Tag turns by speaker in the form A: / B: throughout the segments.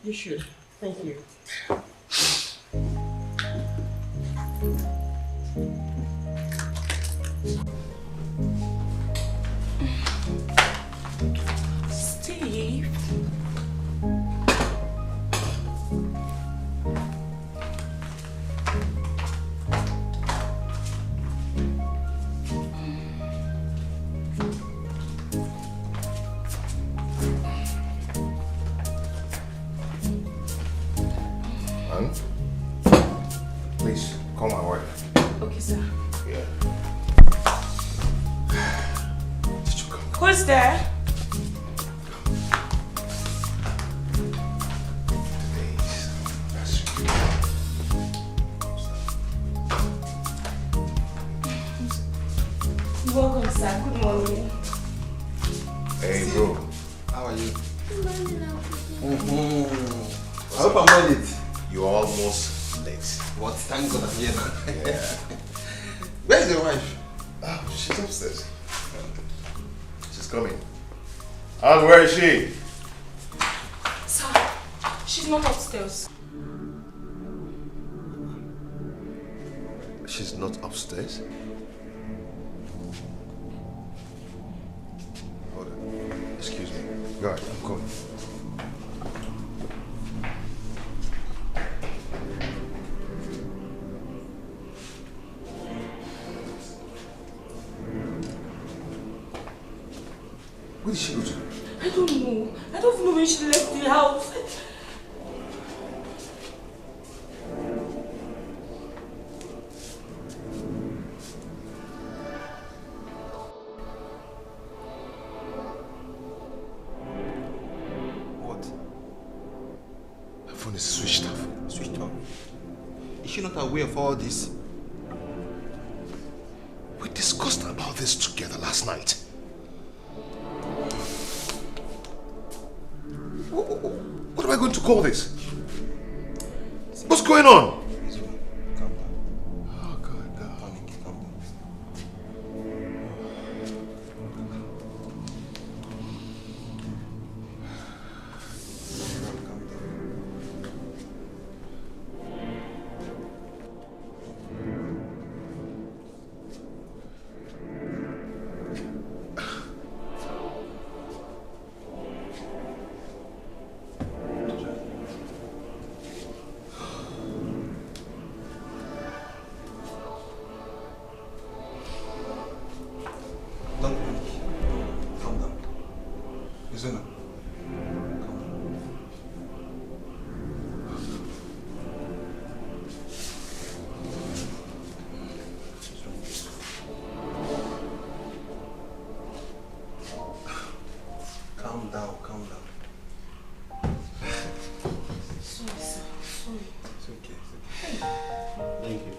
A: You should. Thank you. Steve.
B: Please, call my wife.
A: Okay, sir.
B: Yeah. Did you come?
A: Who's there?
B: Today's anniversary.
A: Welcome, sir. Good morning.
B: Hey, bro.
C: How are you?
B: I
C: hope I made it.
B: You're almost late.
C: What? Thank God I'm here now.
B: Yeah.
C: Where's your wife?
B: Oh, she's upstairs. She's coming. And where is she?
A: Sir, she's not upstairs.
B: She's not upstairs? Hold on. Excuse me. Go ahead, I'm coming. Where did she go to?
A: I don't know. I don't know when she left the house.
C: What?
B: Her phone is switched off.
C: Switched off. Is she not aware of all this?
B: We discussed about this together last night. What am I going to call this? What's going on?
C: Calm down.
B: Oh, God, God.
C: Panic, calm down. Calm down. Don't panic. Calm down. Izuna. Calm down. Calm down, calm down.
A: Sorry, sir. Sorry.
C: It's okay, it's okay. Thank you.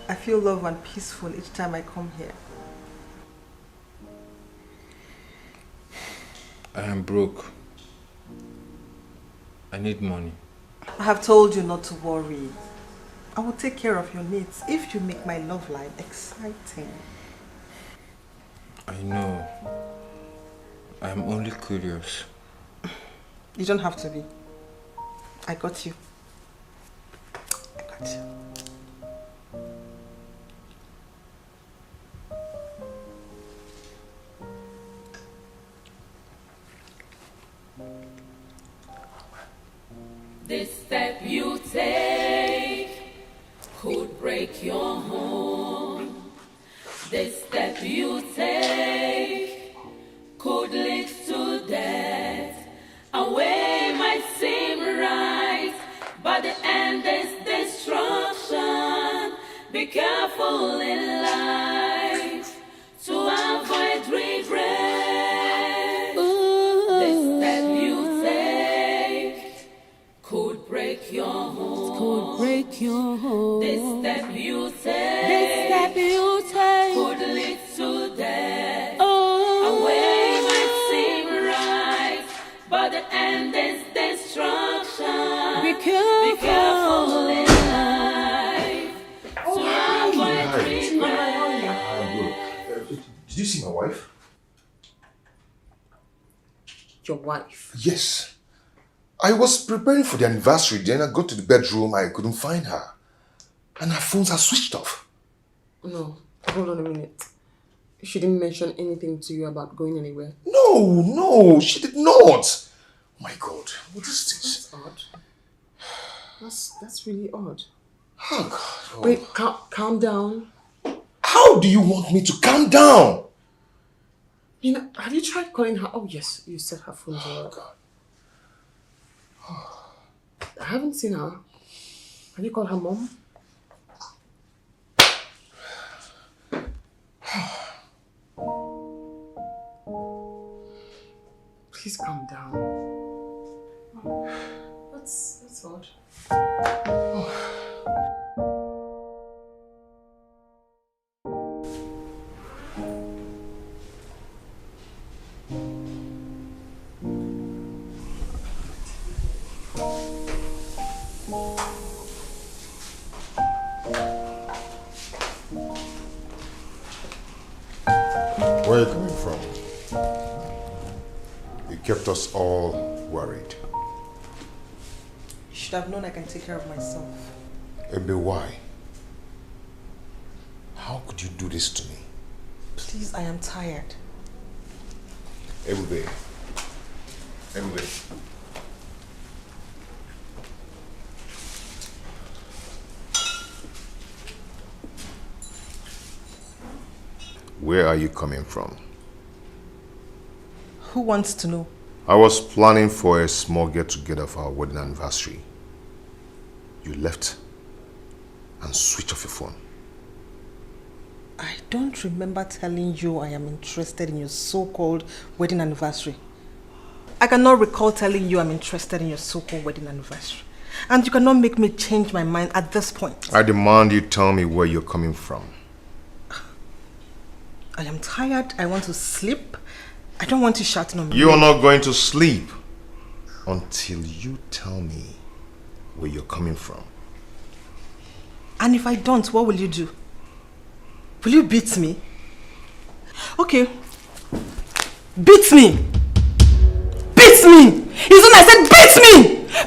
D: I feel love and peaceful each time I come here.
E: I am broke. I need money.
D: I have told you not to worry. I will take care of your needs if you make my love life exciting.
E: I know. I am only curious.
D: You don't have to be. I got you. I got you.
F: This step you take could break your home. This step you take could lead to death. A way might seem right, but the end is destruction. Be careful in life to avoid regret. This step you take could break your home.
G: Could break your home.
F: This step you take.
G: This step you take
F: could lead to death.
G: Oh.
F: A way might seem right, but the end is destruction.
G: Be careful
F: in life to avoid regret.
B: Did you see my wife?
A: Your wife?
B: Yes. I was preparing for the anniversary, then I got to the bedroom, I couldn't find her. And her phones are switched off.
H: No, hold on a minute. She didn't mention anything to you about going anywhere?
B: No, she did not. Oh my God, what is this?
H: That's odd. That's really odd.
B: Oh God. Oh.
H: Wait, calm down.
B: How do you want me to calm down?
H: You know, have you tried calling her? Oh yes, you said her phone's on.
B: God.
H: I haven't seen her. Have you called her mom? Please calm down. That's odd.
B: Where are you coming from? You kept us all worried.
D: You should have known I can take care of myself.
B: Ebe, why? How could you do this to me?
D: Please, I am tired.
B: Ebe. Where are you coming from?
D: Who wants to know?
B: I was planning for a small get-together for our wedding anniversary. You left and switched off your phone.
D: I don't remember telling you I am interested in your so-called wedding anniversary. I cannot recall telling you I'm interested in your so-called wedding anniversary. And you cannot make me change my mind at this point.
B: I demand you tell me where you're coming from.
D: I am tired. I want to sleep. I don't want to shout on me.
B: You are not going to sleep until you tell me where you're coming from.
D: And if I don't, what will you do? Will you beat me? Okay. Beat me! Beat me! It's when I said beat me!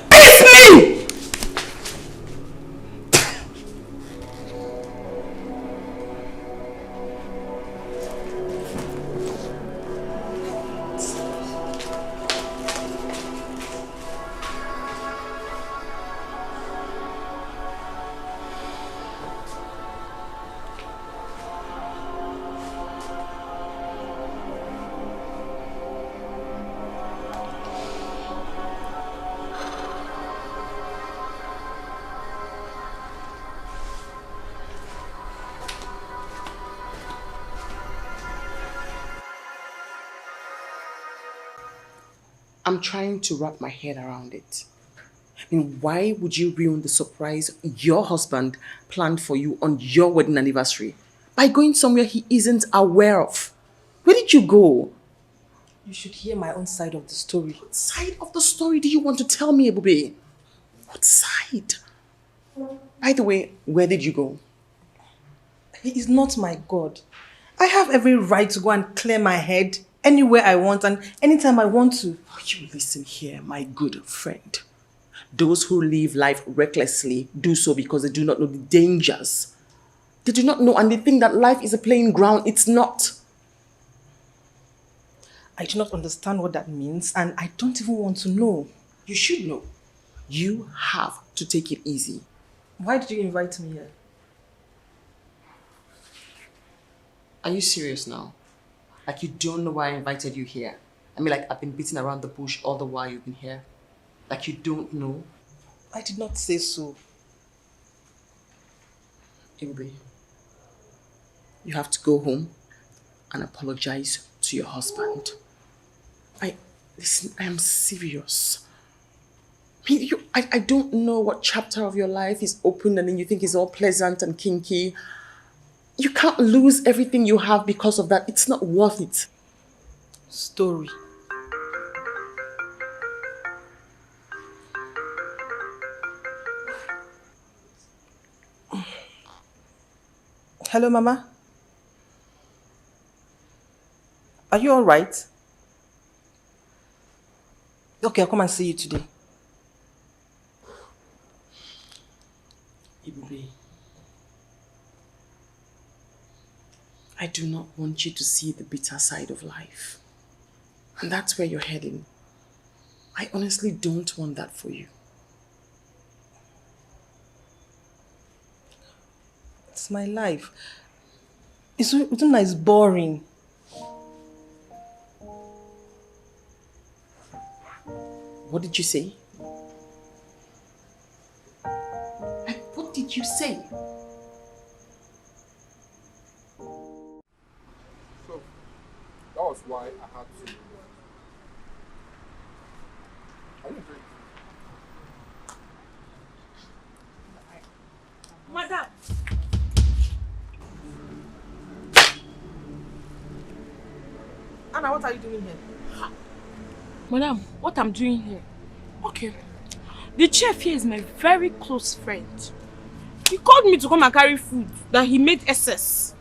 D: Beat me!
H: I'm trying to wrap my head around it. I mean, why would you ruin the surprise your husband planned for you on your wedding anniversary by going somewhere he isn't aware of? Where did you go?
D: You should hear my own side of the story.
H: What side of the story do you want to tell me, Ebube? What side? By the way, where did you go?
D: He is not my God. I have every right to go and clear my head anywhere I want and anytime I want to.
H: Oh, you listen here, my good friend. Those who live life recklessly do so because they do not know the dangers. They do not know and they think that life is a playing ground. It's not.
D: I do not understand what that means and I don't even want to know.
H: You should know. You have to take it easy.
D: Why did you invite me here?
H: Are you serious now? Like you don't know why I invited you here? I mean, like I've been beating around the bush all the while you've been here. Like you don't know?
D: I did not say so.
H: Ingrid, you have to go home and apologize to your husband. Listen, I am serious. I mean, I don't know what chapter of your life is open and then you think it's all pleasant and kinky. You can't lose everything you have because of that. It's not worth it.
D: Story. Hello, Mama. Are you all right? Okay, I'll come and see you today.
H: Ibube, I do not want you to see the bitter side of life. And that's where you're heading. I honestly don't want that for you.
D: It's my life. It's nice, boring.
H: What did you say? What did you say?
I: So, that was why I had to. Are you drinking?
A: Madam.
D: Anna, what are you doing here?
A: Madam, what I'm doing here? Okay. The chef here is my very close friend. He called me to come and carry food that he made excess.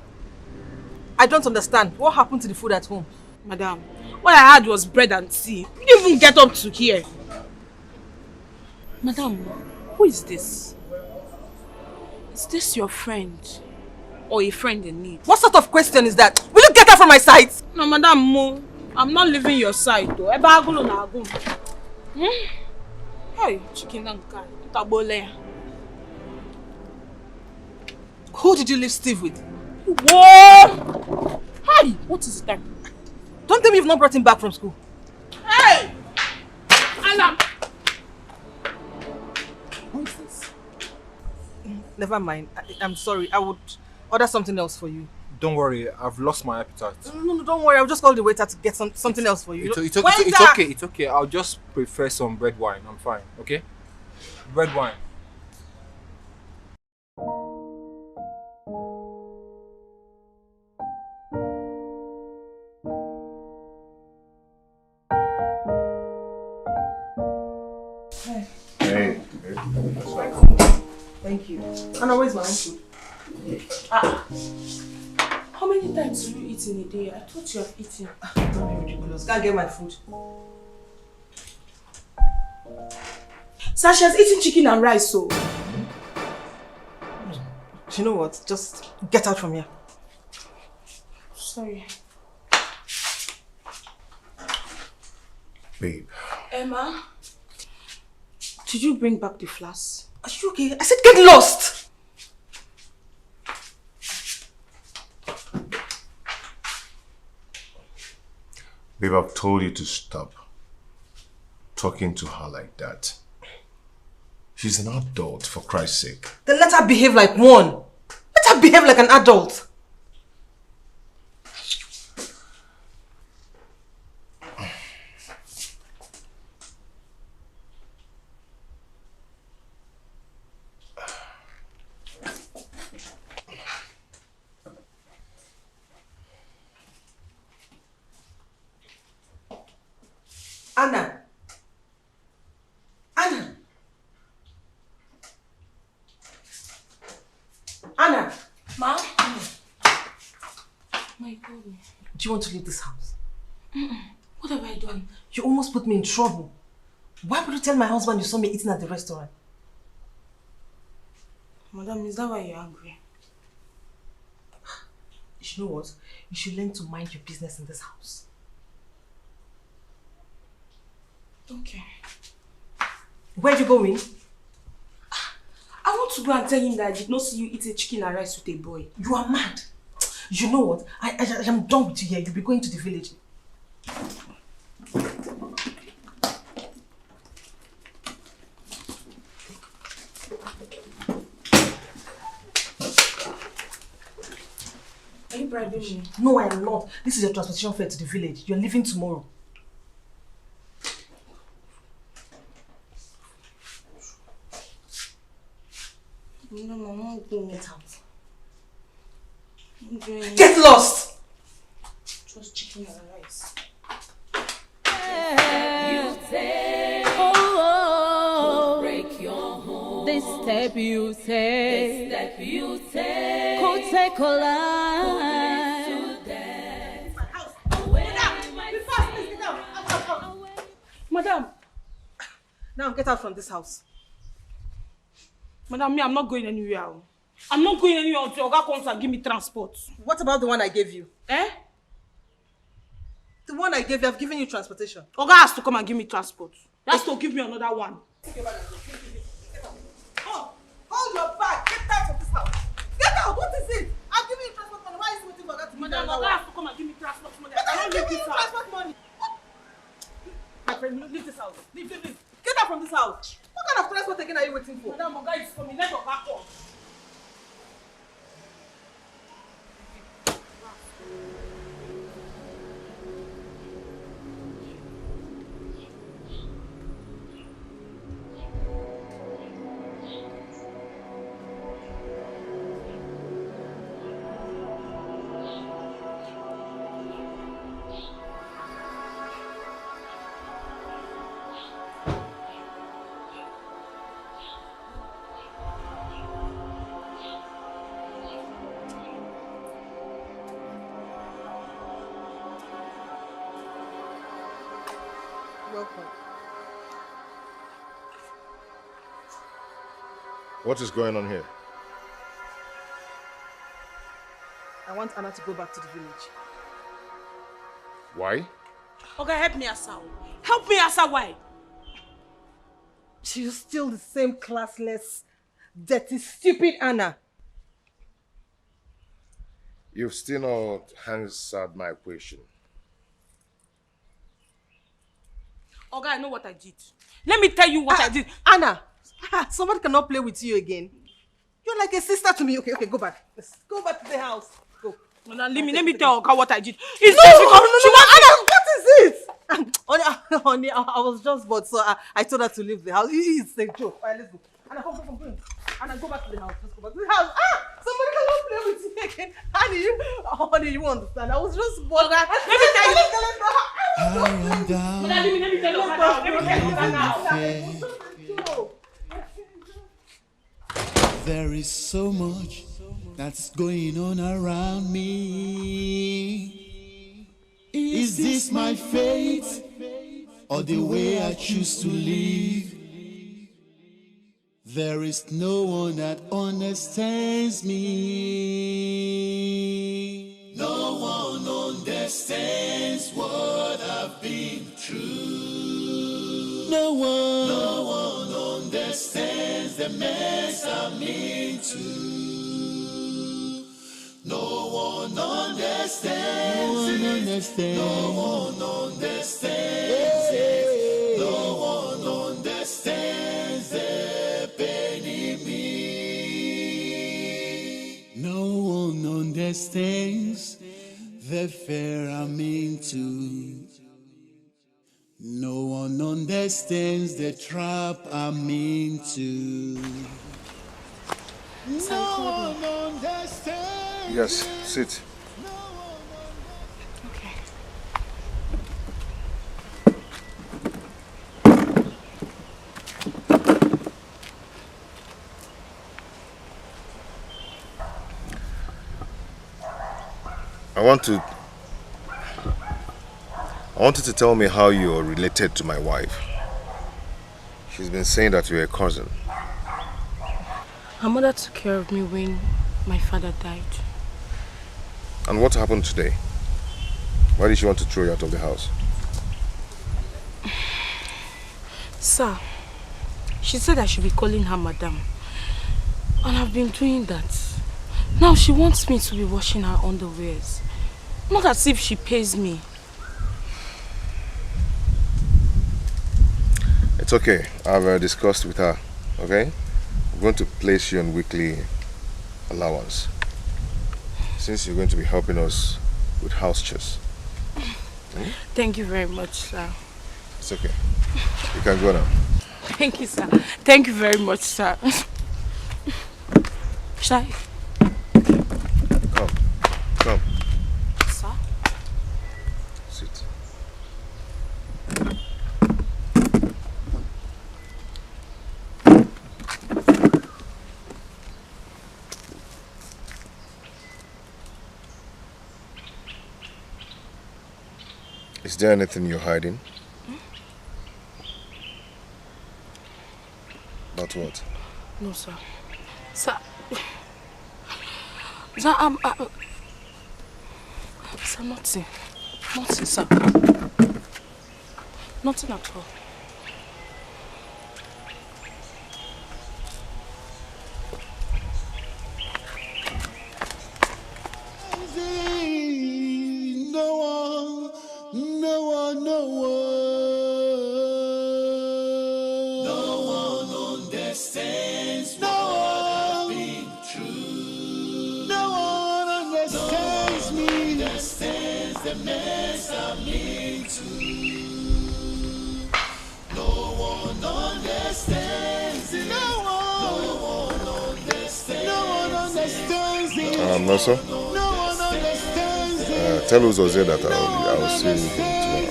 D: I don't understand. What happened to the food at home?
A: Madam, what I had was bread and tea. You didn't even get up to here. Madam, who is this? Is this your friend? Or a friend in need?
D: What sort of question is that? Will you get her from my sight?
A: No, Madam Mo, I'm not leaving your side though. Hey, chicken and guy.
D: Who did you leave Steve with?
A: Whoa! Hey, what is that?
D: Don't tell me you've not brought him back from school.
A: Hey! Anna!
D: Who is this? Never mind. I'm sorry. I would order something else for you.
I: Don't worry, I've lost my appetite.
D: No, don't worry. I'll just call the waiter to get something else for you.
I: It's okay, it's okay. I'll just prefer some red wine. I'm fine, okay? Red wine.
B: Hey.
D: Thank you. Anna, where's my own food?
A: How many times do you eat in a day? I thought you have eaten.
D: Don't be ridiculous. Can't get my food.
A: Sasha's eating chicken and rice, so.
D: You know what? Just get out from here.
A: Sorry.
B: Babe.
A: Emma, did you bring back the flask?
D: Are you okay? I said get lost!
B: Babe, I've told you to stop talking to her like that. She's an adult, for Christ's sake.
D: Then let her behave like one. Let her behave like an adult. Anna. Anna. Anna.
A: Ma? My God.
D: Do you want to leave this house?
A: What have I done?
D: You almost put me in trouble. Why would you tell my husband you saw me eating at the restaurant?
A: Madam, is that why you're angry?
D: You know what? You should learn to mind your business in this house.
A: Okay.
D: Where are you going?
A: I want to go and tell him that I did not see you eating chicken and rice with a boy.
D: You are mad. You know what? I am done with you here. You'll be going to the village.
A: Are you bribing me?
D: No, I am not. This is your transportation fare to the village. You're leaving tomorrow.
A: No, Mama, go.
D: Get out.
A: Okay.
D: Get lost!
A: Just chicken and rice.
F: You take to break your home.
G: This step you take,
F: This step you take
G: could take a
F: could
G: life.
F: lead to death. Away
A: Madam,
D: Now get out from this house.
A: Madam, me, I'm not going anywhere. I'm not going anywhere until Oga comes and give me transport.
D: What about the one I gave you?
A: Eh?
D: The one I gave you, I've given you transportation.
A: Oga has to come and give me transport. He has to give me another one.
D: Oh, hold your bag. Get out of this house. Get out. What is it? I'm giving you transport money. Why is you waiting for that to give you
A: Madam,
D: another
A: Oga
D: one?
A: has to come and give me transport money.
D: But
A: I
D: I'm
A: cannot leave
D: giving
A: this
D: you
A: house.
D: transport money.
A: My friend, leave this house. Leave.
D: Get out from this house. What kind of transport again are you waiting for?
A: Madam, Oga is coming. Let Oga come.
D: Welcome.
B: What is going on here?
D: I want Anna to go back to the village.
B: Why?
A: Oga, help me, Asa. Help me, Asa. Why?
D: She's still the same classless, dirty, stupid Anna.
B: You've still not answered my question.
A: Oga, I know what I did. Let me tell you what I did.
D: Anna, somebody cannot play with you again. You're like a sister to me. Okay, go back. Let's go back to the house. Go.
A: Madam, let me tell Oga what I did. It's
D: No,
A: just because
D: no,
A: she wants
D: Anna, what is it? Honey, I was just bored, so I told her to leave the house. It's a joke. All right, let's go. Anna, come. Anna, go back to the house. Let's go back to the house. Somebody cannot play with you again. Honey, you won't understand. I was just bored.
A: Let me tell you.
F: I am down.
A: Madam, let me tell you Oga now. Let me tell you Oga now.
F: There is so much that's going on around me. Is this my fate or the way I choose to live? There is no one that understands me. No one understands what I've been through. No one understands the mess I'm into. No one understands it. No one understands it. No one understands the pain in me. No one understands the fear I'm into. No one understands the trap I'm into. No one understands.
B: Yes, sit.
A: Okay.
B: I want you to tell me how you are related to my wife. She's been saying that you're a cousin.
A: Her mother took care of me when my father died.
B: And what happened today? Why did she want to throw you out of the house?
A: Sir, she said I should be calling her madam. And I've been doing that. Now she wants me to be washing her underwears. Not as if she pays me.
B: It's okay. I've discussed with her. Okay? I'm going to place you on weekly allowance. Since you're going to be helping us with house chores.
A: Thank you very much, sir.
B: It's okay. You can go now.
A: Thank you, sir. Thank you very much, sir. Shall I?
B: Come.
A: Sir?
B: Sit. Is there anything you're hiding?
A: Hmm?
B: About what?
A: No, sir. Sir, sir, sir, nothing. Nothing, sir. Nothing at all.
F: No one, no one, no one. No one understands no one been true. No one understands me. No one understands the mess I'm into. No one understands it. No one understands. No one understands it.
B: No, sir.
F: No one understands it.
B: Tell Uzozie that I'll see him tomorrow.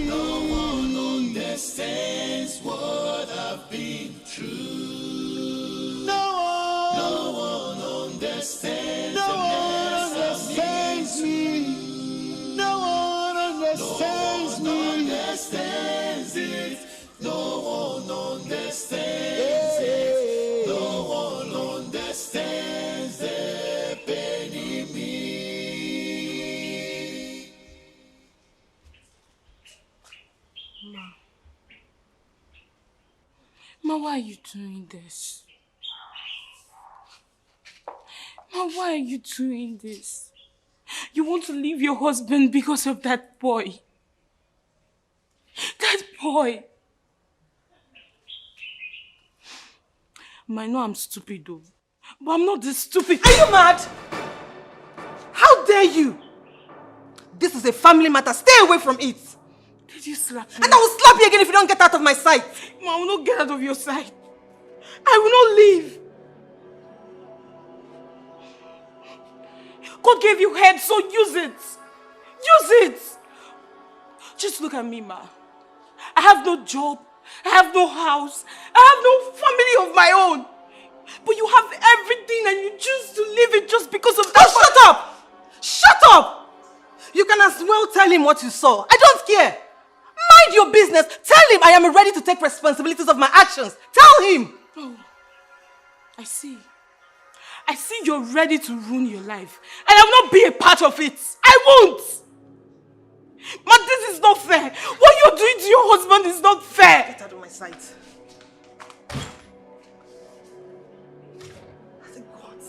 F: No one understands what I've been through. No one understands. No one understands me. No one understands me. No one understands it. No one understands it. No one understands the pain in me.
A: Ma, why are you doing this? Ma, why are you doing this? You want to leave your husband because of that boy. That boy. Ma, I know I'm stupid though. But I'm not this stupid.
D: Are you mad? How dare you? This is a family matter. Stay away from it.
A: Did you slap me?
D: And I will slap you again if you don't get out of my sight.
A: Ma, I will not get out of your sight. I will not leave. God gave you head, so use it. Use it. Just look at me, Ma. I have no job. I have no house. I have no family of my own. But you have everything and you choose to leave it just because of that.
D: Oh, shut up! Shut up! You can as well tell him what you saw. I don't care. Mind your business. Tell him I am ready to take responsibilities of my actions. Tell him.
A: Oh, I see. I see you're ready to ruin your life. And I will not be a part of it. I won't. Ma, this is not fair. What you're doing to your husband is not fair.
D: Get out of my sight. Thank God.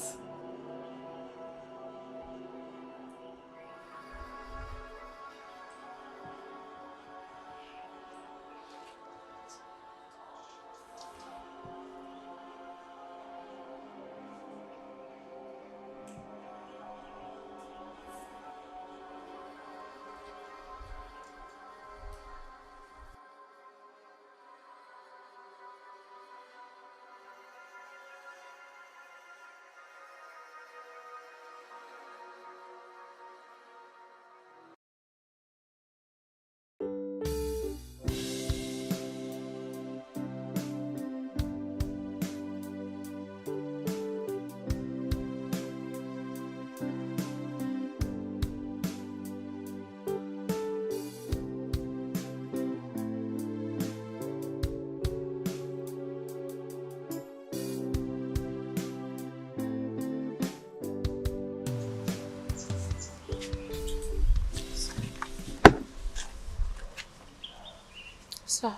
A: Sir.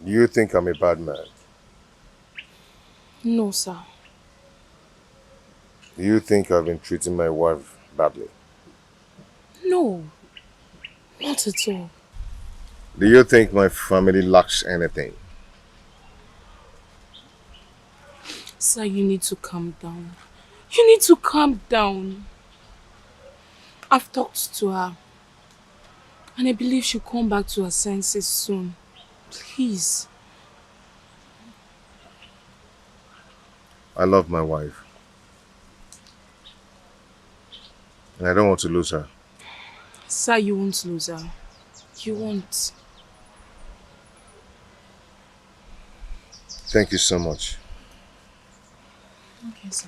B: You think I'm a bad man?
A: No, sir.
B: You think I've been treating my wife badly?
A: No. Not at all.
B: Do you think my family lacks anything?
A: Sir, you need to calm down. You need to calm down. I've talked to her. And I believe she'll come back to her senses soon. Please.
B: I love my wife. And I don't want to lose her.
A: Sir, you won't lose her. You won't.
B: Thank you so much.
A: Okay, sir.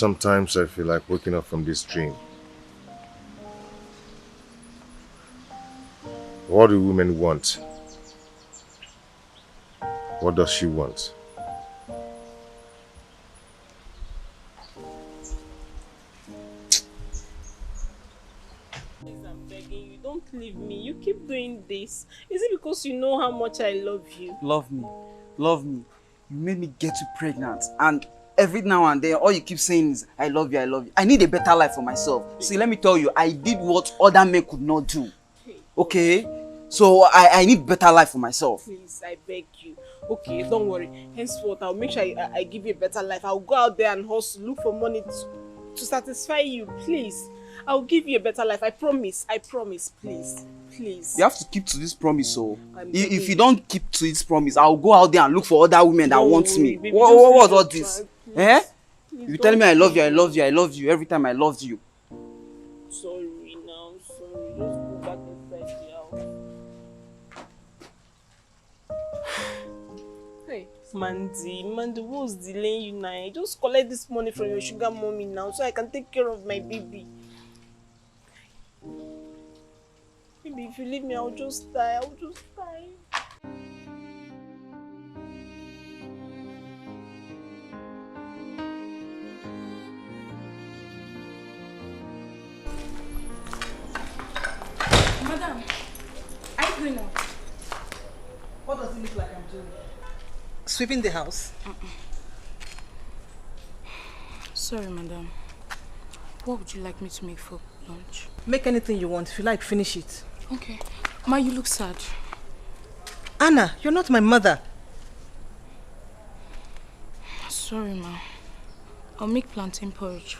B: Sometimes I feel like waking up from this dream. What do women want? What does she want?
J: Please, I'm begging you, don't leave me. You keep doing this. Is it because you know how much I love you?
K: Love me. Love me. You made me get you pregnant. And every now and then, all you keep saying is, I love you, I love you. I need a better life for myself. See, let me tell you, I did what other men could not do. Okay? So I need better life for myself.
J: Please, I beg you. Okay, don't worry. Henceforth, I'll make sure I give you a better life. I'll go out there and hustle, look for money to satisfy you. Please. I'll give you a better life. I promise. I promise. Please. Please.
K: You have to keep to this promise, so if you don't keep to this promise, I'll go out there and look for other women that want me.
J: Baby,
K: What's all this?
J: Please.
K: Eh?
J: Please,
K: You telling me I love you, I love you, I love you every time I loved you.
J: Sorry now, sorry. Just go back inside the house. Hey, Mandy, what's delaying you now? Just collect this money from your sugar mommy now so I can take care of my baby. Maybe if you leave me, I'll just die.
A: Madam, are you going out?
D: What does it look like I'm doing? Sweeping the house?
A: Sorry, madam. What would you like me to make for lunch?
D: Make anything you want. If you like, finish it.
A: Okay. Ma, you look sad.
D: Anna, you're not my mother.
A: Sorry, ma. I'll make plantain porridge.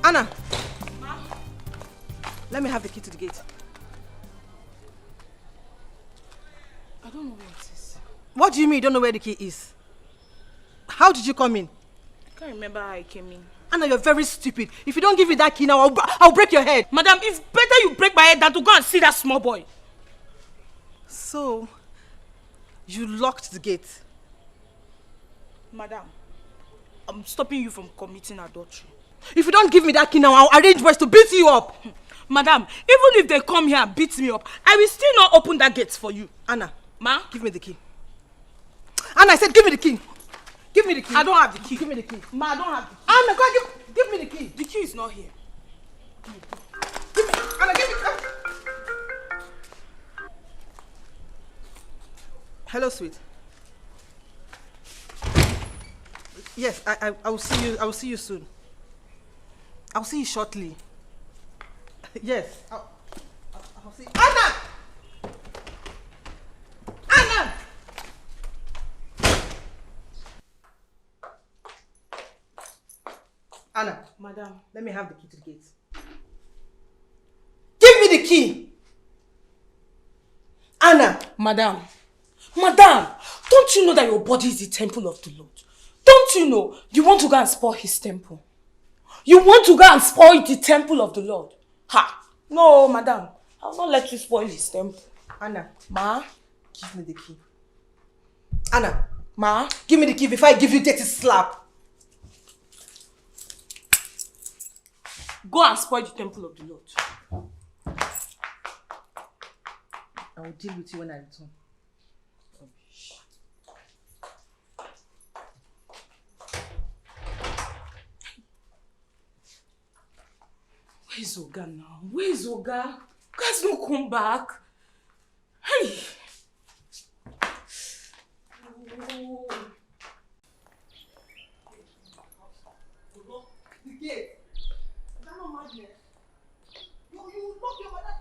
D: Anna! Ma'am? Let me have the key to the gate.
A: I don't know where it is.
D: What do you mean you don't know where the key is? How did you come in?
A: I can't remember how I came in.
D: Anna, you're very stupid. If you don't give me that key now, I'll break your head.
A: Madam, it's better you break my head than to go and see that small boy.
D: So, you locked the gate?
A: Madam, I'm stopping you from committing adultery.
D: If you don't give me that key now, I'll arrange boys to beat you up.
A: Madam, even if they come here and beat me up, I will still not open that gate for you.
D: Anna,
A: Ma?
D: Give me the key. Anna, I said give me the key. Give me the key.
A: I don't have the key.
D: Give me the key.
A: Ma, I don't have the key.
D: Anna, go on, give me the key.
A: The key is not here.
D: Give me, Anna, give me. Hello, sweet. Yes, I will see you. I will see you soon. I'll see you shortly. Yes. I'll see you. Anna! Anna! Anna.
A: Madam.
D: Let me have the key to the gate. Give me the key! Anna!
A: Madam. Madam! Don't you know that your body is the temple of the Lord? Don't you know you want to go and spoil his temple? You want to go and spoil the temple of the Lord? Ha! No, madam. I'll not let you spoil his temple.
D: Anna,
A: Ma?
D: give me the key. Anna, ma, give me the key before I give you dirty slap.
A: Go and spoil the temple of the Lord.
D: I will deal with you when I return.
A: Where's Oga now? Where's Oga? Oga's not come back. Hey! Oh.
D: The gate. Is that not madness? You lock your mother.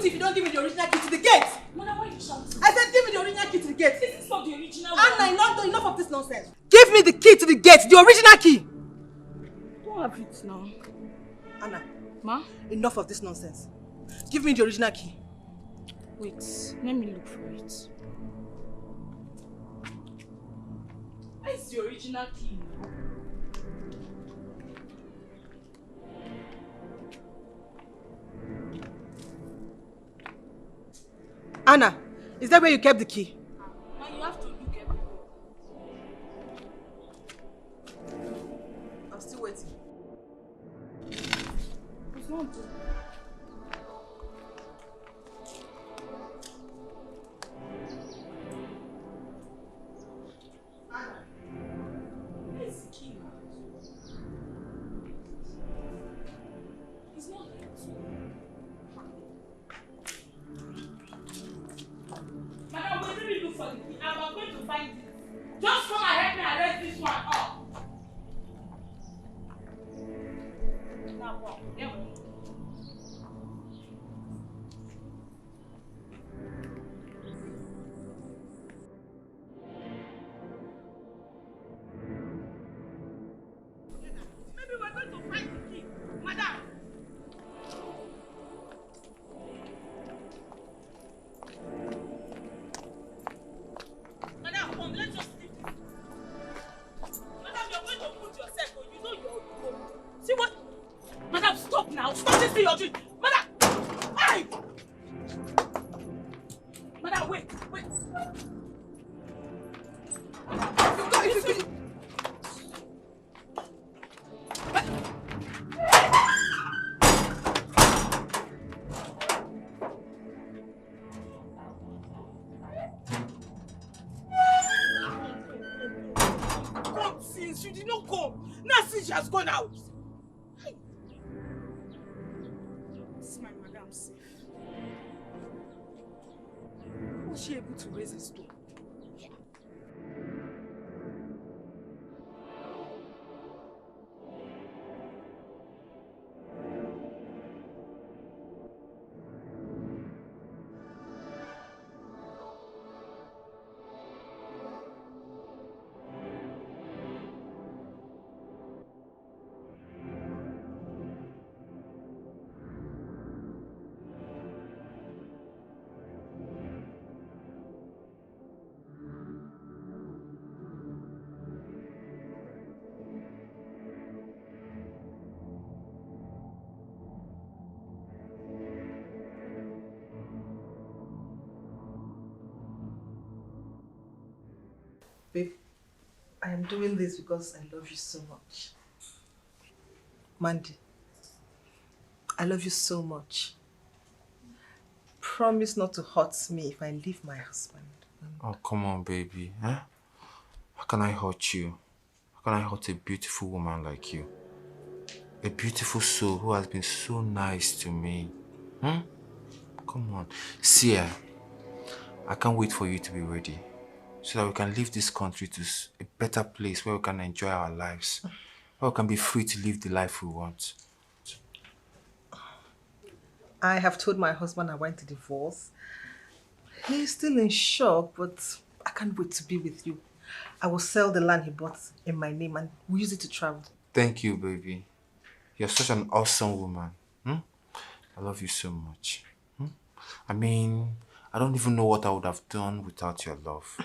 D: If you don't give me the original key to the gate.
A: Mother, why are you shouting?
D: I said give me the original key to the gate.
A: This is not the original
D: Anna, enough of this nonsense. Give me the key to the gate, the original key.
A: Don't have it now.
D: Anna.
A: Ma?
D: Enough of this nonsense. Give me the original key.
A: Wait, let me look for it. Where is the original key now?
D: Anna, is that where you kept the key?
A: Now you have to look everywhere.
D: I'm still waiting.
A: It's not good.
D: Anna,
A: where is the key now? It's not here too. Madam, we really look for the key. I'm going to find it. Just come and help me arrest this one up. Now, walk. Get away. Maybe we're going to find the key. Madam. Madam, come, let's just leave this. Madam, you're going to put yourself, but you know you're good. See what? Madam, stop now. Stop this thing you're doing. Madam! Hey! Madam, wait. Madam, come since you did not come. Now since she has gone out. Is my madam safe? Was she able to raise a stone?
D: Babe, I am doing this because I love you so much. Mandy, I love you so much. Promise not to hurt me if I leave my husband.
E: Oh, come on, baby. Huh? How can I hurt you? How can I hurt a beautiful woman like you? A beautiful soul who has been so nice to me. Hmm? Come on. See, I can't wait for you to be ready so that we can leave this country to a better place where we can enjoy our lives. Where we can be free to live the life we want.
D: I have told my husband I want a divorce. He's still in shock, but I can't wait to be with you. I will sell the land he bought in my name and we'll use it to travel.
E: Thank you, baby. You're such an awesome woman. Hmm? I love you so much. Hmm? I mean, I don't even know what I would have done without your love.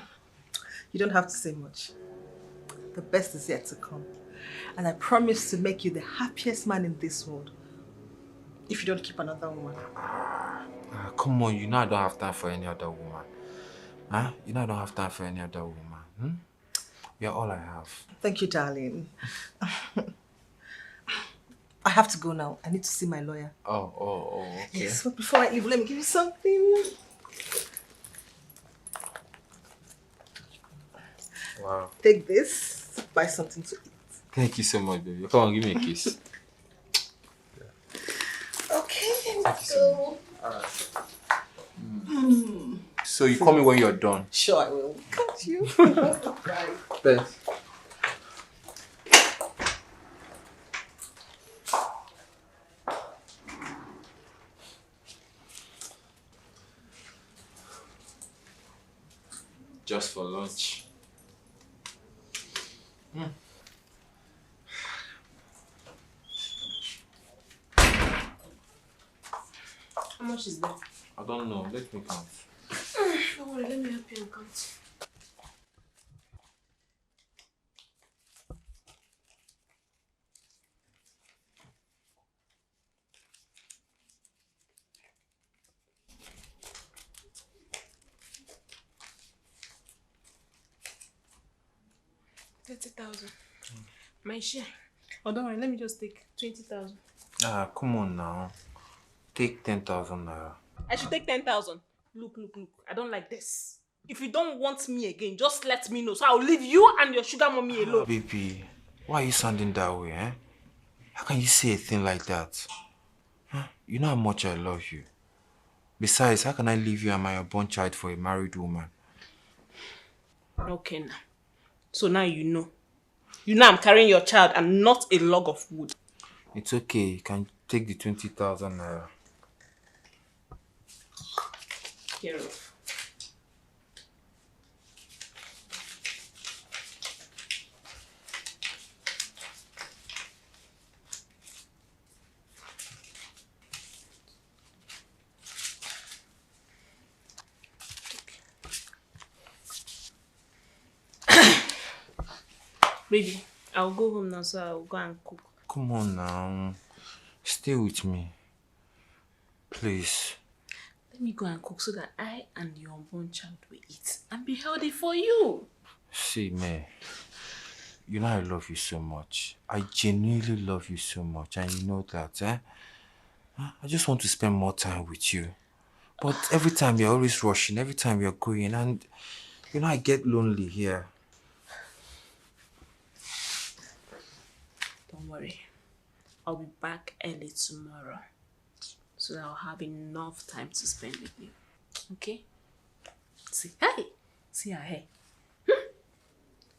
D: You don't have to say much. The best is yet to come. And I promise to make you the happiest man in this world. If you don't keep another woman.
E: Come on, you know I don't have time for any other woman. Huh? You know I don't have time for any other woman. Hmm? You're all I have.
D: Thank you, darling. I have to go now. I need to see my lawyer.
E: Oh, okay.
D: Yes, but before I leave, let me give you something.
E: Wow.
D: Take this. Buy something to eat.
E: Thank you so much, baby. Come on, give me a kiss.
D: Okay, let's go.
E: Alright. So you call me when you're done?
D: Sure, I will. Got you. Right.
E: Thanks. Just for lunch.
J: How much is that?
E: I don't know. Let me count.
J: Don't worry, let me help you and count. $30,000. My share. Oh, don't worry, let me just take 20,000.
E: Come on now. Take 10,000 naira.
J: I should take 10,000. Look. I don't like this. If you don't want me again, just let me know. So I'll leave you and your sugar mommy alone.
E: Baby, why are you sounding that way, eh? How can you say a thing like that? Huh? You know how much I love you. Besides, how can I leave you and my unborn child for a married woman?
J: Okay now. So now you know. You know I'm carrying your child and not a log of wood.
E: It's okay. You can take the 20,000 naira.
J: Here off. Baby, I'll go home now, so I'll go and cook.
E: Come on now. Stay with me. Please.
J: Let me go and cook so that I and your unborn child will eat and be healthy for you.
E: See, May. You know I love you so much. I genuinely love you so much, and you know that, eh? I just want to spend more time with you. But every time you're always rushing, every time you're going, and you know I get lonely here.
J: Don't worry. I'll be back early tomorrow, so that I'll have enough time to spend with you. Okay? See, hey! See her hair.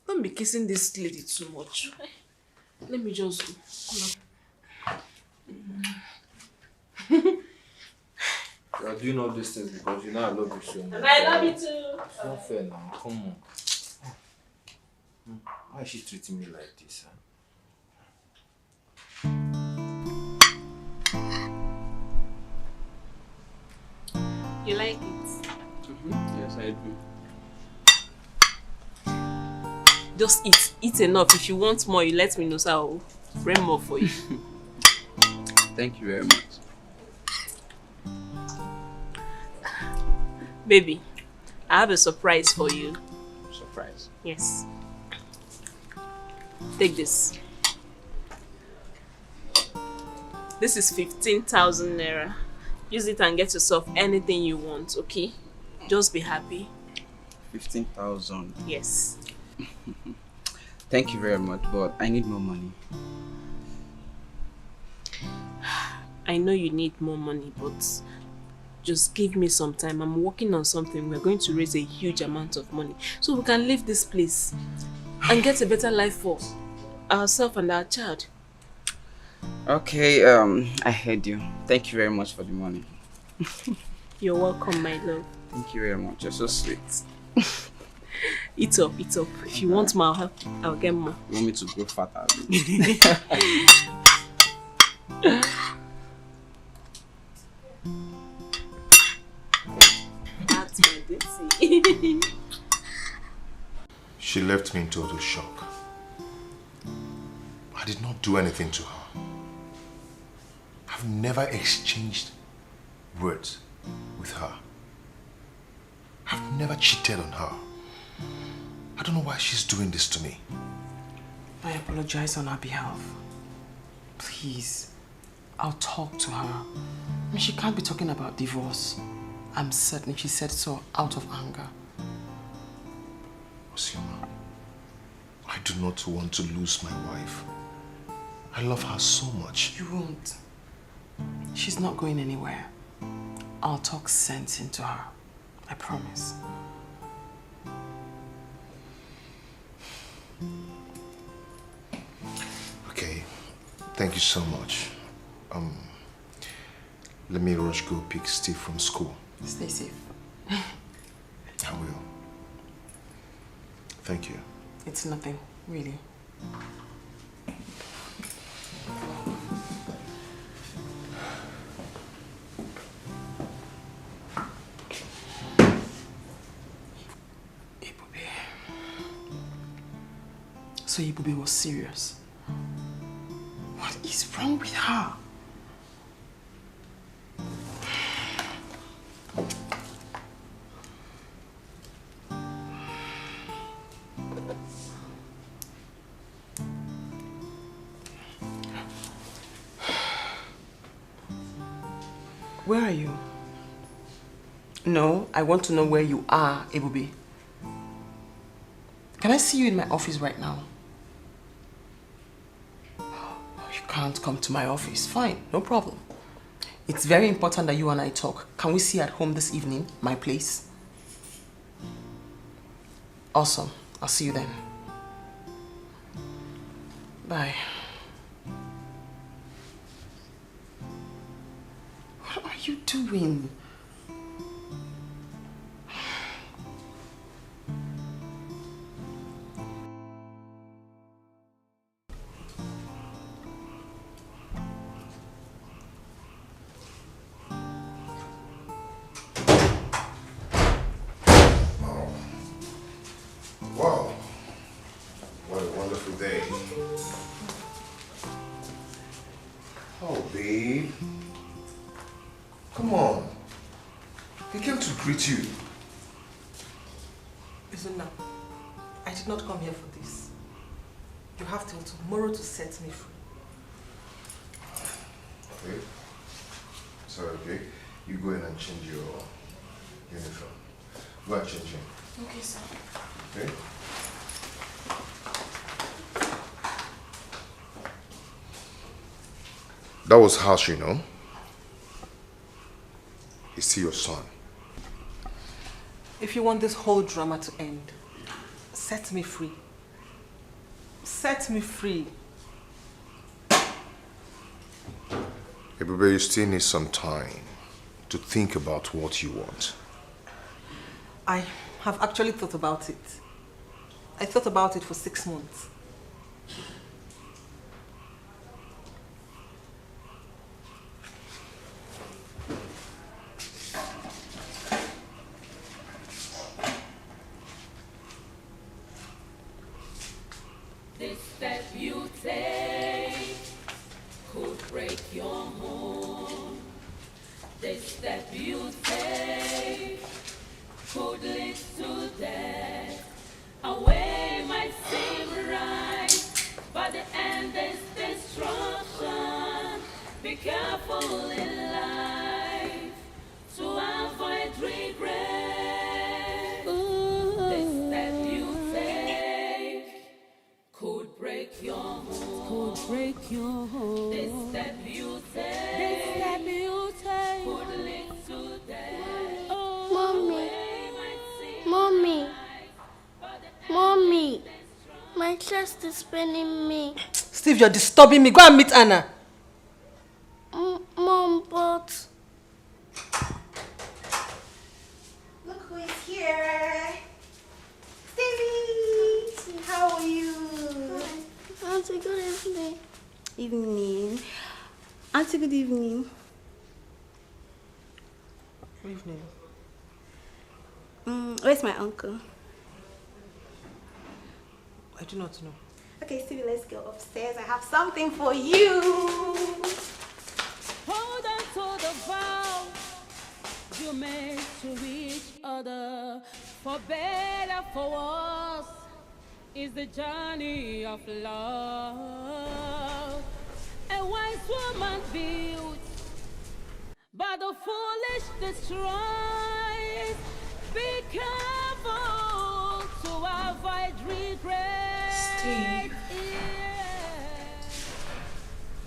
J: Don't be kissing this lady too much. Let me just go.
E: You are doing all these things because you know I love you so much.
J: And I love you too.
E: It's not fair now. Come on. Why is she treating me like this? Huh?
J: You like it?
I: Yes, I do.
J: Just eat. Eat enough. If you want more, you let me know, so I'll bring more for you.
I: Thank you very much.
J: Baby, I have a surprise for you.
K: surprise.
J: Yes. Take this. This is 15,000 naira. Use it and get yourself anything you want, okay? Just be happy.
K: 15,000.
J: Yes.
K: Thank you very much, but I need more money.
J: I know you need more money, but just give me some time. I'm working on something. We're going to raise a huge amount of money so we can leave this place and get a better life for ourselves and our child.
K: Okay, I heard you. Thank you very much for the money.
J: You're welcome, my love.
K: Thank you very much. You're so sweet.
J: Eat up, eat up. If you want more, I'll get more.
K: You want me to grow fatter?
J: That's my duty.
B: She left me in total shock. I did not do anything to her. I've never exchanged words with her. I've never cheated on her. I don't know why she's doing this to me.
D: I apologize on her behalf. Please, I'll talk to her. I mean, she can't be talking about divorce. I'm certain she said so out of anger.
B: Osioma, I do not want to lose my wife. I love her so much.
D: You won't. She's not going anywhere. I'll talk sense into her. I promise.
B: Okay, thank you so much. Let me rush go pick Steve from school.
D: Stay safe.
B: I will. Thank you.
D: It's nothing, really. So Ibube was serious. What is wrong with her? Where are you? No, I want to know where you are, Ibube. Can I see you in my office right now? You can't come to my office. Fine, no problem. It's very important that you and I talk. Can we see at home this evening, my place? Awesome. I'll see you then. Bye. What are you doing?
B: Wow. What a wonderful day. Oh, babe. Come on. He came to greet you.
D: Listen now. I did not come here for this. You have till tomorrow to set me free.
B: Okay. Sorry, okay. You go in and change your uniform. Go and change him.
D: Okay, sir.
B: Okay? That was harsh, you know. Is he your son?
D: If you want this whole drama to end, set me free. Set me free.
B: Ebube, you still need some time to think about what you want.
D: I have actually thought about it. I thought about it for 6 months.
G: This step you take could break your home. This step you take could lead to death. I
L: My chest is paining me.
D: Steve, you're disturbing me. Go and meet Anna.
L: Mom, but...
M: Look who is here. Stevie, how are you?
L: Auntie, good evening.
M: Evening. Auntie, good evening.
D: Good evening.
M: Where's my uncle?
D: I do not know.
M: Okay, Stevie, let's go upstairs. I have something for you.
G: Hold on to the vow you made to each other. For better, for worse, is the journey of love. A wise woman built, but the foolish destroys. Be careful to avoid regret.
A: Steve.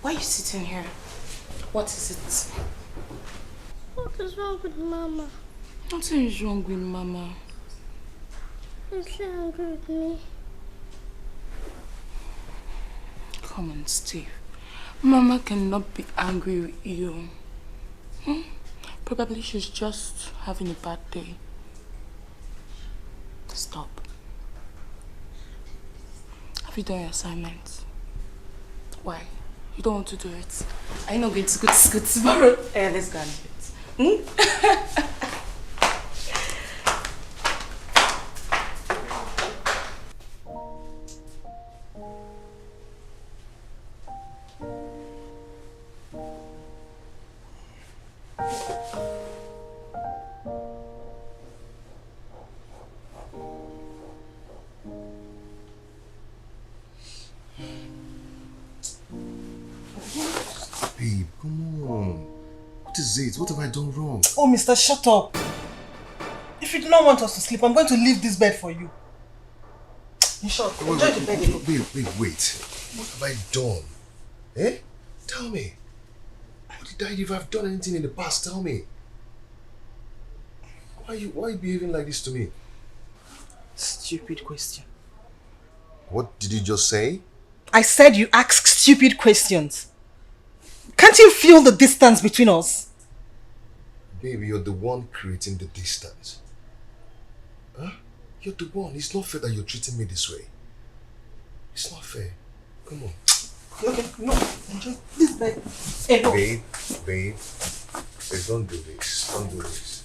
A: Why are you sitting here? What is it?
L: What is wrong with Mama?
A: Nothing is wrong with Mama.
L: Is she angry with me?
A: Come on, Steve. Mama cannot be angry with you. Probably she's just having a bad day. Stop. Have you done your assignment? Why? You don't want to do it? Are you not going to go to school tomorrow? Let's go and do it.
B: Babe, come on. What is it? What have I done wrong?
D: Oh, mister, shut up. If you do not want us to sleep, I'm going to leave this bed for you. In short, enjoy the bed.
B: Wait. What have I done? Eh? Tell me. What did I do? If I've done anything in the past, tell me. Why are you behaving like this to me?
D: Stupid question.
B: What did you just say?
D: I said you ask stupid questions. Can't you feel the distance between us?
B: Baby, you're the one creating the distance. Huh? You're the one. It's not fair that you're treating me this way. It's not fair. Come on.
D: Okay, no. Enjoy this bed. Hey, no.
B: Babe, don't do this. Don't do this.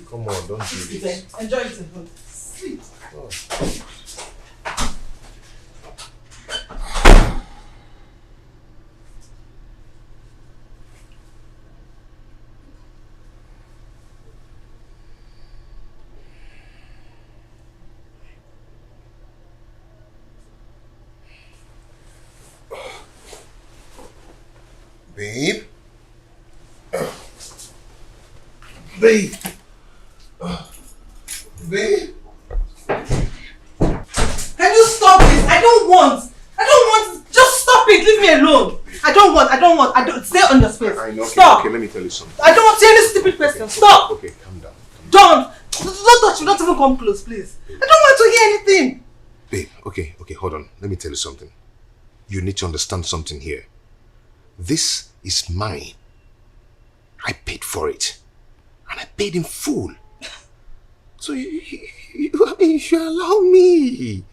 B: Come on, don't do this.
D: Enjoy it alone. Sleep.
B: Oh. Babe? Babe? Babe?
D: Can you stop this? I don't want. Just stop it. Leave me alone. I don't want. Stay on your space.
B: I know.
D: Stop.
B: Okay, let me tell you something.
D: I don't want to hear any stupid questions. Stop.
B: Okay, calm down.
D: Don't touch me. Don't even come close, please. I don't want to hear anything.
B: Babe, okay, hold on. Let me tell you something. You need to understand something here. This is mine. I paid for it. And I paid in full. So you should allow me.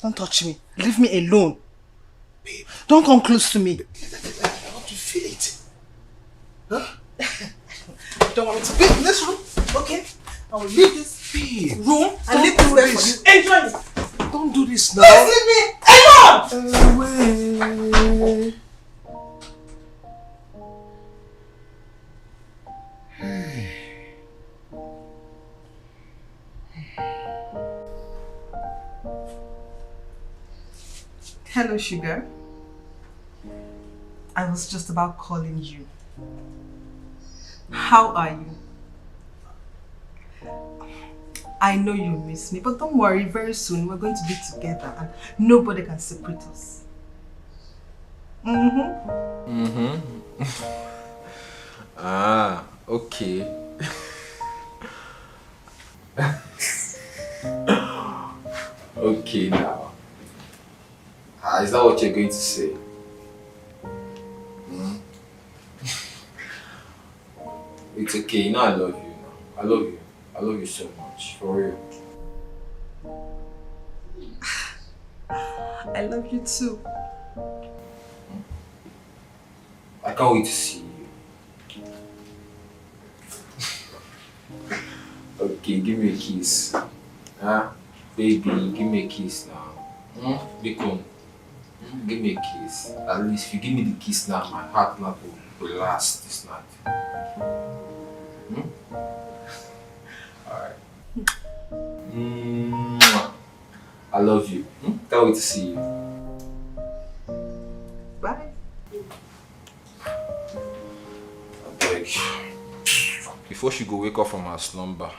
D: Don't touch me. Leave me alone.
B: Babe.
D: Don't come close to me.
B: I want to feel it. Huh?
D: You don't want me to be in this room? Okay. I will leave this room and leave this bed for you. Enjoy it.
B: Don't do this now.
D: Please leave me alone. Hello, sugar. I was just about calling you. How are you? I know you miss me, but don't worry, very soon we're going to be together and nobody can separate us.
E: Ah, okay. Okay now. Is that what you're going to say? Hmm? It's okay, you know I love you now. I love you. I love you so much, for real.
D: I love you too.
E: I can't wait to see you. Okay, give me a kiss. Huh? Baby, give me a kiss now. Bacon, give me a kiss. At least if you give me the kiss now, my heart now will last this night. Alright. I love you. Can't wait to see you.
D: Bye.
E: Like, before she go wake up from her slumber,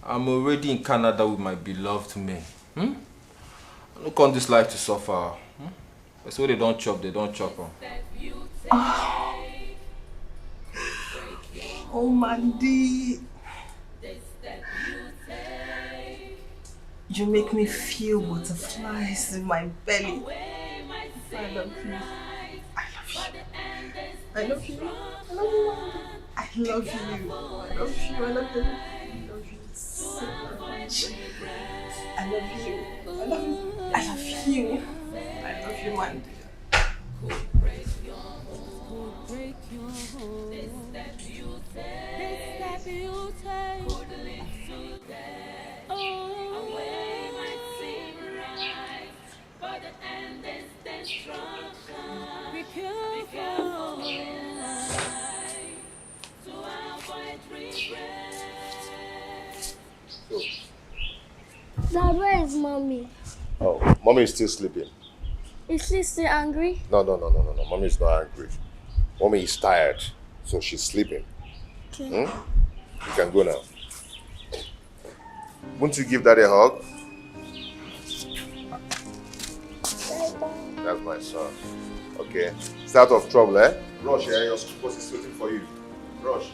E: I'm already in Canada with my beloved May. I don't want this life to suffer. That's why they don't chop her.
D: Oh, Mandy. You make me feel butterflies in my belly. I love you. I love you. I love you. I love you. I love you. I love you. I love you. I love you so much. I love you. I love you. I love you. I love you, Mandy.
L: Dad, where is mommy?
B: Oh, mommy is still sleeping.
L: Is she still angry?
B: No. Mommy is not angry. Mommy is tired, so she's sleeping.
L: Okay.
B: You can go now. Won't you give Daddy a hug? That's my son. Okay. Stay out of trouble, eh? Rush, eh? Your school bus is waiting for you. Rush.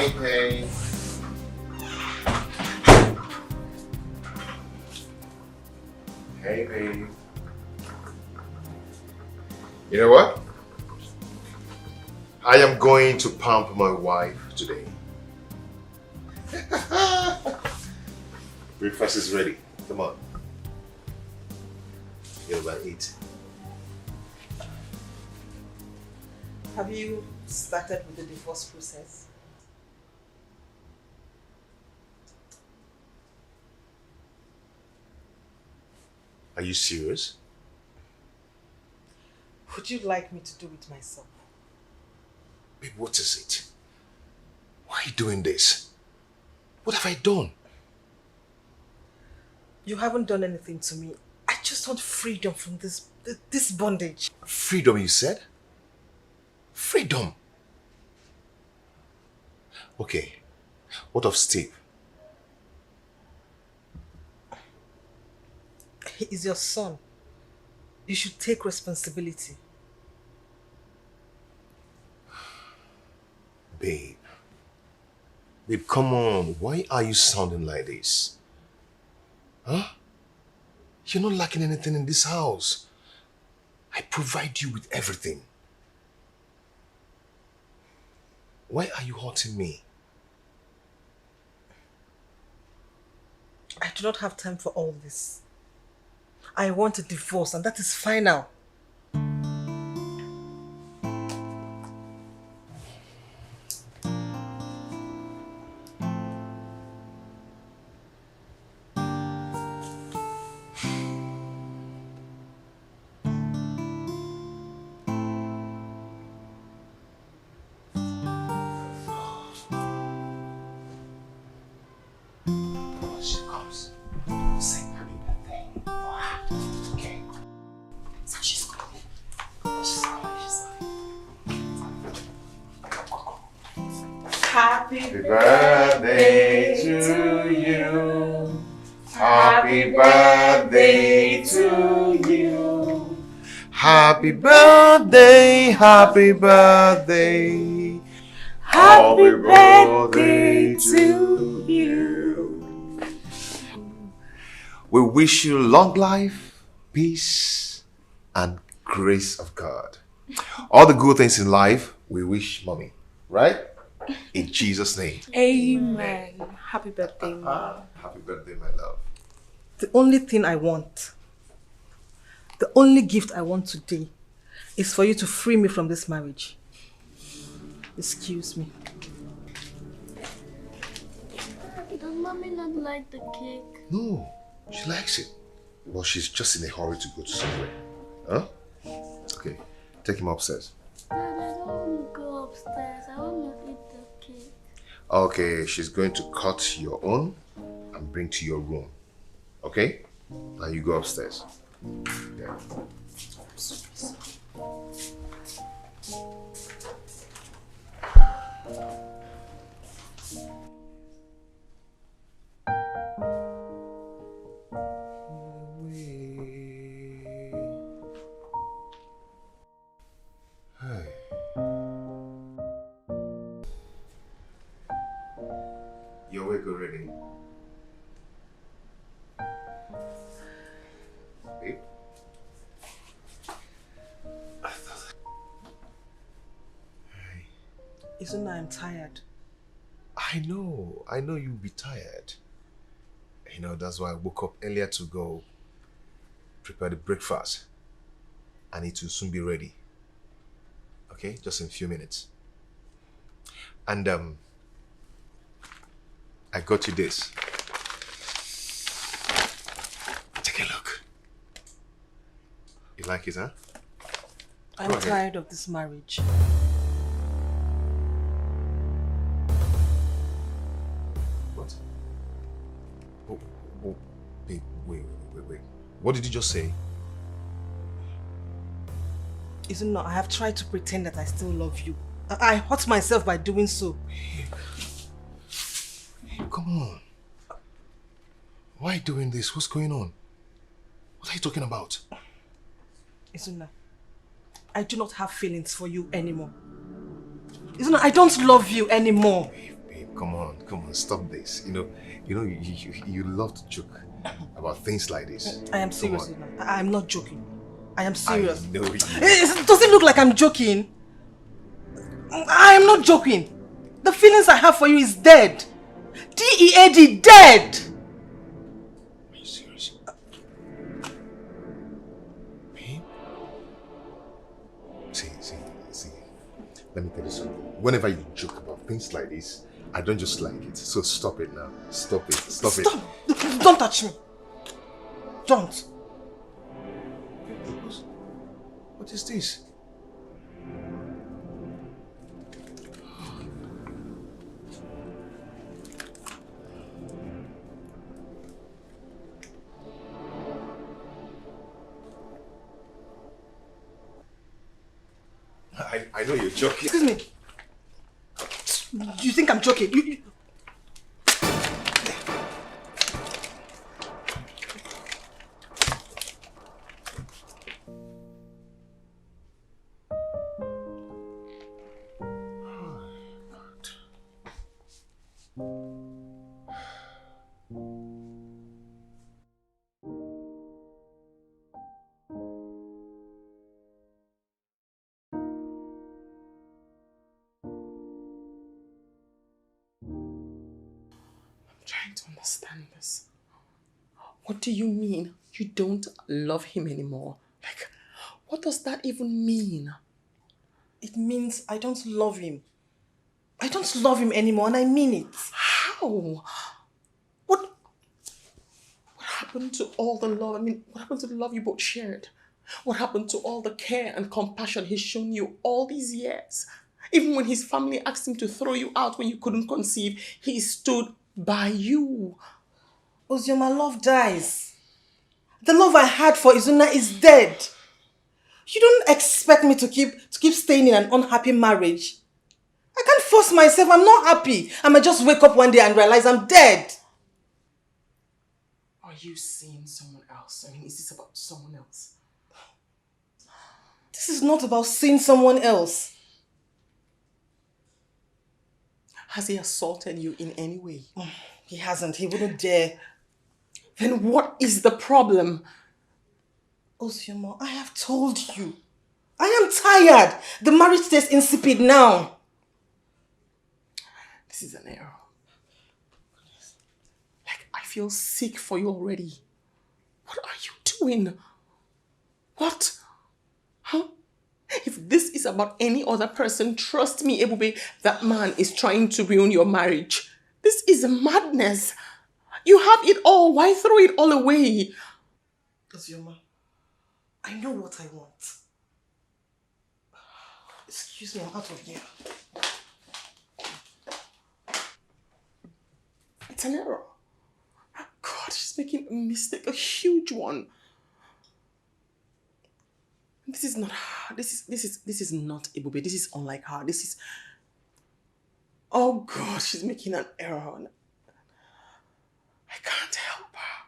B: Hey. Hey, babe. You know what? I am going to pump my wife today. Breakfast is ready. Come on. You're about to eat.
D: Have you started with the divorce process?
B: Are you serious?
D: Would you like me to do it myself?
B: Babe, what is it? Why are you doing this? What have I done?
D: You haven't done anything to me. I just want freedom from this bondage.
B: Freedom, you said? Freedom? Okay. What of Steve?
D: He is your son. You should take responsibility.
B: Babe, come on. Why are you sounding like this? Huh? You're not lacking anything in this house. I provide you with everything. Why are you hurting me?
D: I do not have time for all this. I want a divorce, and that is final.
B: Happy birthday to you. Happy birthday to you. Happy birthday, happy birthday. Happy birthday to you. We wish you long life, peace, and grace of God. All the good things in life, we wish mommy, right? In Jesus' name.
A: Amen. Happy birthday, Mom.
B: Happy birthday, my love.
D: The only thing I want, the only gift I want today is for you to free me from this marriage. Excuse me.
L: Does mommy not like the cake?
B: No, she likes it. Well, she's just in a hurry to go to somewhere. Huh? Okay, take him upstairs.
L: Dad, I don't want to go upstairs. I want to eat the cake.
B: Okay, she's going to cut your own and bring to your room. Okay? Now you go upstairs. Yeah. Hey. You're awake already? Babe?
D: Isn't I'm tired?
B: I know you'll be tired. You know, that's why I woke up earlier to go prepare the breakfast. And it will soon be ready. Okay, just in a few minutes. And I got you this. Take a look. You like it, huh?
D: I'm tired of this marriage.
B: What? Oh, babe, wait. What did you just say?
D: Isn't not? I have tried to pretend that I still love you. I hurt myself by doing so.
B: Come on. Why are you doing this? What's going on? What are you talking about?
D: Isn't I do not have feelings for you anymore. Isn't I don't love you anymore.
B: Babe, come on, stop this. You love to joke about things like this.
D: I am serious. I am not joking. I am serious.
B: I know you.
D: Does it look like I'm joking? I am not joking. The feelings I have for you is dead. D-E-A-D, dead.
B: Are you serious? Babe? See. Let me tell you something. Whenever you joke about things like this, I don't just like it. So stop it now. Stop it.
D: Don't touch me. Don't.
B: What is this? I know you're joking.
D: Excuse me. Do you think I'm joking?
H: Trying to understand this. What do you mean you don't love him anymore? Like, what does that even mean?
D: It means I don't love him. I don't love him anymore, and I mean it.
H: How? What happened to all the love? I mean, what happened to the love you both shared? What happened to all the care and compassion he's shown you all these years? Even when his family asked him to throw you out when you couldn't conceive, he stood by you.
D: Ozioma, love dies. The love I had for Izuna is dead. You don't expect me to keep staying in an unhappy marriage. I can't force myself. I'm not happy. I might just wake up one day and realize I'm dead.
H: Are you seeing someone else? I mean, is this about someone else?
D: This is not about seeing someone else.
H: Has he assaulted you in any way?
D: He hasn't. He wouldn't dare.
H: Then what is the problem?
D: Osioma, I have told you. I am tired. The marriage tastes insipid now.
H: This is an error. Like, I feel sick for you already. What are you doing? What? Huh? If this is about any other person, trust me, Ebube, that man is trying to ruin your marriage. This is madness. You have it all. Why throw it all away?
D: Osioma, I know what I want. Excuse me, I'm out of here.
H: It's an error. God, she's making a mistake, a huge one. This is not her. This is not Ebube. This is unlike her. This is... Oh God, she's making an error. I can't help her.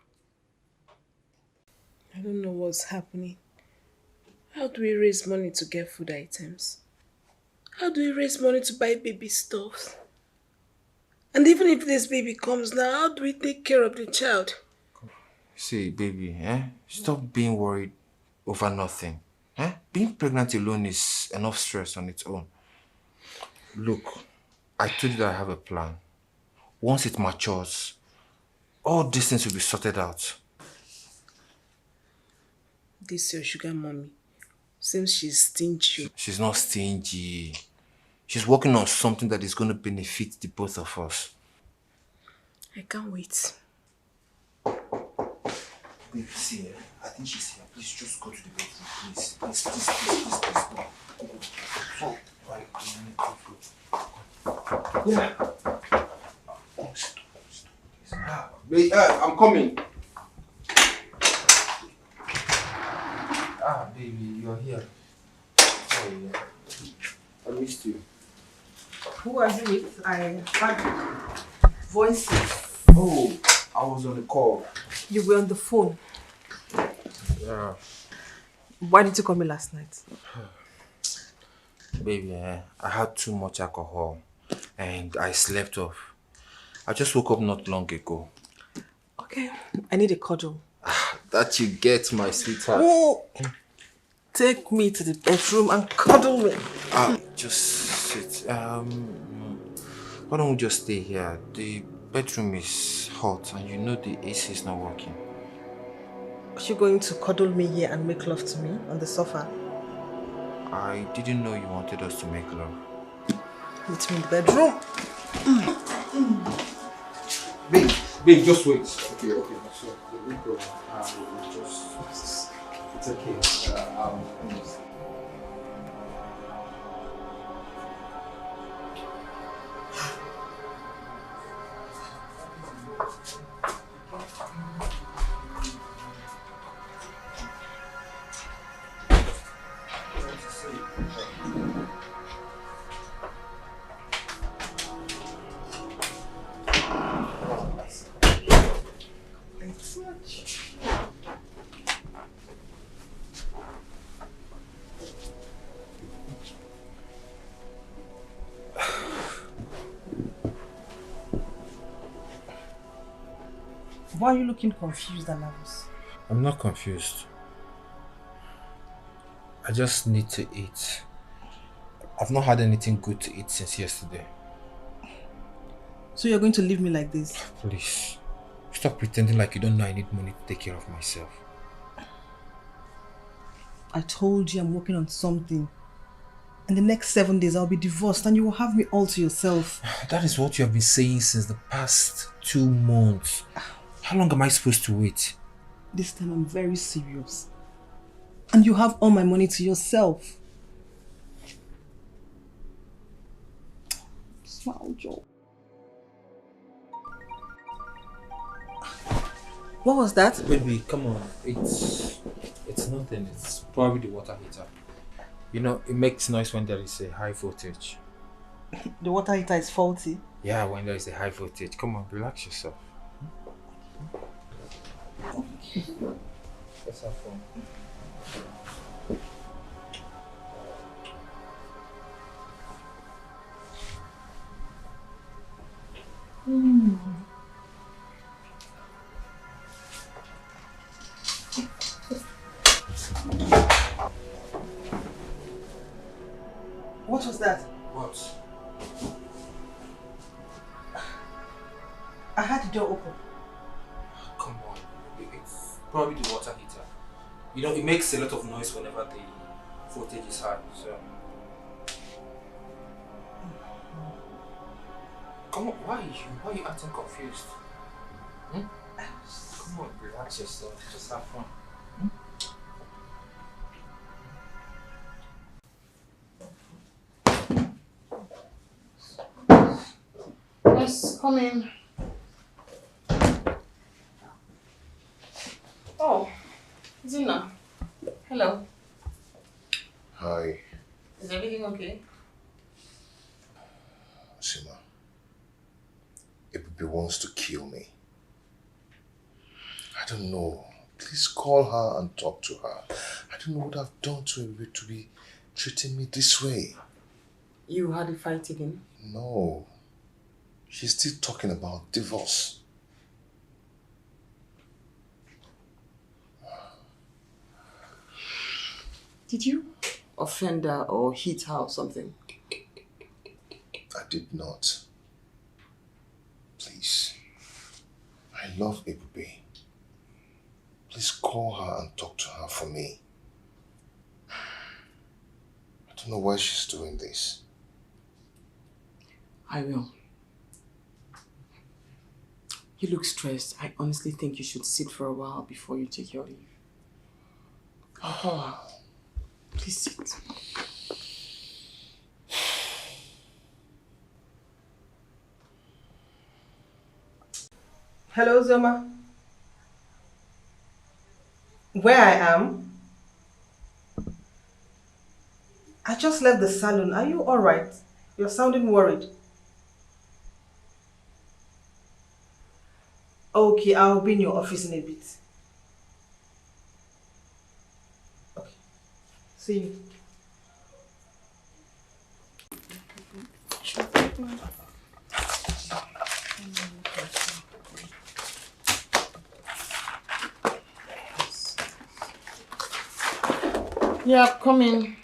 J: I don't know what's happening. How do we raise money to get food items? How do we raise money to buy baby stuff? And even if this baby comes now, how do we take care of the child?
E: See, baby, stop being worried over nothing. Being pregnant alone is enough stress on its own. Look, I told you that I have a plan. Once it matures, all these things will be sorted out.
J: This your sugar mommy seems she's stingy.
E: She's not stingy. She's working on something that is going to benefit the both of us.
J: I can't wait.
E: Baby, see, I think she's here. Please just go to the bedroom, please. Please, go. Go. Yeah. Wait, I'm coming. Baby, you're here. Oh, yeah. I missed you.
D: Who are you with? I heard voices.
E: Oh, I was on the call.
D: You were on the phone.
E: Yeah.
D: Why did you call me last night?
E: Baby, I had too much alcohol and I slept off. I just woke up not long ago.
D: Okay, I need a cuddle.
E: That you get, my sweetheart.
D: Oh, take me to the bedroom and cuddle me.
E: Just sit. Why don't we just stay here? The bedroom is hot and you know the AC is not working.
D: Are you going to cuddle me here and make love to me on the sofa?
E: I didn't know you wanted us to make love.
D: Meet me in the bedroom.
E: Babe, just wait. Okay, so we go. It's okay.
D: Why are you looking confused and nervous?
E: I'm not confused. I just need to eat. I've not had anything good to eat since yesterday.
D: So you're going to leave me like this?
E: Please, stop pretending like you don't know I need money to take care of myself.
D: I told you I'm working on something. In the next 7 days, I'll be divorced and you will have me all to yourself.
E: That is what you have been saying since the past 2 months. How long am I supposed to wait?
D: This time I'm very serious. And you have all my money to yourself. Smile, Joe. What was that?
E: Baby, come on. It's nothing. It's probably the water heater. You know, it makes noise when there is a high voltage.
D: The water heater is faulty.
E: Yeah, when there is a high voltage. Come on, relax yourself. Let's have fun.
D: What was that?
E: What?
D: I had the door open.
E: Come on. It's probably the water heater. You know, it makes a lot of noise whenever the voltage is high, so... Come on, why are you? Why are you acting confused? Hmm? Come on, relax yourself. Just have fun.
H: Yes, come in. Oh, Zina. Hello.
B: Hi,
H: Is everything okay?
B: Sima. Ibubi wants to kill me. I don't know. Please call her and talk to her. I don't know what I've done to Ibubi to be treating me this way.
H: You had a fight again?
B: No. She's still talking about divorce.
H: Did you offend her or hit her or something?
B: I did not. Please. I love Ibubi. Please call her and talk to her for me. I don't know why she's doing this.
H: I will. You look stressed. I honestly think you should sit for a while before you take your leave. I'll call her. Please sit.
D: Hello, Zoma. Where I am? I just left the salon. Are you alright? You're sounding worried. Okay, I'll be in your office in a bit. Okay. See you.
H: Yeah, come in.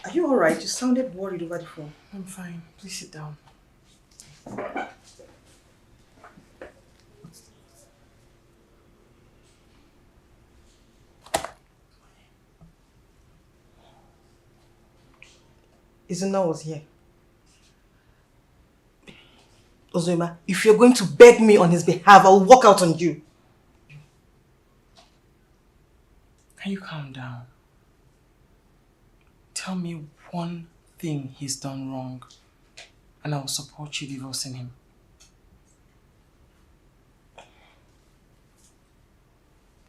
D: Are you alright? You sounded worried over the phone.
H: I'm fine. Please sit down.
D: Izuna was here. Ozoma, if you're going to beg me on his behalf, I'll walk out on you.
H: Can you calm down? Tell me one thing he's done wrong, and I will support you divorcing him.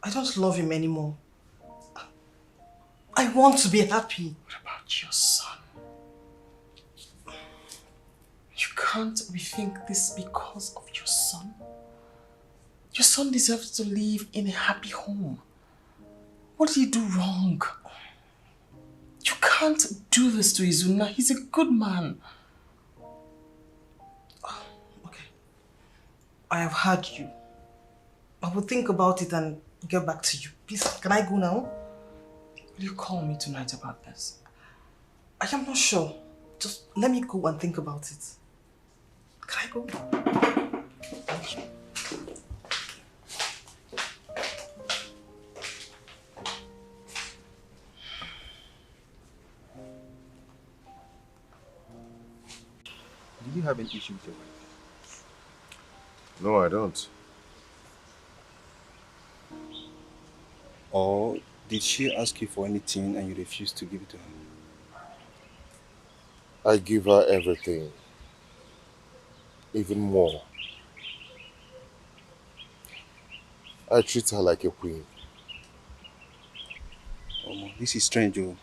D: I don't love him anymore. I want to be happy.
H: What about your son? You can't rethink this because of your son? Your son deserves to live in a happy home. What did he do wrong? You can't do this to Izuna. He's a good man.
D: Okay. I have heard you. I will think about it and get back to you. Please, can I go now?
H: Will you call me tonight about this?
D: I am not sure. Just let me go and think about it. Can I go? Thank you.
C: Did you have an issue with your wife?
B: No, I don't.
C: Or did she ask you for anything and you refused to give it to her?
B: I give her everything. Even more. I treat her like a queen.
C: This is strange, oh.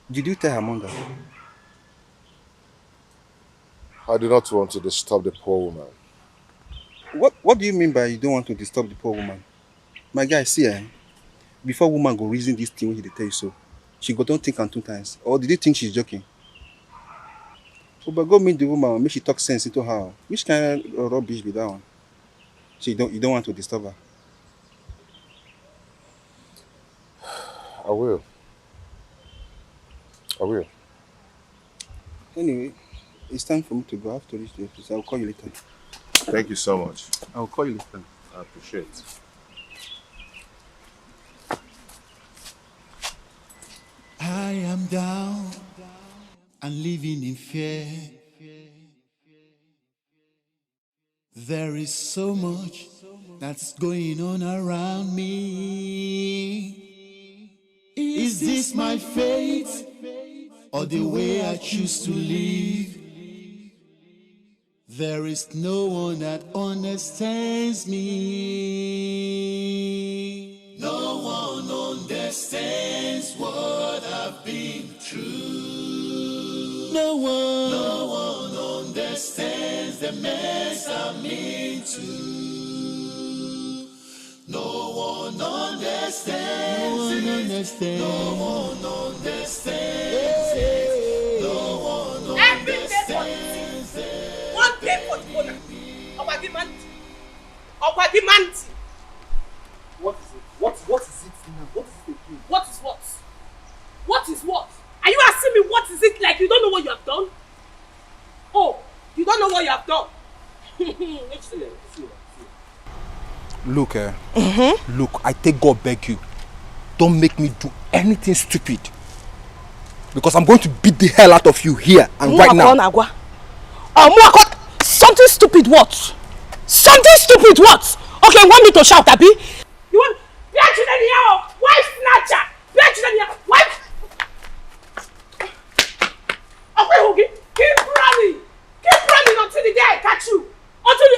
C: Did you tell her mother?
B: I do not want to disturb the poor woman.
C: What do you mean by you don't want to disturb the poor woman? My guy, see, before woman go reason this thing when he tell you so, she go don't think am 2 times. Or did you think she's joking? Oh, but go meet the woman, make she talk sense into her. Which kind of rubbish be that one? So you don't want to disturb her?
B: I will. I will.
C: Anyway, it's time for me to go. I have to reach the office. I'll call you later.
B: Thank you so much.
C: I'll call you later.
B: I appreciate it.
F: I am down and living in fear. There is so much that's going on around me. Is this my fate or the way I choose to live? There is no one that understands me. No one understands what I've been through. No one understands the mess I'm into. No one understands. No one understands. No one understands. No one understands.
J: One day for the owner. Obagimanti.
I: What is it? What is it now? What is it again?
J: What is what? What is what? Are you asking me what is it like you don't know what you have done? Oh, you don't know what you have done.
C: Look, look, I take God beg you. Don't make me do anything stupid. Because I'm going to beat the hell out of you here and right now.
J: Something stupid what? Something stupid what? Okay, want me to shout, Abi? You want wife snatcher? Wife? Okay, Hogi, keep running until the day I catch you. Until you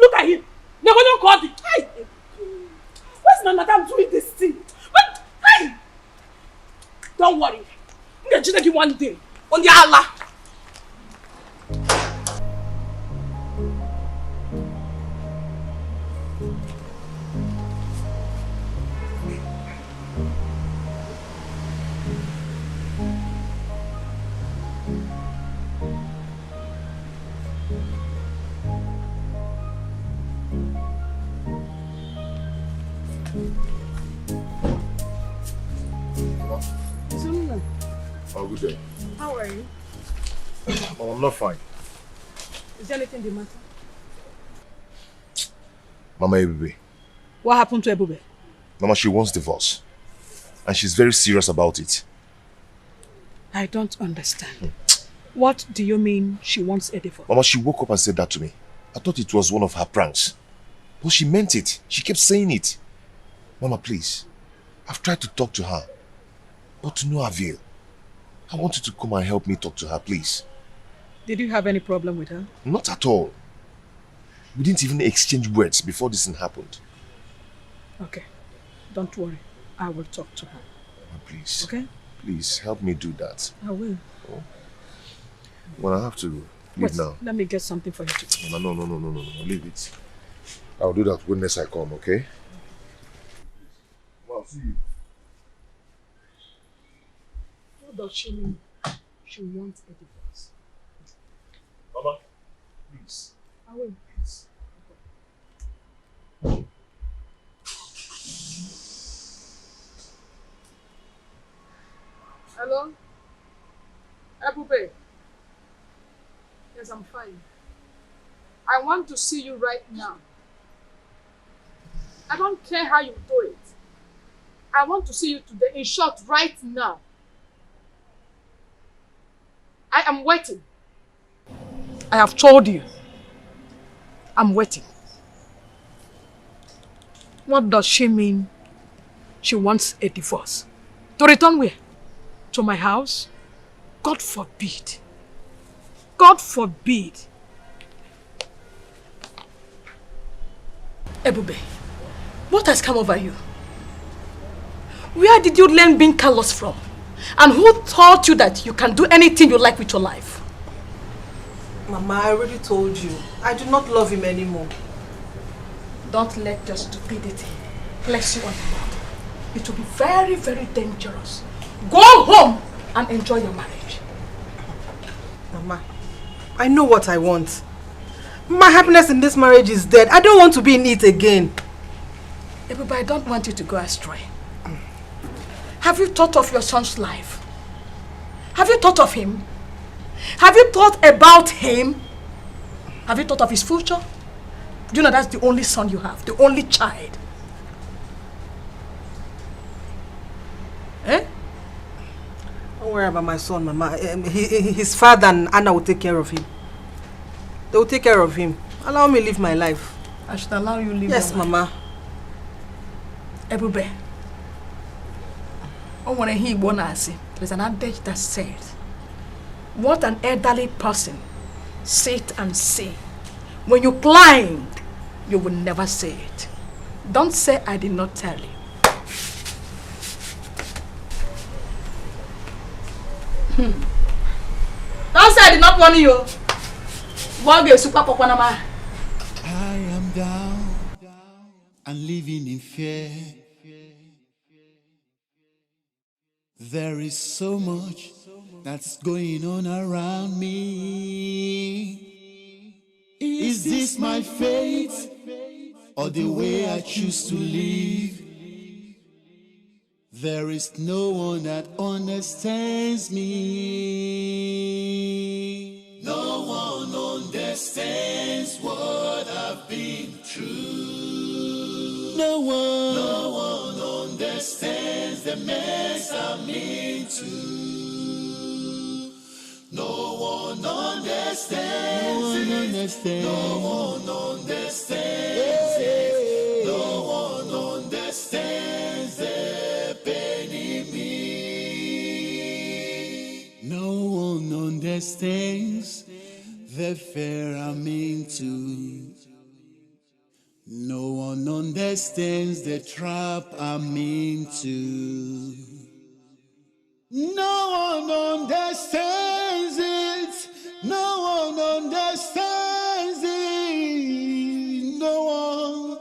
J: look at him. Never don't call the hey. Where's my madam doing this thing? But hey, don't worry. I'm gonna just you one day on the Allah.
B: Oh, good day.
J: How are you?
B: Oh, I'm not fine.
J: Is there anything the matter?
B: Mama Ebube.
J: What happened to Ebube?
B: Mama, she wants divorce. And she's very serious about it.
J: I don't understand. What do you mean she wants a divorce?
B: Mama, she woke up and said that to me. I thought it was one of her pranks. But she meant it. She kept saying it. Mama, please. I've tried to talk to her. But to no avail. I want you to come and help me talk to her, please.
J: Did you have any problem with her?
B: Not at all. We didn't even exchange words before this thing happened.
J: Okay. Don't worry. I will talk to her.
B: Mama, please.
J: Okay?
B: Please, help me do that.
J: I will.
B: Oh. Well, I have to leave now.
J: Let me get something for you to eat.
B: No. Leave it. I'll do that when next I come, okay? Well, I'll see you.
J: What does she mean? She wants a divorce.
B: Mama, please.
J: I will.
B: Please.
J: Hello? Ebube? Yes, I'm fine. I want to see you right now. I don't care how you do it. I want to see you today, in short, right now. I am waiting. I have told you. I'm waiting. What does she mean? She wants a divorce. To return where? To my house? God forbid. God forbid. Ebube, what has come over you?
N: Where did you learn being careless from? And who taught you that you can do anything you like with your life?
D: Mama, I already told you. I do not love him anymore.
N: Don't let your stupidity place you on the road. It will be very, very dangerous. Go home and enjoy your marriage.
D: Mama, I know what I want. My happiness in this marriage is dead. I don't want to be in it again.
N: Everybody, I don't want you to go astray. Have you thought of your son's life? Have you thought of him? Have you thought about him? Have you thought of his future? Do you know that's the only son you have? The only child? Eh?
D: Don't worry about my son, Mama. His father and Anna will take care of him. They will take care of him. Allow me live my life.
N: I should allow you live
D: Yes,
N: your life.
D: Mama.
N: Ebube. There's an adage that says, what an elderly person sit and say. When you climb, you will never say it. Don't say I did not tell you. Don't say I did not warn you.
F: I am down and living in fear. There is so much that's going on around me. Is this my fate or the way I choose to live? There is no one that understands me. No one understands what I've been through. No one understands the mess I'm into. No one understands it. No one understands it. No one understands the pain in me. No one understands the fear I'm into. No one understands the trap I'm into. No one understands it. No one understands it. No one.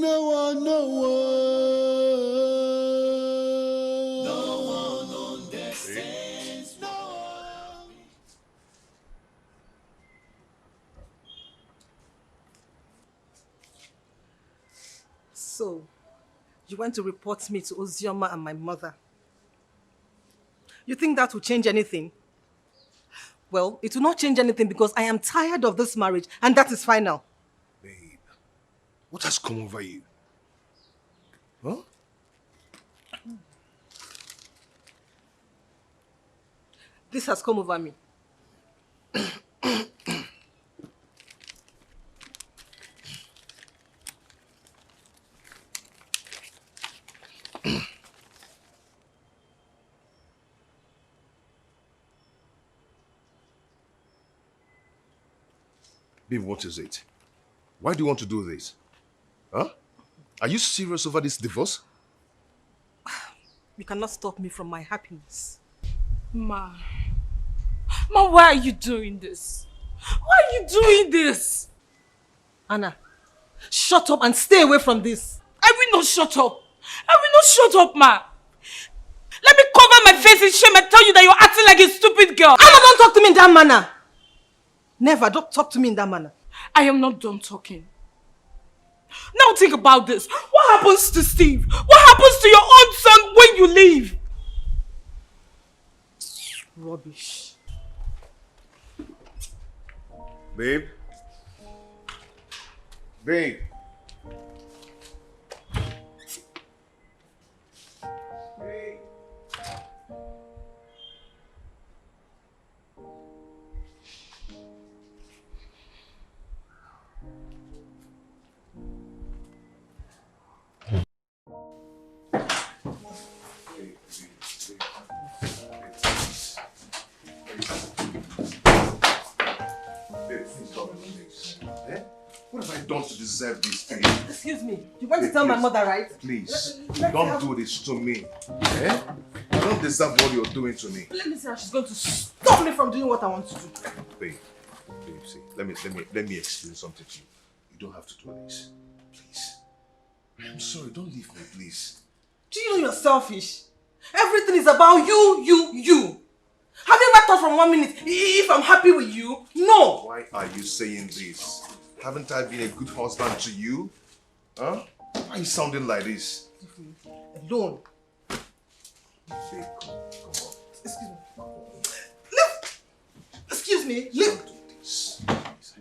F: No one understands. No one.
D: So, you went to report me to Ozioma and my mother. You think that will change anything? Well, it will not change anything because I am tired of this marriage and that is final.
B: Babe, what has come over you? Huh?
D: This has come over me.
B: Babe, what is it? Why do you want to do this? Huh? Are you serious over this divorce?
D: You cannot stop me from my happiness.
A: Ma, why are you doing this? Why are you doing this?
D: Anna, shut up and stay away from this.
A: I will not shut up. I will not shut up, ma. Let me cover my face in shame and tell you that you're acting like a stupid girl.
D: Anna, don't talk to me in that manner. Never, don't talk to me in that manner.
A: I am not done talking. Now think about this. What happens to Steve? What happens to your own son when you leave?
D: Rubbish.
B: Babe? Babe? What have I done to deserve this, babe.
D: Excuse me. You want to tell my mother, right?
B: Please, don't do this to me. Eh? I don't deserve what you're doing to me.
D: Let me see how she's going to stop me from doing what I want to do.
B: Babe, see, let me explain something to you. You don't have to do this. Please. I'm sorry, don't leave me, please.
D: Do you know you're selfish? Everything is about you. Have you ever thought from 1 minute if I'm happy with you? No.
B: Why are you saying this? Haven't I been a good husband to you? Huh? Why are you sounding like this?
D: Alone.
B: Babe, come on.
D: Excuse me. Leave. Excuse me. Leave.
B: Don't do this. Please,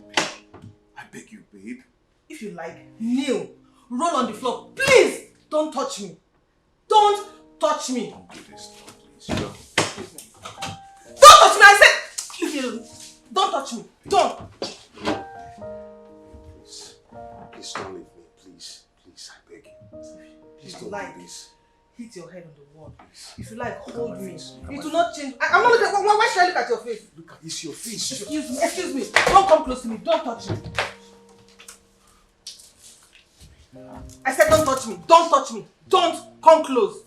B: I beg you, babe.
D: If you like, kneel. Roll on the floor. Please. Don't touch me. Don't touch me.
B: Don't do this now, please.
D: Don't touch me, I said! Leave me alone. Don't touch me. Don't.
B: Please don't leave me, please. Please, I beg you. Please don't do this.
D: Hit your head on the wall. If you like, hold me. It will not change. I'm not looking at. Why should I look at your face?
B: Look at this, your face.
D: Excuse me. Don't come close to me. Don't touch me. I said don't touch me. Don't touch me. Don't come close.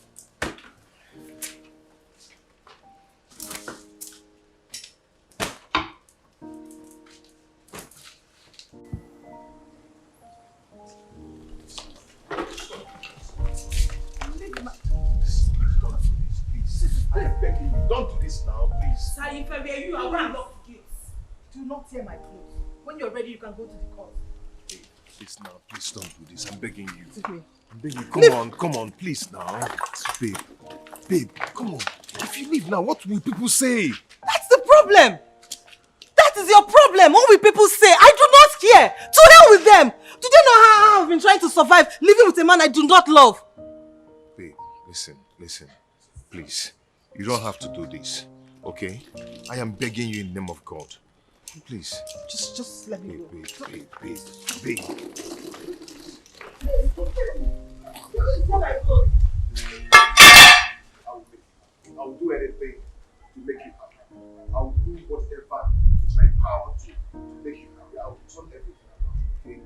B: Don't do this now, please.
D: Sir, if I were you, I would lock the gates. Do not tear my clothes. When you're ready, you can go to the court.
B: Hey, please now, please don't do this. I'm begging you.
D: It's okay.
B: I'm begging you. Come on, please now. Babe, come on. If you leave now, what will people say?
D: That's the problem. That is your problem. What will people say? I do not care. To hell with them. Do they know how I've been trying to survive living with a man I do not love?
B: Babe, listen. Please. You don't have to do this, okay? I am begging you in the name of God. Please.
D: Just let me go.
B: Babe. I'll do anything to make you happy. I'll do whatever in my power to make you happy. I'll turn everything around, okay?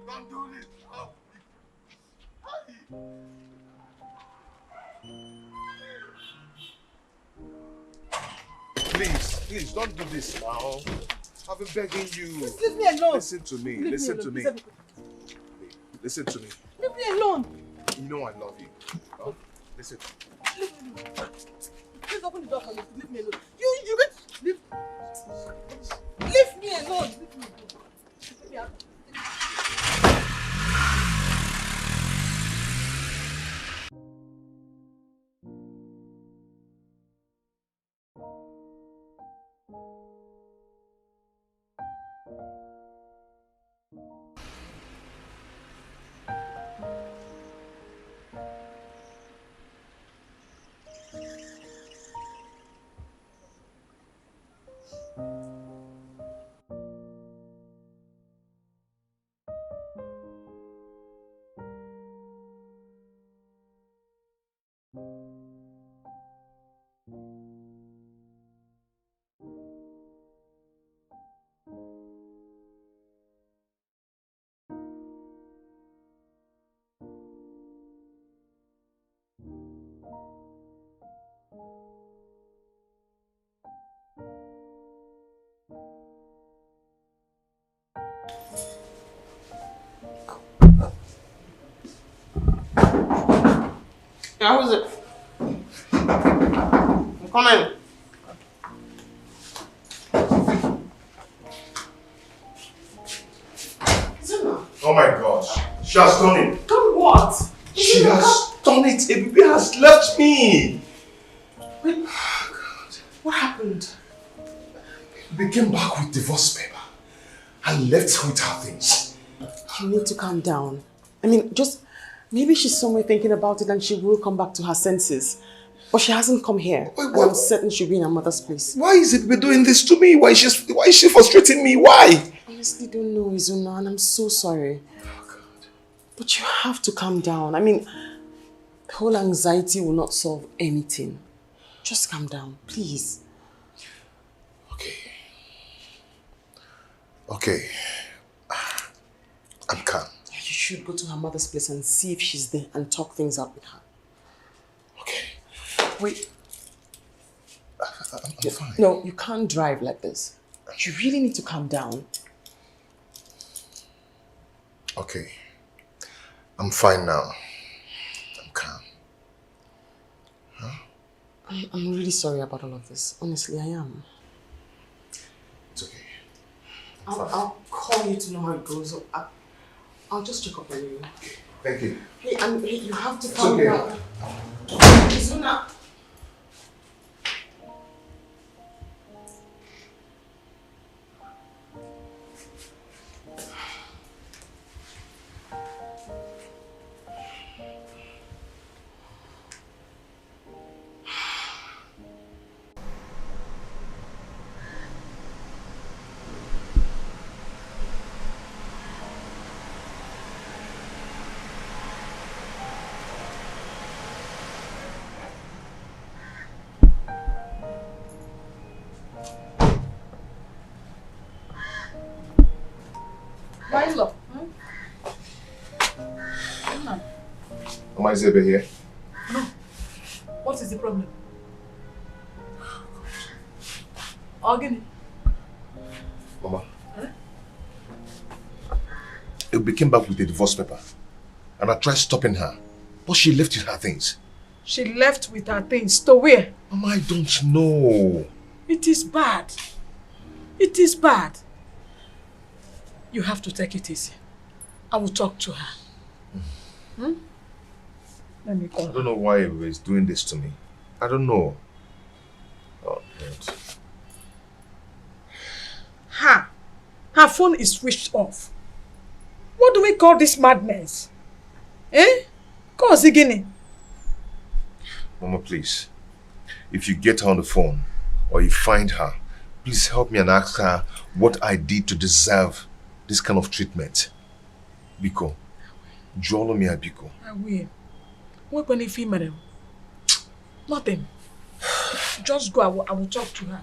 B: Don't do this. Please, don't do this now. I've been begging you.
D: Just leave me alone.
B: Listen to me. Listen to me.
D: Leave me alone.
B: You know I love you. Oh, listen.
D: Please open the door for me. Leave me alone. You get leave me alone. Leave me alone.
J: Yeah, who's it? I'm coming.
B: Oh my gosh. She has done it.
N: Done what?
B: She has done it. Baby has left me.
N: Wait. What happened?
B: They came back with divorce paper and left with her things.
H: You need to calm down. I mean, maybe she's somewhere thinking about it and she will come back to her senses. But she hasn't come here. And I'm certain she'll be in her mother's place.
B: Why is it doing this to me? Why is she frustrating me? Why?
H: I honestly don't know, Izuna, and I'm so sorry.
B: Oh, God.
H: But you have to calm down. I mean, the whole anxiety will not solve anything. Just calm down, please.
B: Okay. I'm calm.
H: You should go to her mother's place and see if she's there and talk things out with her.
B: Okay.
H: Wait.
B: I'm fine.
H: No, you can't drive like this. You really need to calm down.
B: Okay. I'm fine now. I'm calm. Huh?
H: I'm really sorry about all of this. Honestly, I am.
B: It's okay.
H: I'll call you to know how it goes. I'll just check up on you.
B: Okay. Thank you.
H: Hey, you have to calm down. Izuna.
N: Milo.
B: Am I Zebe here?
N: No. What is the problem? Again.
B: Mama. It came back with a divorce paper. And I tried stopping her. But she left with her things.
N: She left with her things. To where?
B: Mama, I don't know.
N: It is bad. It is bad. You have to take it easy. I will talk to her. Hmm? Let me call her.
B: I don't know why everybody is doing this to me. I don't know. Oh, God.
N: Her phone is switched off. What do we call this madness? Eh? Cause again.
B: Mama, please. If you get her on the phone or you find her, please help me and ask her what I did to deserve this kind of treatment. Biko. Jolo mi Biko.
N: I will. What when if he madam? Nothing. Just go. I will talk to her.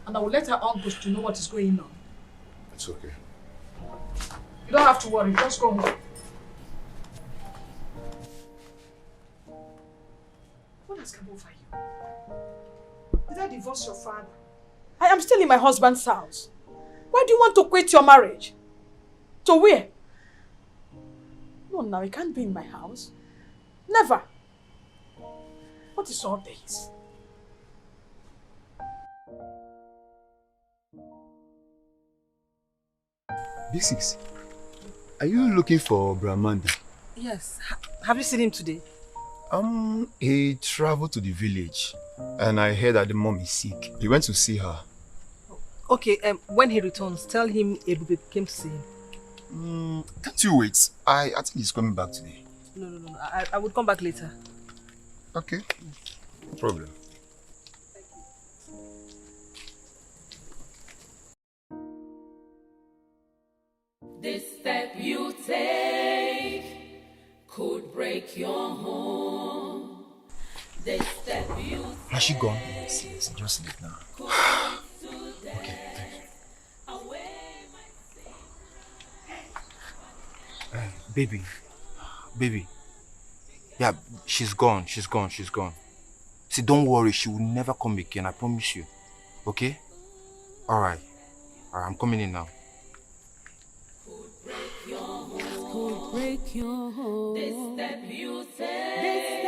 N: And I will let her uncles to know what is going on.
B: It's okay.
N: You don't have to worry. Just go home. What has come over you? Did I divorce your father? I am still in my husband's house. Why do you want to quit your marriage? To where? No, now you can't be in my house. Never. What is all this?
O: B6, are you looking for Brahmanda?
D: Yes. Have you seen him today?
O: He traveled to the village and I heard that the mom is sick. He went to see her.
D: Okay, when he returns, tell him Ebube came to see him.
O: Can't you wait? I think he's coming back today.
D: No. I would come back later.
O: Okay. No problem.
G: This step you take could break your home. This step you take.
O: Has she gone? Yes, just leave now. Okay, thank you.
E: Baby. Yeah, she's gone. See, don't worry, she will never come again, I promise you. Okay? Alright, I'm coming in now.
G: Could break your home. This step you take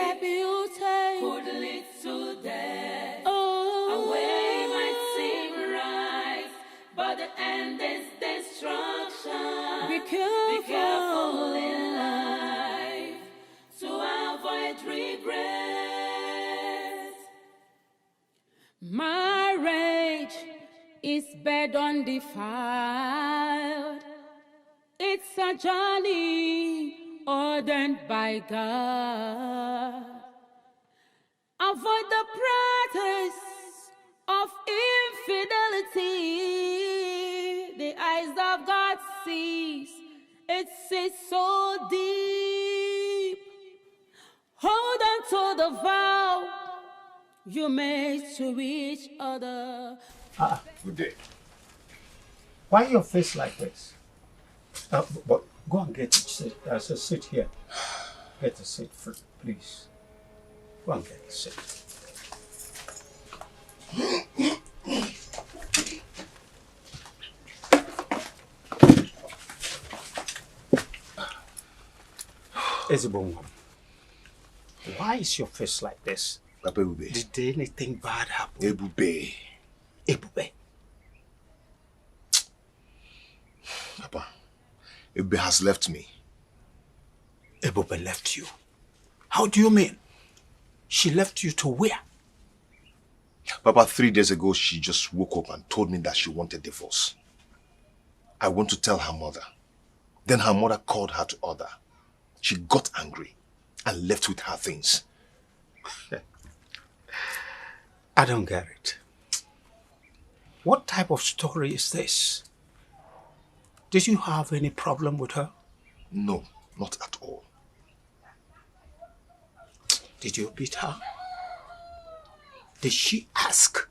G: could lead to death. A way might seem right, but the end is destruction. Be careful in life to avoid regret. Marriage is bed undefiled. It's a journey ordained by God. Avoid the practice of infidelity. The eyes of God sees. It sees so deep. Hold on to the vow you made to each other.
P: Good day. Why your face like this? But go and get a seat. There's a seat here. Get a seat, please. Go and get a seat. Ezebon, why is your face like this?
B: Papa Ebube.
P: Did anything bad happen?
B: Ebube.
P: Ebube.
B: Papa, Ebube has left me.
P: Ebube left you? How do you mean? She left you to where?
B: Papa, 3 days ago, she just woke up and told me that she wanted divorce. I went to tell her mother. Then her mother called her to order. She got angry and left with her things.
P: I don't get it. What type of story is this? Did you have any problem with her?
B: No, not at all.
P: Did you beat her? Did she ask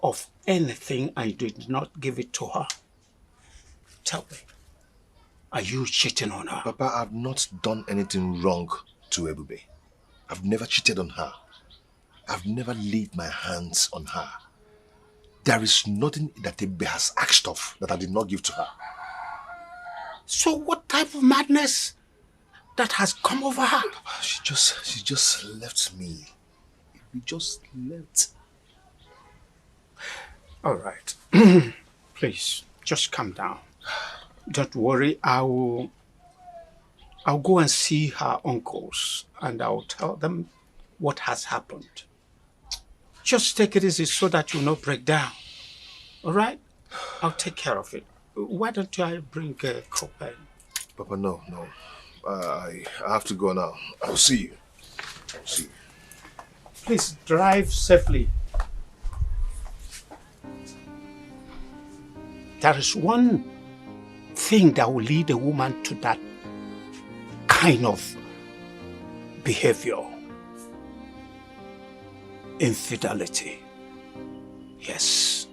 P: of anything and you did not give it to her? Tell me, are you cheating on her?
B: Papa, I've not done anything wrong to Ebube. I've never cheated on her. I've never laid my hands on her. There is nothing that Ebube has asked of that I did not give to her.
P: So what type of madness that has come over her?
B: Papa, she just left me. We just left.
P: All right. Please, just calm down. Don't worry, I'll go and see her uncles and I'll tell them what has happened. Just take it easy so that you'll not break down. All right? I'll take care of it. Why don't I bring Copain?
B: Papa, no. I have to go now. I'll see you.
P: Please drive safely. There is one thing that will lead a woman to that kind of behavior. Infidelity. Yes.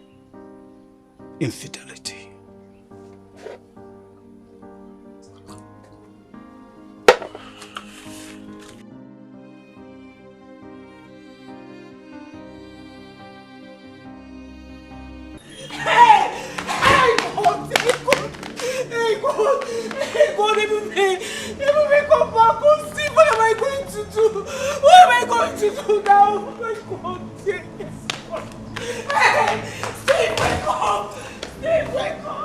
P: Infidelity.
N: Hey God, Ebube, come back, come see. What am I going to do? What am I going to do now? Oh my God, yes. Hey, Steve, wake up! Steve, wake up!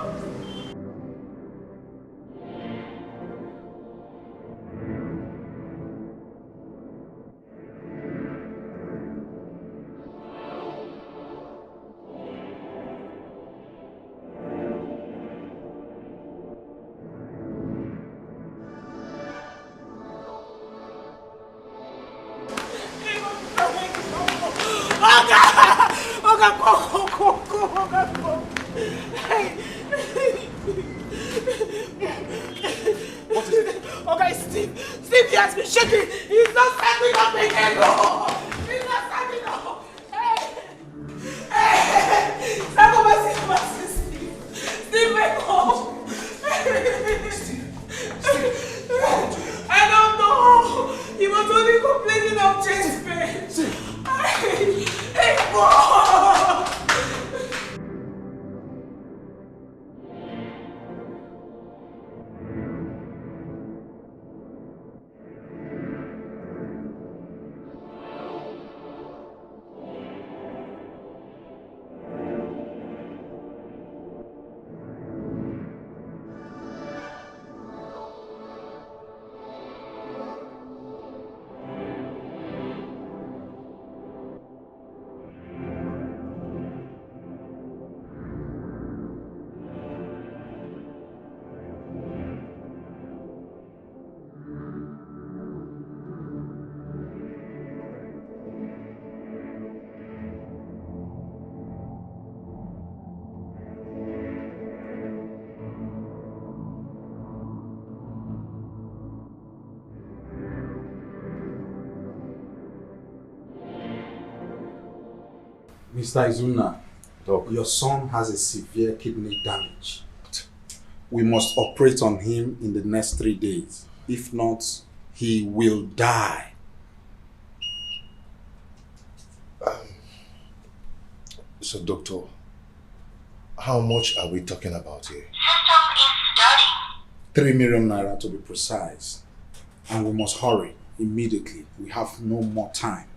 N: What is it? Okay, Steve, he has been shaking. He's not standing up again. No. He's not standing up. Hey, Steve, wake up. I don't know. He was only complaining of chest pain. Hey, boy.
Q: Mr. Izuna,
B: Doc.
Q: your son has a severe kidney damage. We must operate on him in the next 3 days. If not, he will die.
B: So, doctor, how much are we talking about here?
Q: 3 million naira to be precise. And we must hurry immediately. We have no more time.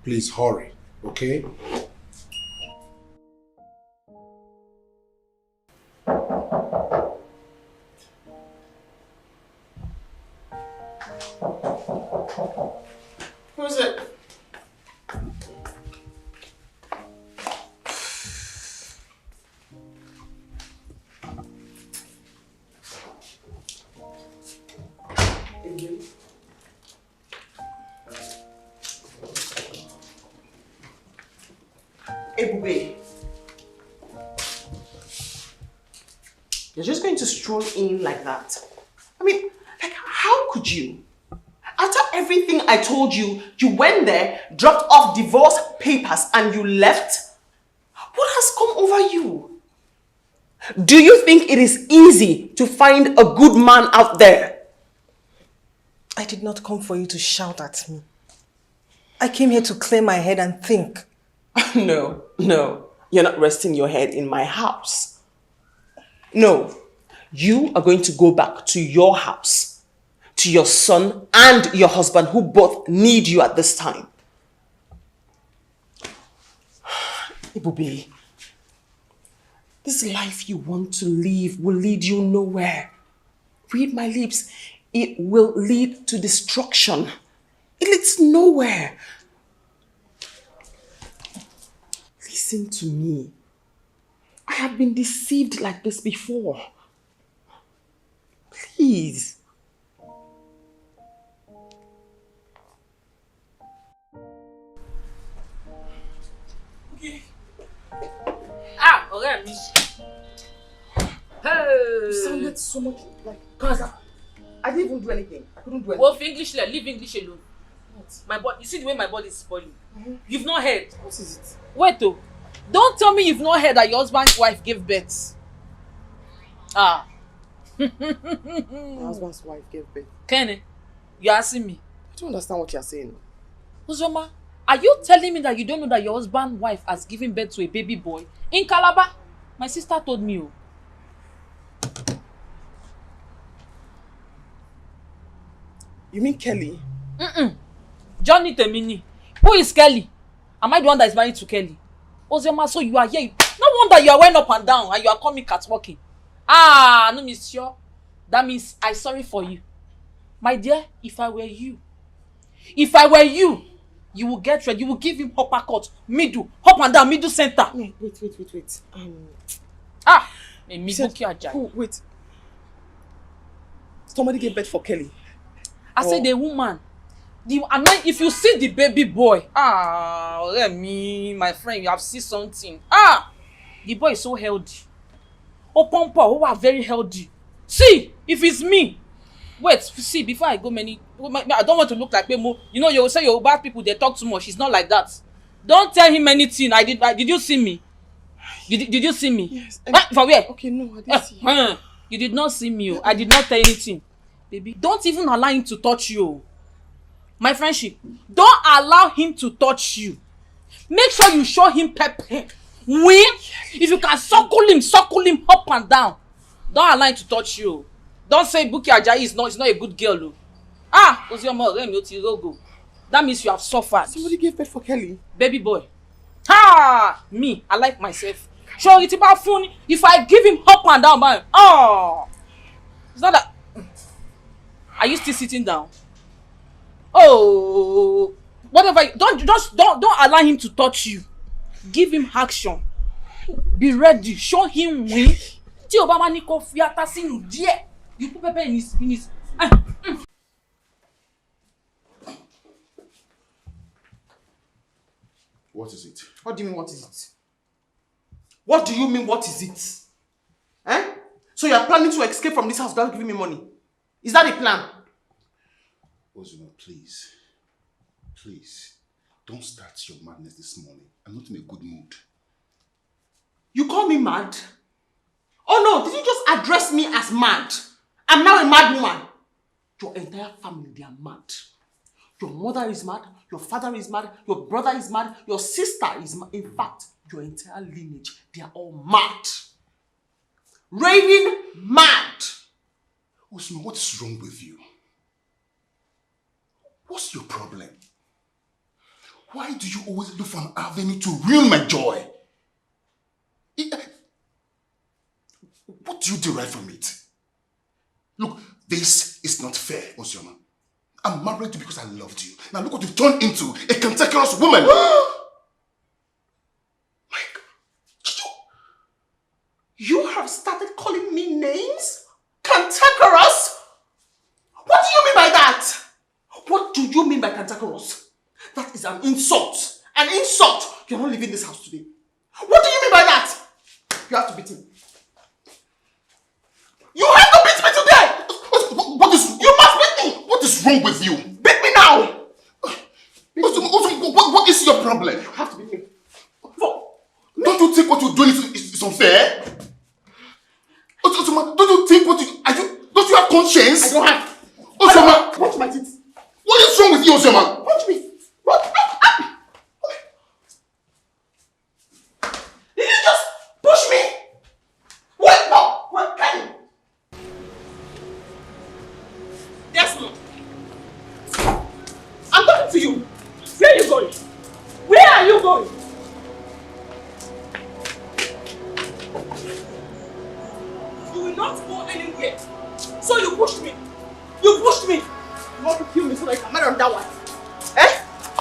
Q: Please hurry, okay?
H: Who's it? Ebube. You're just going to stroll in like that? I mean, like, how could you? After everything I told you, you went there, dropped off divorce papers, and you left? What has come over you? Do you think it is easy to find a good man out there?
D: I did not come for you to shout at me. I came here to clear my head and think.
H: No. You're not resting your head in my house. No. You are going to go back to your house, to your son and your husband, who both need you at this time. Ibube, this life you want to live will lead you nowhere. Read my lips. It will lead to destruction. It leads nowhere. Listen to me. I have been deceived like this before. Please.
A: Okay. Ah, ọ̀rẹ́ mi. Hey.
H: You sounded so much like Gaza. I didn't even do anything. I couldn't do anything.
A: Wolf English, leave English alone. What? My body. You see the way my body is spoiling. You've not heard.
H: What is it?
A: Wait, oh. Don't tell me you've not heard that your husband's wife gave birth. Ah.
H: My husband's wife gave birth.
A: Kenny, you asking me?
H: I don't understand what you're saying.
A: Uzoma, are you telling me that you don't know that your husband's wife has given birth to a baby boy in Calabar? My sister told me. Oh.
H: You mean Kelly?
A: Johnny Temini. Who is Kelly? Am I the one that is married to Kelly? Uzoma, so you are here. No wonder you are went up and down and you are coming catwalking. Ah, no, monsieur. That means I'm sorry for you. My dear, if I were you, you will get ready. You will give him uppercut, middle, up and down, middle center.
H: Wait. Wait. Somebody gave birth for Kelly.
A: I said the woman. If you see the baby boy, let me, my friend, you have seen something. The boy is so healthy. Opompo, who are very healthy. See, if it's me. Wait, see, before I go I don't want to look like Bemo. You know, you will say your bad people, they talk too much. It's not like that. Don't tell him anything. Did you see me? Did you see me?
H: Yes.
A: For where?
H: Okay, no, I didn't see you.
A: You did not see me. I did not tell anything. Baby, don't even allow him to touch you. My friendship, don't allow him to touch you. Make sure you show him pepper. If you can suckle him up and down. Don't allow him to touch you. Don't say Buki Ajayi is not a good girl. That means you have suffered.
H: Somebody gave birth for Kelly.
A: Baby boy. Me, I like myself. Sure, it's about funny. If I give him up and down, man. It's not that. Are you still sitting down? Oh, whatever. Don't allow him to touch you. Give him action. Be ready. Show him win. Tí Obama ní kó fi ata sínú díẹ̀. You put pepper in his.
B: What is it?
H: What do you mean, what is it? What do you mean, what is it? So you are planning to escape from this house without giving me money? Is that a plan?
B: Ozuma, please. Please. Don't start your madness this morning. I'm not in a good mood.
H: You call me mad? Oh no, did you just address me as mad? I'm now a mad woman. Your entire family, they are mad. Your mother is mad, your father is mad, your brother is mad, your sister is mad. In fact, your entire lineage, they are all mad. Raving mad.
B: Ozuma, what's wrong with you? What's your problem? Why do you always look for an avenue to ruin my joy? What do you derive from it? Look, this is not fair, Ozoma. I'm married to you because I loved you. Now look what you've turned into, a cantankerous woman.
H: You have started calling me names? Cantankerous? What do you mean by that? What do you mean by cantankerous? That is an insult. An insult! You're not leaving this house today. What do you mean by that? You have to beat me. You have to beat me today! You must beat me!
B: What is wrong with you?
H: Beat me now!
B: What is your problem?
H: You have to beat me.
B: Don't you think what you're doing is unfair? Ozoma, don't you think don't you have conscience?
H: I don't have.
B: Ozoma!
H: Punch my teeth.
B: What is wrong with you, Ozoma?
H: Punch me. What? Did you just push me? Wait, no. Wait, can you? Desmond. I'm talking to you. Where are you going? Where are you going? You will not go anywhere. So you pushed me. You pushed me. You want to kill me so that I can marry on that one? Eh?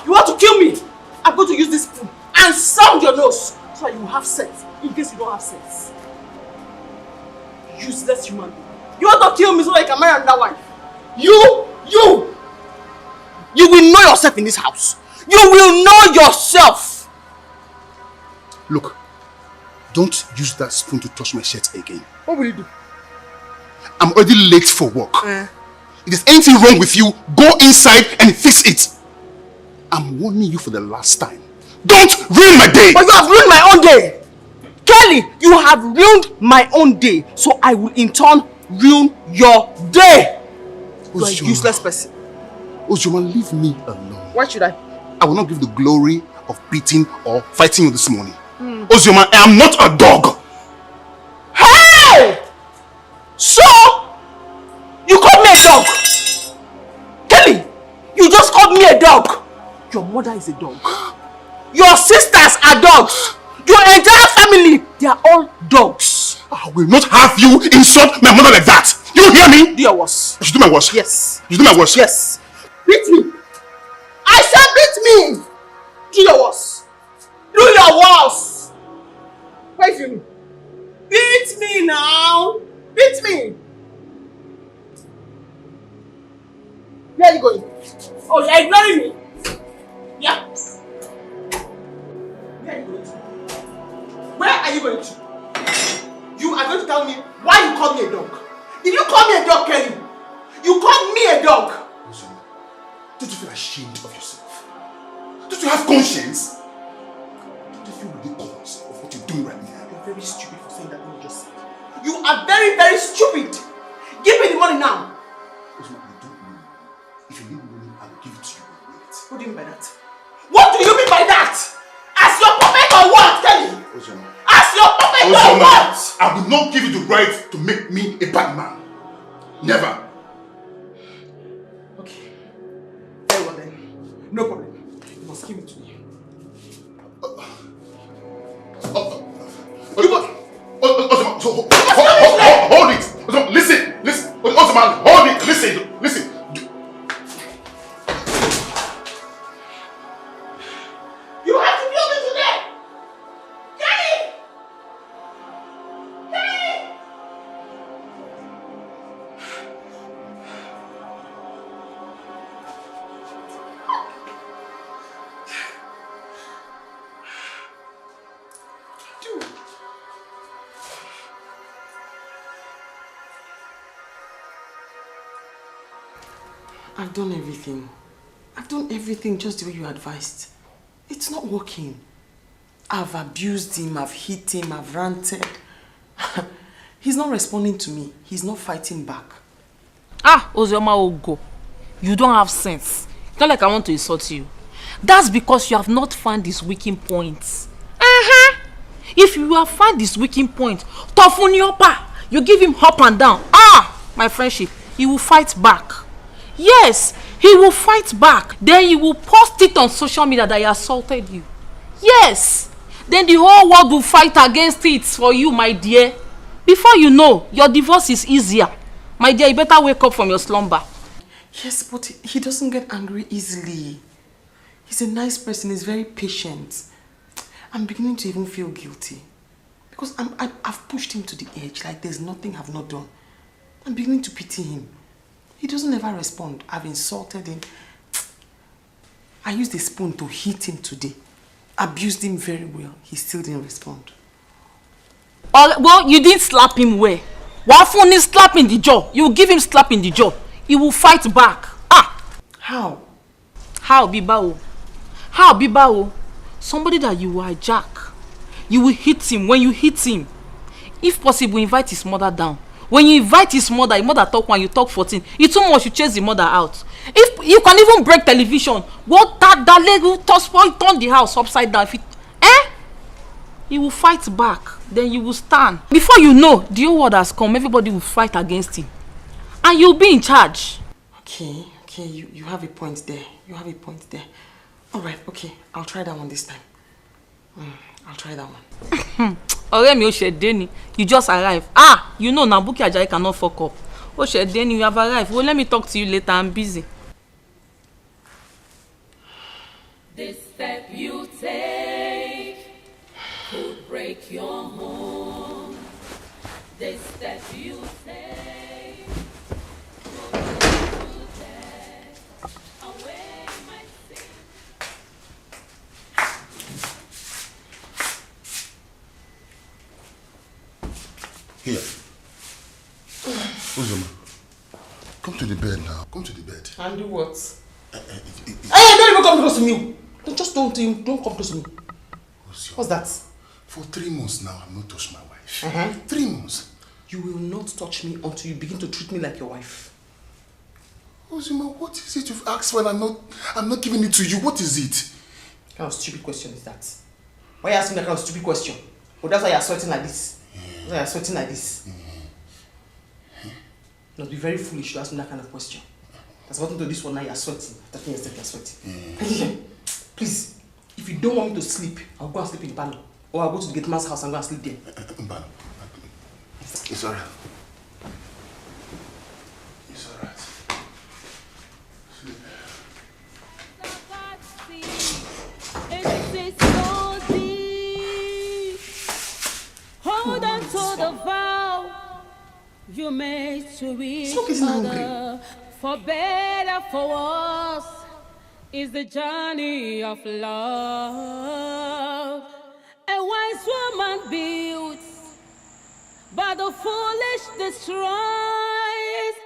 H: You want to kill me? I'm going to use this spoon and sound your nose so that you will have sense in case you don't have sense. Useless human being. You want to kill me so that I can marry on that one? You will know yourself in this house. You will know yourself.
B: Look, don't use that spoon to touch my shirt again.
H: What will you do?
B: I'm already late for work. If there's anything wrong with you, go inside and fix it. I'm warning you for the last time. Don't ruin my day!
H: But you have ruined my own day! Kelly, you have ruined my own day. So I will in turn ruin your day. You are a useless person.
B: Ozoma, leave me alone.
H: Why should I?
B: I will not give the glory of beating or fighting you this morning. Ozoma, I am not a dog.
H: Hey! So, you called me a dog? Kelly, you just called me a dog. Your mother is a dog. Your sisters are dogs. Your entire family, they are all dogs.
B: I will not have you insult my mother like that. You hear me?
H: Do your worst.
B: I should do my worst.
H: Yes.
B: You should do my worst.
H: Yes. Beat me. I said beat me. Do your worst. Do your worst. Why is you? Beat me now. Beat me. Where are you going? Oh, you're ignoring me? Yeah. Where are you going to? Where are you going to? You are going to tell me why you called me a dog. Did you call me a dog, Kelly? You called me a dog.
B: Ozoma, don't you feel ashamed of yourself? Don't you have conscience? Don't you feel ridiculous of what you're doing right now?
H: You're very stupid for saying that thing you just said. You are very, very stupid. Give me the money now.
B: Ozoma, I don't know. If you need money, I will give it to you in a minute.
H: What do you mean by that? What do you mean by that? As your puppet or what, Kelly?
B: Ozoma.
H: As your puppet or
B: Ozoma,
H: what?
B: I will not give you the right to make me a bad man. Never.
H: Okay. Very well then. No problem. You must give it to me.
B: Ozoma, hold it. Ozoma, listen. Ozoma, hold it. Listen.
H: You have to kill me today. Kelly! I've done everything. I've done everything just the way you advised. It's not working. I've abused him, I've hit him, I've ranted. He's not responding to me. He's not fighting back.
A: Ah, Ozioma Ogo, you don't have sense. It's not like I want to insult you. That's because you have not found his weakening points. If you have found his weakening point, toughen your pa, you give him up and down. Ah, my friendship, he will fight back. Yes, he will fight back. Then he will post it on social media that he assaulted you. Yes, then the whole world will fight against it for you, my dear. Before you know, your divorce is easier. My dear, you better wake up from your slumber.
H: Yes, but he doesn't get angry easily. He's a nice person, he's very patient. I'm beginning to even feel guilty. Because I've pushed him to the edge, like there's nothing I've not done. I'm beginning to pity him. He doesn't ever respond. I've insulted him. I used a spoon to hit him today. Abused him very well. He still didn't respond.
A: Well, you didn't slap him well. Wafuni slap in the jaw. You give him slap in the jaw. He will fight back. Ah!
H: How?
A: How, Bibao? How, Bibao? Somebody that you hijack. You will hit him. When you hit him, if possible, invite his mother down. When you invite his mother talk 1, you talk 14. It's too much, you chase the mother out. If you can even break television, what that leg will turn the house upside down. If it, he will fight back. Then you will stand. Before you know, the whole world has come. Everybody will fight against him. And you'll be in charge.
H: Okay, you have a point there. You have a point there. Alright, okay. I'll try that one this time. I'll try that one.
A: You just arrived. Ah, you know Nabuki Ajayi cannot fuck up. Oshedeni, you have arrived. Well, let me talk to you later. I'm busy.
G: This step you take could break your home. This step you take could lead to death. Away my sin.
B: Here. Uzoma, come to the bed now. Come to the bed.
H: And do what? Hey, don't even come close to me. Don't come close to me. What's that?
B: For 3 months now, I've not touched my wife. 3 months.
H: You will not touch me until you begin to treat me like your wife.
B: Uzoma, what is it you've asked when I'm not giving it to you? What is it?
H: What kind of stupid question is that? Why are you asking that kind of stupid question? Oh, that's why you're sweating like this. That's why you're sweating like this. You must be very foolish to ask me that kind of question. That's gotten to this one now, you're sweating. Talking yourself, you're sweating. Please, if you don't want me to sleep, I'll go and sleep in the parlor. Or I'll go to the gate man's house and go and sleep there.
B: It's alright. It's alright.
G: It is so deep. Hold on to the vow you made to each other. For better, for worse, is the journey of love. A wise woman builds, but the foolish destroys.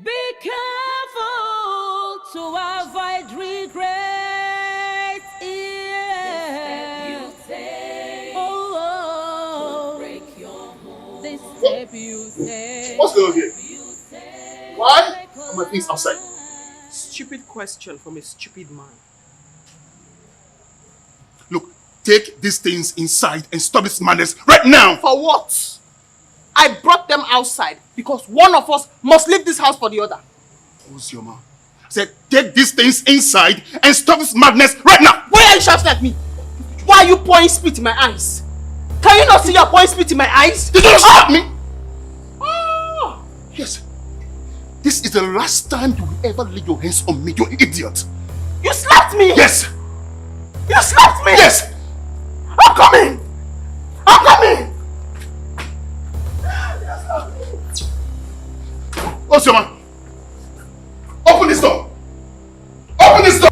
G: Be careful to avoid regret. Yeah. This step you take could break your home. This step you take.
B: What's going on here? Why are my things outside?
H: Stupid question from a stupid man.
B: Look, take these things inside and stop this madness right now!
J: For what? I brought them outside because one of us must leave this house for the other.
B: Ozioma, I said take these things inside and stop this madness right now!
J: Why are you shouting at me? Why are you pouring spit in my eyes? Can you not see you're pouring spit in my eyes?
B: Did you slap me? Oh. Yes. This is the last time you will ever lay your hands on me, you idiot!
J: You slapped me!
B: Yes!
J: You slapped me!
B: Yes!
J: I'm coming! I'm coming!
B: Ozioma! Open this door! Open this door!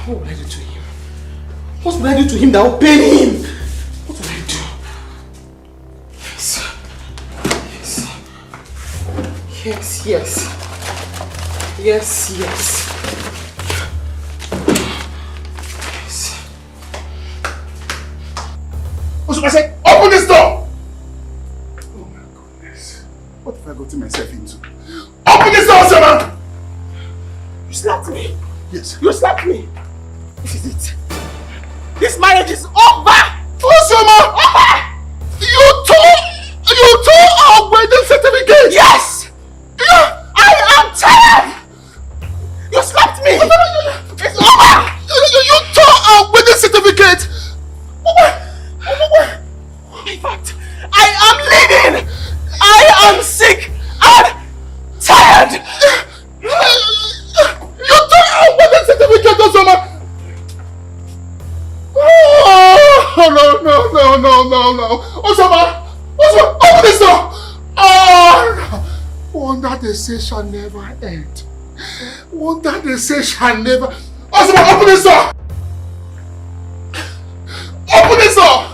H: What will I do to him? What will I do to him that will pain him? What will I do? Yes. Yes, yes.
B: I said, open this door! Oh my goodness. What have I gotten myself into? Open this door, Osama!
J: You slapped me.
B: Yes.
J: You slapped me. This is it. This marriage is over!
B: Osama! You tore our wedding certificate!
J: Yes!
B: Yeah.
J: I am tired! You slapped me!
B: It's over! You tore our wedding certificate!
J: In fact, I am leaving! I am sick and tired!
B: You tore our wedding certificate, Osama! Oh, no. Osama! Open this door! Oh, wonder they say shall never end. Wonder they say shall never... Osama, open this door! Open this door!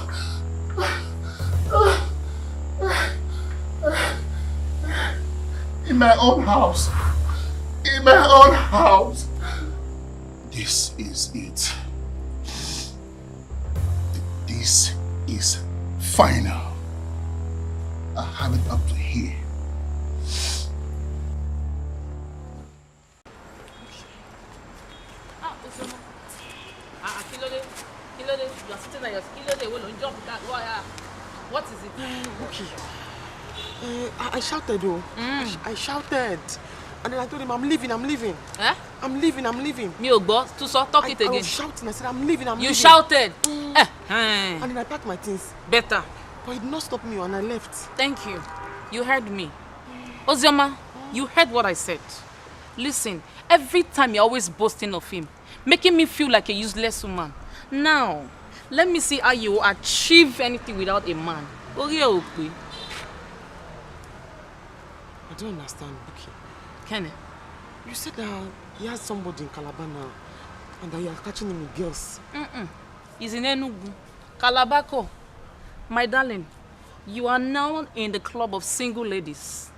B: In my own house. In my own house. This is it. This is final. I have it up to here.
A: Kilode, you are sitting at your Kilode, will jump that wire. What is it?
J: Okay. I shouted though. I shouted. And then I told him, I'm leaving.
A: Eh?
J: I'm leaving.
A: Me ogbo, talk it again.
J: I was shouting. I said, I'm leaving.
A: You shouted?
J: And then I packed my things.
A: Better.
J: But it did not stop me and I left.
A: Thank you. You heard me. Ozioma, you heard what I said. Listen, every time you're always boasting of him, making me feel like a useless woman. Now, let me see how you will achieve anything without a man.
J: I don't understand, Buki.
A: Kenny?
J: You said that he has somebody in Calabar now and that you are catching him with girls.
A: He's in Enugu. Calabako. My darling, you are now in the club of single ladies.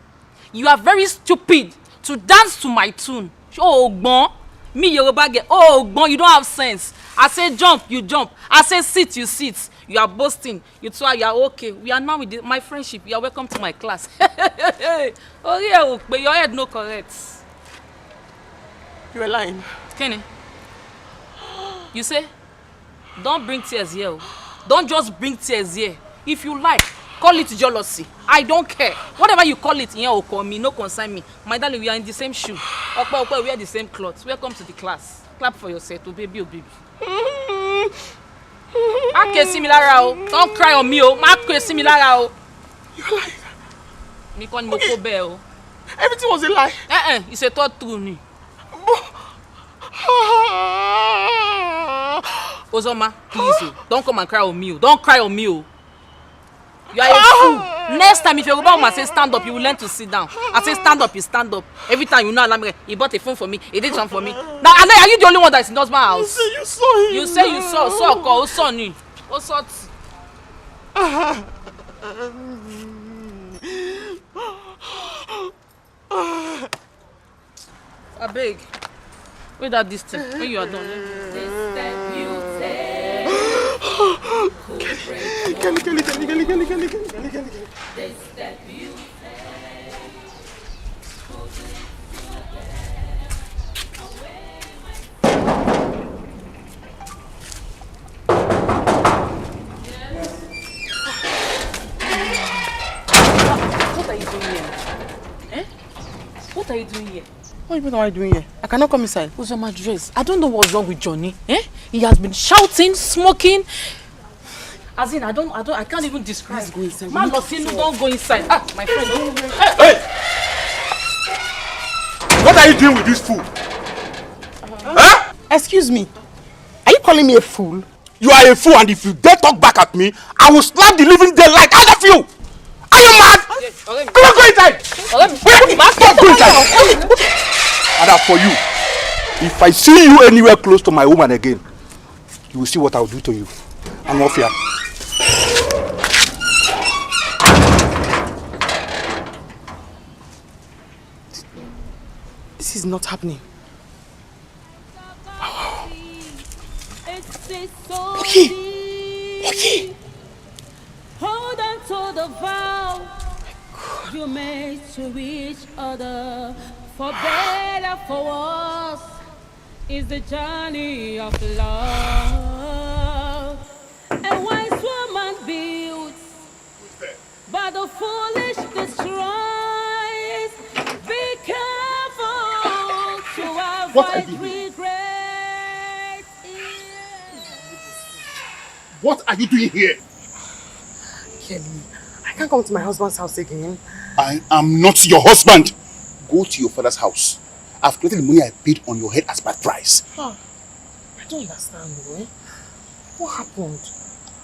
A: You are very stupid to dance to my tune. Oh, Gbon. Me, Yoruba girl. Oh, Gbon, you don't have sense. I say jump, you jump. I say sit, you sit. You are boasting. You two are, you are okay. We are now with my friendship. You are welcome to my class. Oh, yeah, but your head no correct.
J: You are lying.
A: Kenny, you say, don't bring tears here. Don't just bring tears here. If you like, call it jealousy. I don't care. Whatever you call it, here or call me, no concern me. My darling, we are in the same shoe. Okay, we wear the same clothes. Welcome to the class. Clap for yourself, oh baby, oh baby. Okay, similar. Don't cry on me, oh. Okay, similar.
J: You're lying.
A: Me call me okay.
J: Everything was a lie.
A: It's a thought true. Ozoma, please, don't come and cry on me. Don't cry on me. You are a fool. Next time, if your woman say stand up, you will learn to sit down. I say stand up, you stand up. Every time you know, he bought a phone for me. He did something for me. Now, are you the only one that's in husband's house?
J: You saw him.
A: You say you saw. So, son, you. Also, I beg. Wait that this thing. When you are done. What are you doing here? Eh? What are you doing here?
J: What am I doing here? I cannot come inside.
A: Who's on my dress? I don't know what's wrong with Johnny. Eh? He has been shouting, smoking. As in, I can't even describe.
J: Let's go inside.
A: Man, don't go inside. Ah, my friend.
B: Hey! What are you doing with this fool? Huh?
J: Excuse me. Are you calling me a fool?
B: You are a fool, and if you dare talk back at me, I will slap the living daylight out of you! Are you mad? Come on, go inside! Go inside! And as for you, if I see you anywhere close to my woman again, you will see what I will do to you. I'm off here.
H: This is not happening.
G: Okay. Hold on to the vow you made to each other. For better, for worse, is the journey of love. A wise woman builds, but the foolish destroys. Be careful to avoid regret.
B: What are you doing here?
H: Kelly, I can't come to my husband's house again.
B: I am not your husband. Go to your father's house. I've collected the money I paid on your head as my price.
H: I don't understand, boy. What happened?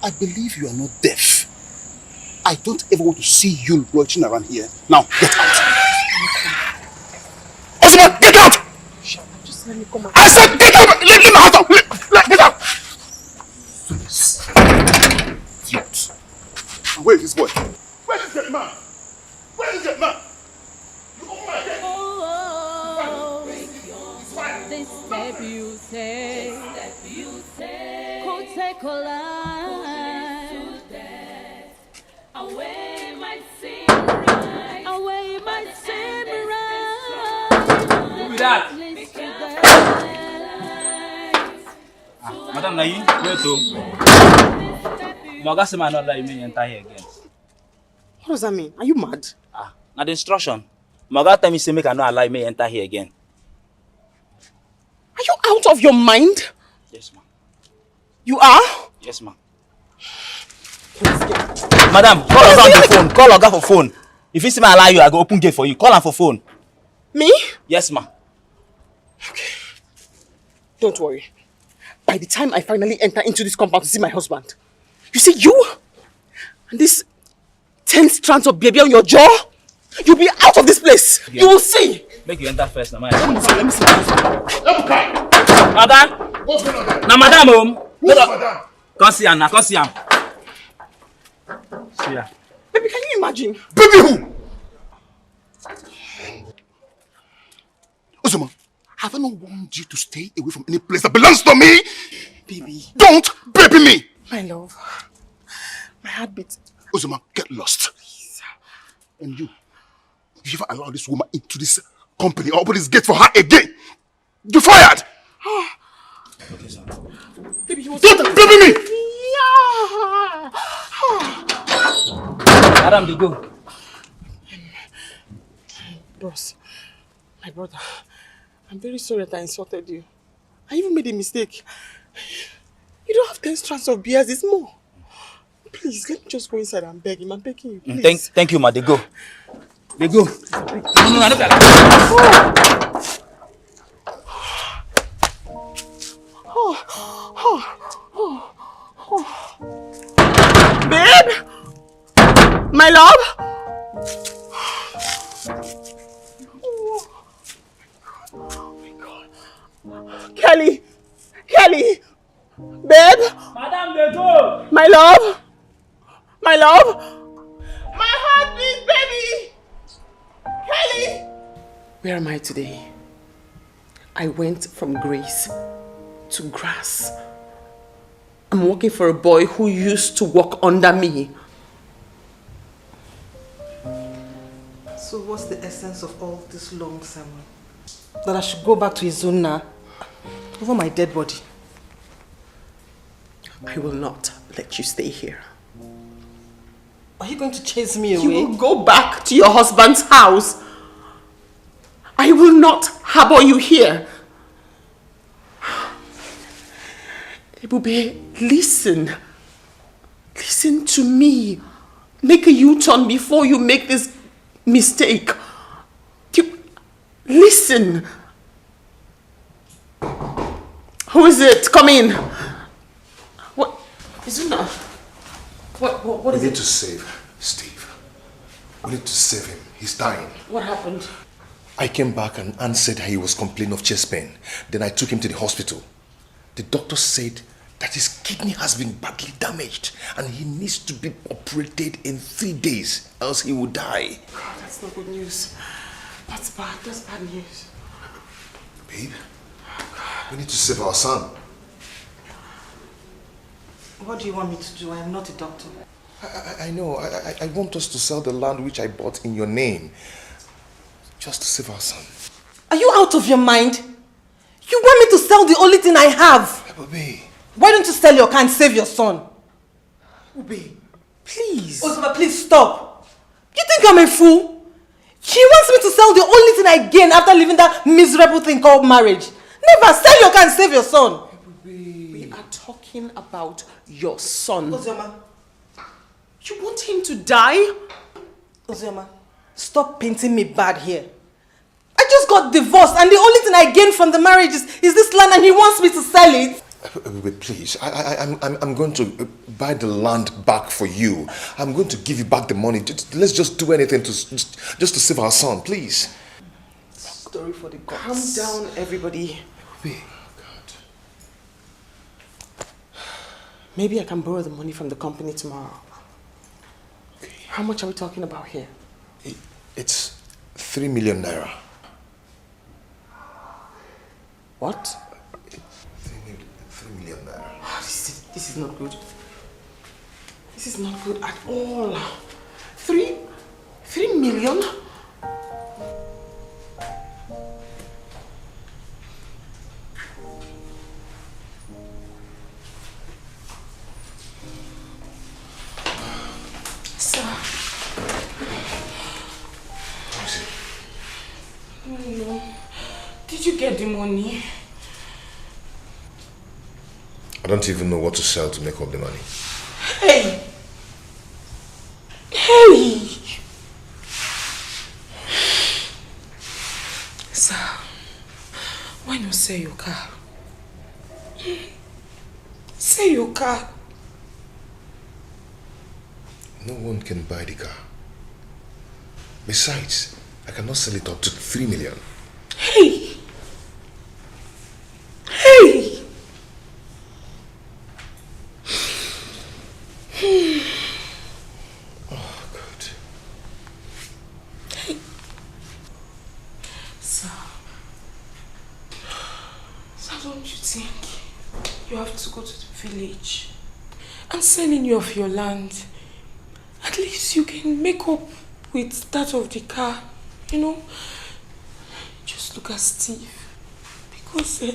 B: I believe you are not deaf. I don't ever want to see you loitering around here. Now, get out. Osman, get out!
H: Just let me come out.
B: I said get out! Leave my house out! Get out! Please. Idiot. Where is this boy? Where is this man? Where is this man? You open my head.
G: This step you take could take a life. Away might seem right. Away might seem right.
R: Who be that? Madam Nayi, wait to. Maga say man not let me enter here again.
H: What does that mean? Are you mad?
R: Now the instruction. Maga tell me say make I not allow me enter here again.
H: Are you out of your mind?
R: Yes, ma'am.
H: You are?
R: Yes, ma'am. Madam, call Oga on the phone. Call Oga for phone. If you see me allow you, I go open gate for you. Call him for phone.
H: Me?
R: Yes, ma'am.
H: Okay. Don't worry. By the time I finally enter into this compound to see my husband, you see you and this 10 strands of baby on your jaw, you'll be out of this place. Yeah. You will see.
R: Make you enter first, now.
H: Let me see.
R: Madam.
B: What's going on there?
R: Now, madam,
B: Who's madam?
R: Come see him now. Come see him. See ya.
H: Baby, can you imagine?
B: Baby who? Osama, have I not warned you to stay away from any place that belongs to me?
H: Baby.
B: Don't baby me!
H: My love. My heartbeat.
B: Osama, get lost. Please. And you, if you ever allow this woman into this company or open this gate for her again, you're fired!
H: Okay, sir. Baby, he was...
B: Don't baby me!
H: Yeah.
R: Madam, they go.
H: Boss, my brother, I'm very sorry that I insulted you. I even made a mistake. You don't have 10 strands of beers, it's more. Please, let me just go inside and beg him. I'm begging you, please.
R: Thank you, ma. They go. They go. No, I don't
H: Babe? My love? Oh my God. Kelly! Kelly! Babe?
R: Madam, they go!
H: My love? My love? My heartbeat, baby! Kelly! Where am I today? I went from grace to grass. I'm working for a boy who used to walk under me.
D: So what's the essence of all this long sermon? That I should go back to Izuna over my dead body?
H: I will not let you stay here.
D: Are you going to chase me away?
H: You will go back to your husband's house. I will not harbor you here. Ebube, listen. Listen to me. Make a U-turn before you make this mistake. Listen. Who is it? Come in. What? Izuna. What is it?
B: We need to save Steve. We need to save him. He's dying.
H: What happened?
B: I came back and Anne said he was complaining of chest pain. Then I took him to the hospital. The doctor said that his kidney has been badly damaged and he needs to be operated in 3 days, else he will die.
H: That's not good news. That's bad. That's bad news.
B: We need to save our son.
D: What do you want me to do? I am not a doctor.
B: I know. I want us to sell the land which I bought in your name. Just to save our son.
D: Are you out of your mind? You want me to sell the only thing I have?
B: Ube.
D: Why don't you sell your car and save your son? Ube, please. Ozoma, please stop. You think I'm a fool? She wants me to sell the only thing I gain after leaving that miserable thing called marriage. Never. Sell your car and save your son.
H: We are talking about your son.
D: Ozoma.
H: You want him to die?
D: Ozoma, stop painting me bad here. I just got divorced and the only thing I gained from the marriage is this land and he wants me to sell it.
B: Please, I'm going to buy the land back for you. I'm going to give you back the money. Let's just do anything just to save our son, please.
H: Story for the gods. Calm down, everybody. Maybe I can borrow the money from the company tomorrow. Okay. How much are we talking about here?
B: It's 3 million naira.
H: What?
B: 3 million naira.
H: Oh, this is not good. This is not good at all. 3 million?
A: Sir. No. Did you get the money?
B: I don't even know what to sell to make up the money.
A: Hey! Hey! Sir, why not sell your car? Sell your car.
B: No one can buy the car. Besides, I cannot sell it up to 3 million.
A: Hey! Hey!
B: Oh, God.
A: Hey. Sir, don't you think you have to go to the village and sell any of your land? At least you can make up with that of the car, you know? Just look at Steve. Because I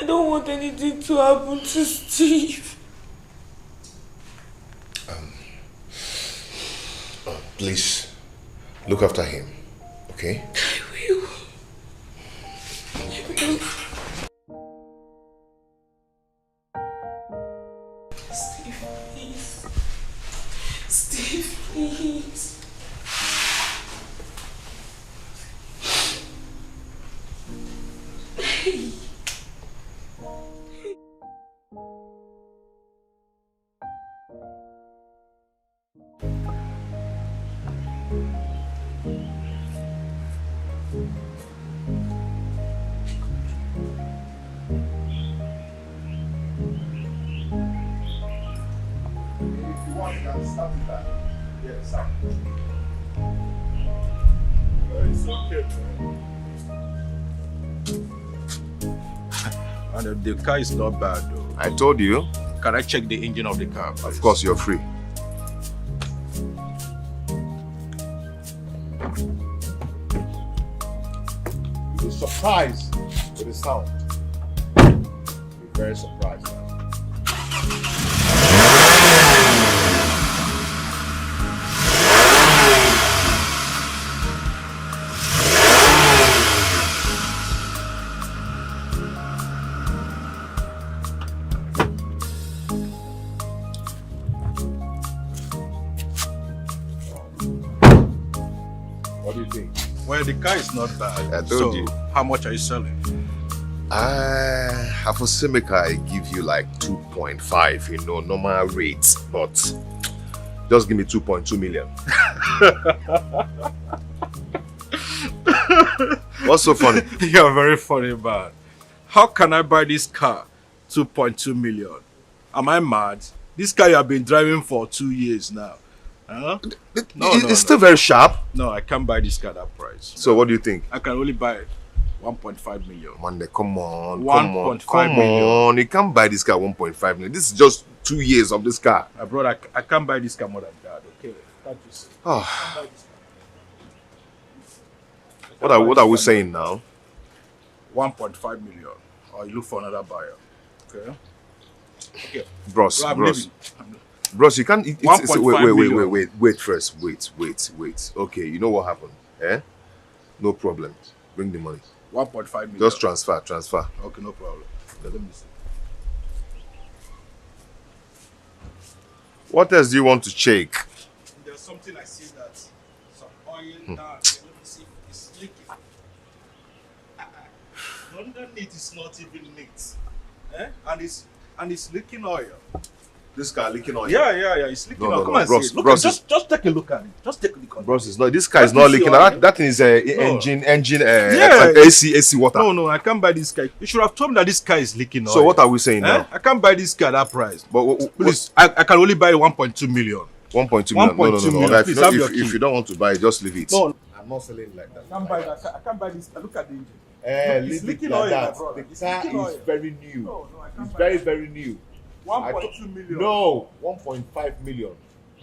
A: don't want anything to happen to Steve.
B: Please, look after him, okay?
A: I will. Steve, please. Steve, please. Hey.
Q: It's okay, and the car is not bad though.
B: I told you.
Q: Can I check the engine of the car, please?
B: Of course, you're free.
Q: You'll be surprised with the sound. You'll be very surprised.
B: What do you think?
Q: Well, the car is not bad.
B: I told you.
Q: How much are you selling?
B: For Simeka, I give you like 2.5, normal rates, but just give me 2.2 million. What's so funny?
Q: You're very funny, man. How can I buy this car 2.2 million? Am I mad? This car you have been driving for 2 years now. Huh?
B: It's still very sharp.
Q: No, I can't buy this car that price.
B: So what do you think?
Q: I can only buy it
I: 1.5 million.
B: Man, come on,
I: 1.5 million.
B: on. You can't buy this car 1.5 million. This is just 2 years of this car.
I: My brother, I can't buy this car more than that, okay? Can't you see?
B: Oh.
I: I can't buy this
B: What are we saying now?
I: 1.5 million. Or you look for another buyer. Okay? Okay.
B: Bros,
I: I'm
B: bros.
I: leaving.
B: Bros, you can't... Wait first. Wait. Okay, you know what happened? Eh? No problem. Bring the money.
I: 1.5 million.
B: Just transfer.
I: Okay, no problem. Let me see.
B: What else do you want to check?
I: There's something I see that some oil down. Let me see if it's leaking. Underneath is not even neat. Eh? And it's leaking oil.
B: This car leaking oil?
I: Yeah, it's leaking oil. Come and
B: bros,
I: see it. Look,
B: bros,
I: just take a look at it. Just take a look at it.
B: Bros, it's not. This car is not leaking. That thing is engine.
I: Yeah.
B: AC water.
I: No, I can't buy this car. You should have told me that this car is leaking oil.
B: So what are we saying now?
I: I can't buy this car at that price.
B: But
I: please, I can only buy 1.2 million.
B: 1.2 million. No.
I: Please,
B: if you don't want to buy it, just leave it.
I: No,
B: I'm not selling like that.
I: I can't buy this. Look at the engine.
B: Leave it like that. The car is very new.
I: No,
B: it's very, very new.
I: 1.2 million.
B: No, 1.5 million.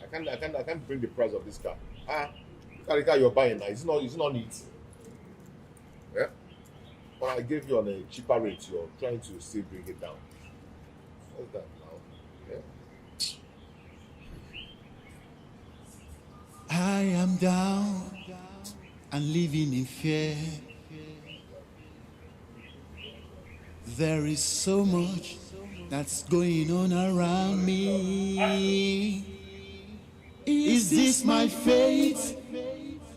B: I can't bring the price of this car. Look at the car you're buying now. It's not neat. Yeah. But I gave you on a cheaper rate. You're trying to still bring it down. What's that now? Yeah.
F: I am down and living in fear. There is so much that's going on around me. Is this my fate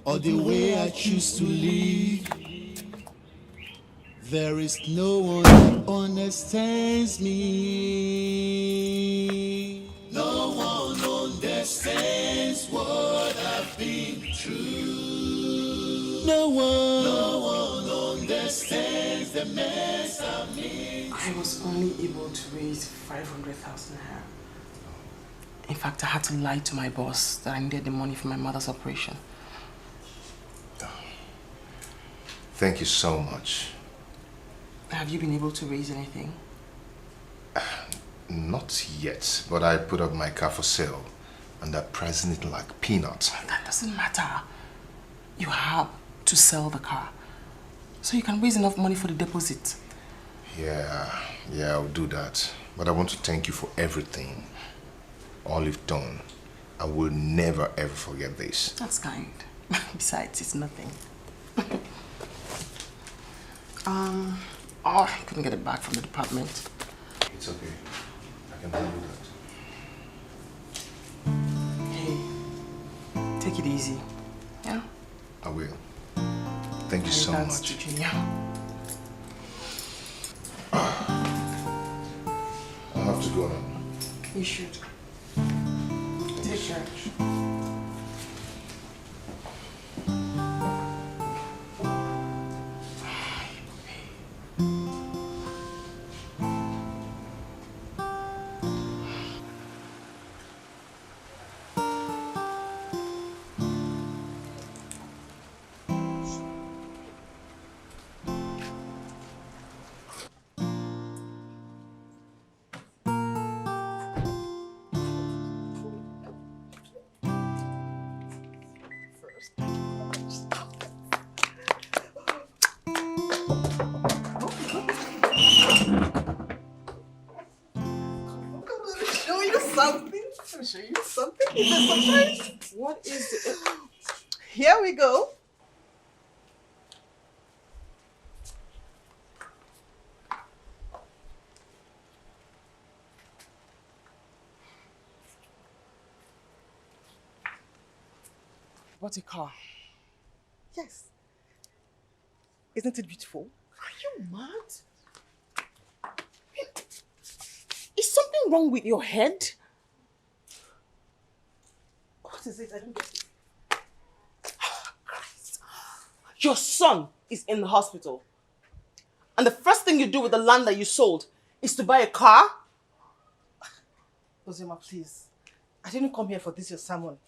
F: or the way I choose to live? There is no one that understands me. No one understands what I've been through. No one understands the mess I'm in.
H: I was only able to raise 500,000 naira. In fact, I had to lie to my boss that I needed the money for my mother's operation.
B: Thank you so much.
H: Have you been able to raise anything?
B: Not yet, but I put up my car for sale and they're pricing it like peanuts.
H: That doesn't matter. You have to sell the car so you can raise enough money for the deposit.
B: Yeah, I'll do that. But I want to thank you for everything. All you've done. I will never ever forget this.
H: That's kind. Besides, it's nothing. I couldn't get it back from the department.
B: It's okay. I can handle that.
H: Hey, take it easy. Yeah?
B: I will. Thank you so much.
H: To Junior.
B: I have to go now.
H: You should. Take care.
D: Show you something. Is that surprise? What is it? Here we go.
H: What a car.
D: Yes. Isn't it beautiful? Are you mad? Is something wrong with your head? What is it? I don't get it. Christ. Your son is in the hospital. And the first thing you do with the land that you sold is to buy a car? Ozema, please. I didn't come here for this, your sermon.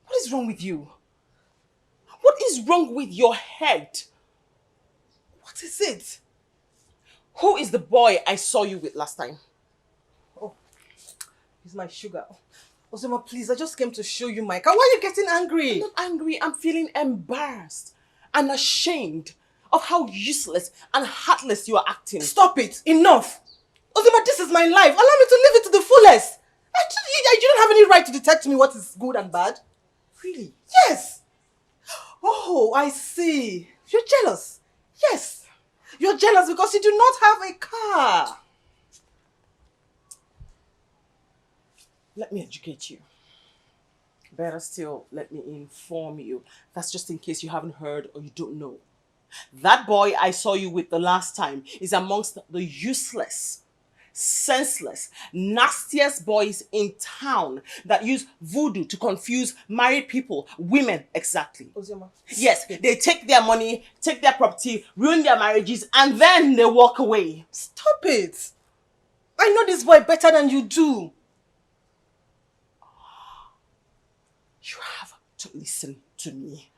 D: What is wrong with you? What is wrong with your head? What is it?
H: Who is the boy I saw you with last time?
D: Oh, he's my sugar. Ozema, please, I just came to show you my car. Why are you getting angry?
H: I'm not angry. I'm feeling embarrassed and ashamed of how useless and heartless you are acting.
D: Stop it. Enough. Ozema, this is my life. Allow me to live it to the fullest. You don't have any right to detect me what is good and bad.
H: Really?
D: Yes. Oh, I see. You're jealous. Yes. You're jealous because you do not have a car.
H: Let me educate you. Better still, let me inform you. That's just in case you haven't heard or you don't know. That boy I saw you with the last time is amongst the useless, senseless, nastiest boys in town that use voodoo to confuse married people, women exactly.
D: Ozema.
H: Yes, they take their money, take their property, ruin their marriages, and then they walk away.
D: Stop it. I know this boy better than you do.
H: You have to listen to me.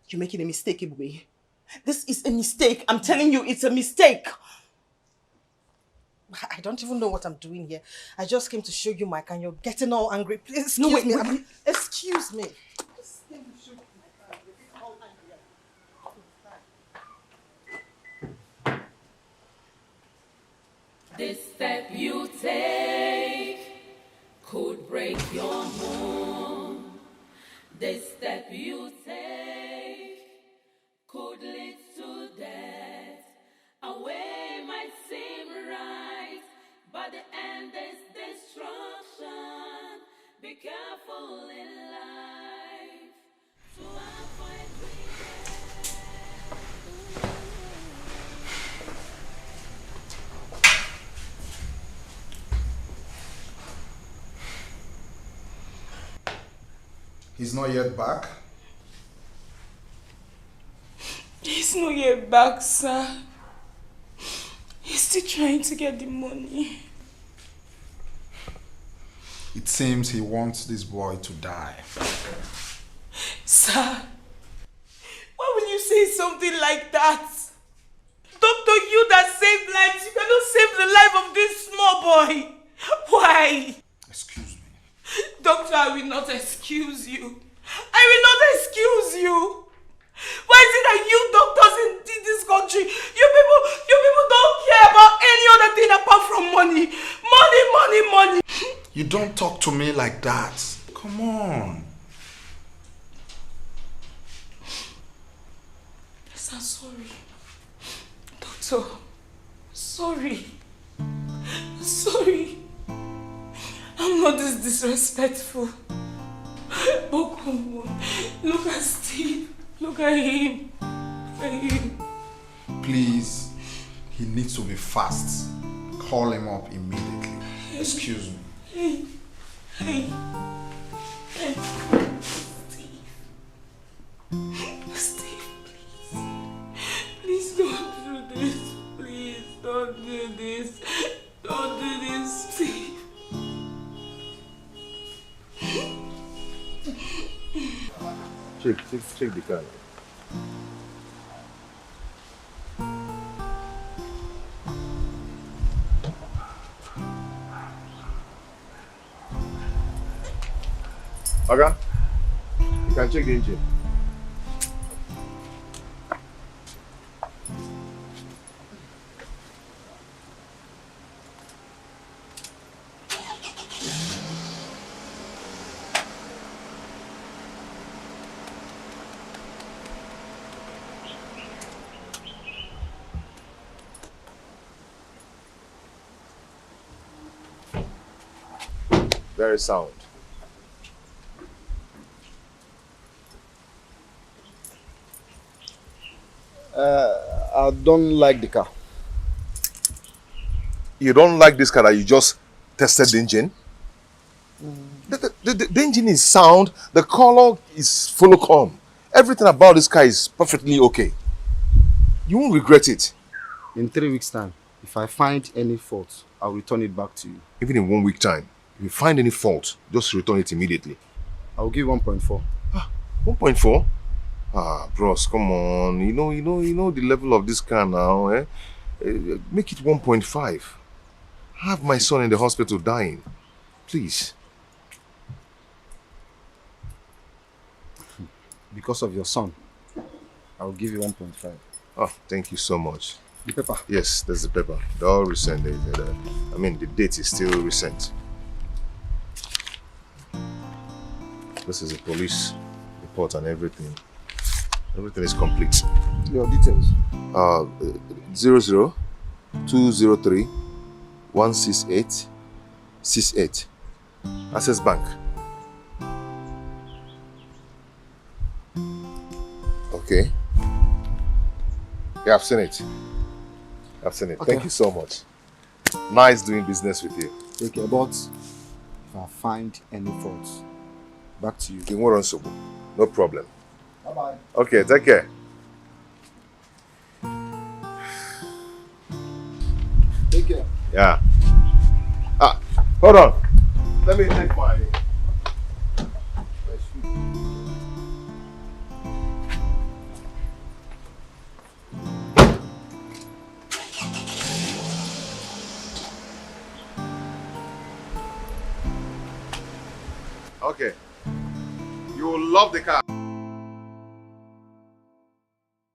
H: You're making a mistake, Ibwe. This is a mistake. I'm telling you, it's a mistake.
D: I don't even know what I'm doing here. I just came to show you my car and you're getting all angry. Please excuse
H: No, wait,
D: me.
H: wait.
D: Excuse me. Just came to show you my car. You're getting all angry.
G: This step you take could break your home. This step you take could lead to death. A way might seem right, but the end is destruction. Be careful in life to avoid
B: He's not yet back.
A: He's not yet back, sir. He's still trying to get the money.
B: It seems he wants this boy to die.
A: Sir, why will you say something like that? Doctor, you that saved lives, you cannot save the life of this small boy. Why?
B: Excuse me.
A: Doctor, I will not excuse you. I will not excuse you. Why is it that you doctors in this country, you people don't care about any other thing apart from money? Money, money, money.
B: You don't talk to me like that. Come on.
A: Yes, I'm sorry. Doctor, sorry. Sorry. I'm not this disrespectful. But come on. Look at Steve. Look at him. Look at him.
B: Please, he needs to be fast. Call him up immediately. Excuse me.
A: Hey. Hey. Hey. Steve. Steve, please. Please don't do this. Please don't do this. Don't do this, Steve.
B: Check the car. Okay? You can check the engine. Very sound.
O: I don't like the car.
B: You don't like this car that you just tested the engine? The engine is sound, the color is full of calm. Everything about this car is perfectly okay. You won't regret it.
C: In 3 weeks' time, if I find any fault, I'll return it back to you.
B: Even in 1 week time, if you find any fault, just return it immediately.
C: I'll give 1.4.
B: 1.4? Ah, bros, come on. You know the level of this car now, eh? Make it 1.5. Have my son in the hospital dying. Please.
C: Because of your son, I'll give you 1.5.
B: Oh, thank you so much.
C: The paper.
B: Yes, there's the paper. They're all recent. I mean, the date is still recent. This is a police report and everything. Everything is complete.
C: Your details.
B: 00203 168 Access Bank. Okay. Yeah, I've seen it. I've seen it.
C: Okay.
B: Thank you so much. Nice doing business with you.
C: Okay, but if I find any faults, back to you.
B: You won't run so. No problem.
C: Bye-bye.
B: Okay, take care.
C: Take care.
B: Yeah. Ah, hold on. Let me take my shoe. Okay. You will love the car.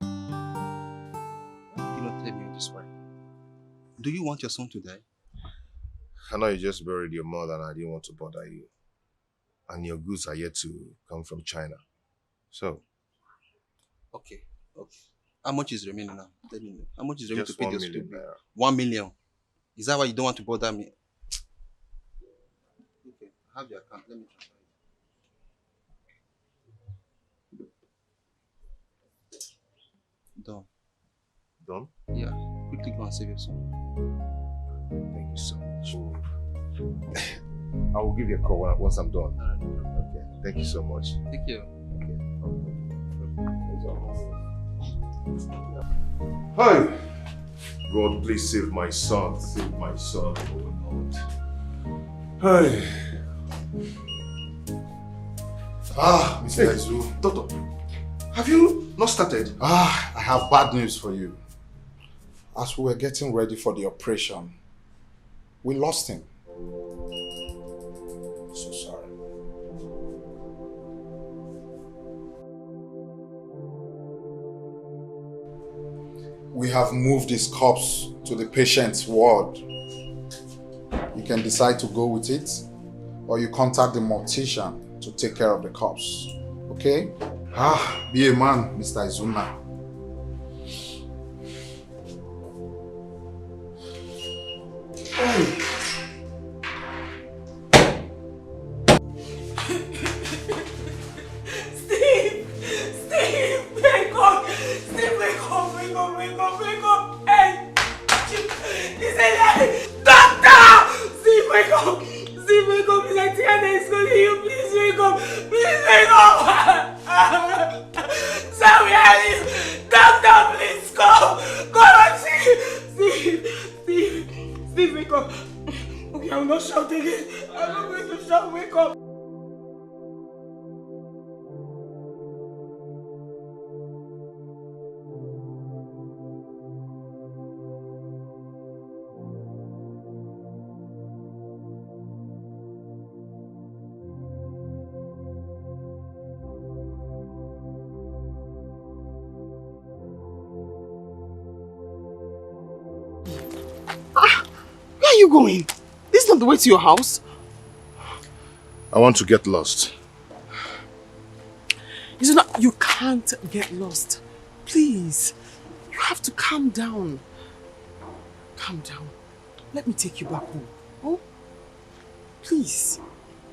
C: You not tell me this way. Do you want your son to die?
B: I know you just buried your mother and I didn't want to bother you. And your goods are yet to come from China. So.
C: Okay. How much is remaining now? Tell me now. How much is remaining to
B: Just
C: pay
B: 1
C: the
B: million
C: hospital bill?
B: naira.
C: 1 million. Is that why you don't want to bother me? Okay, have your account. Let me transfer it. Done.
B: Done?
C: Yeah. Quickly go and save your son.
B: Thank you so much. I will give you a call once I'm done. Okay. Thank you so much.
C: Take care.
B: Hi. God, please save my son. Save my son, oh Lord. Hi. Ah, Mr. Izu. Doctor, have you not started?
Q: I have bad news for you. As we were getting ready for the operation, we lost him. So sorry. We have moved his corpse to the patient's ward. You can decide to go with it, or you contact the mortician to take care of the corpse. Okay? Be a man, Mr. Izuna.
N: Steve, wake up! Steve, wake up, wake up, wake up, wake up! Hey! This is a lie! Doctor! Steve, wake up! Steve, wake up! It's like Tiana is calling you. Please wake up! Please wake up! Sir, where are you? Doctor, please come! Come and see! Steve, wake up! Okay, I will not shout again. I'm not going to shout. Wake up!
H: Where are you going? This is not the way to your house.
B: I want to get lost.
H: You can't get lost. Please. You have to calm down. Calm down. Let me take you back home. Oh? Please.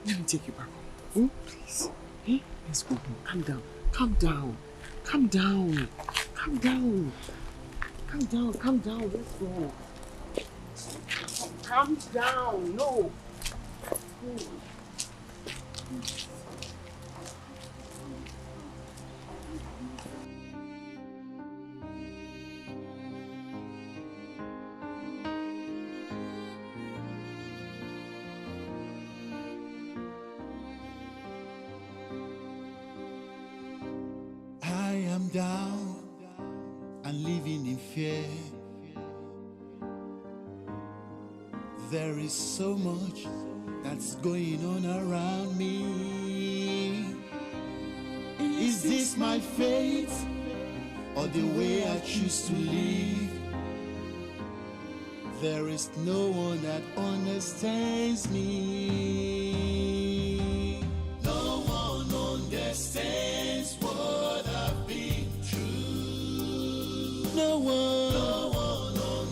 H: Let me take you back home. Oh, please. Hey, let's go home. Calm down. Calm down. Calm down. Calm down. Calm down. Calm down. Let's go. Calm down. No. No.
F: I down and living in fear. There is so much that's going on around me. Is this my fate or the way I choose to live? There is no one that understands me. No one understands what I've been through. No one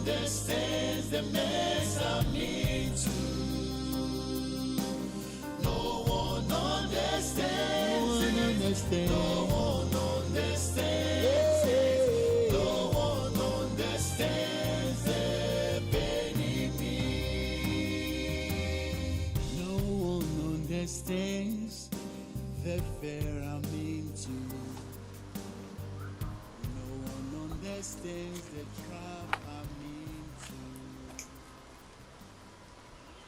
F: understands the mess I'm into. No one understands. No one understands. No one understands. No one understands the pain in me. No one understands the fear I'm into. No one understands the trap I'm into.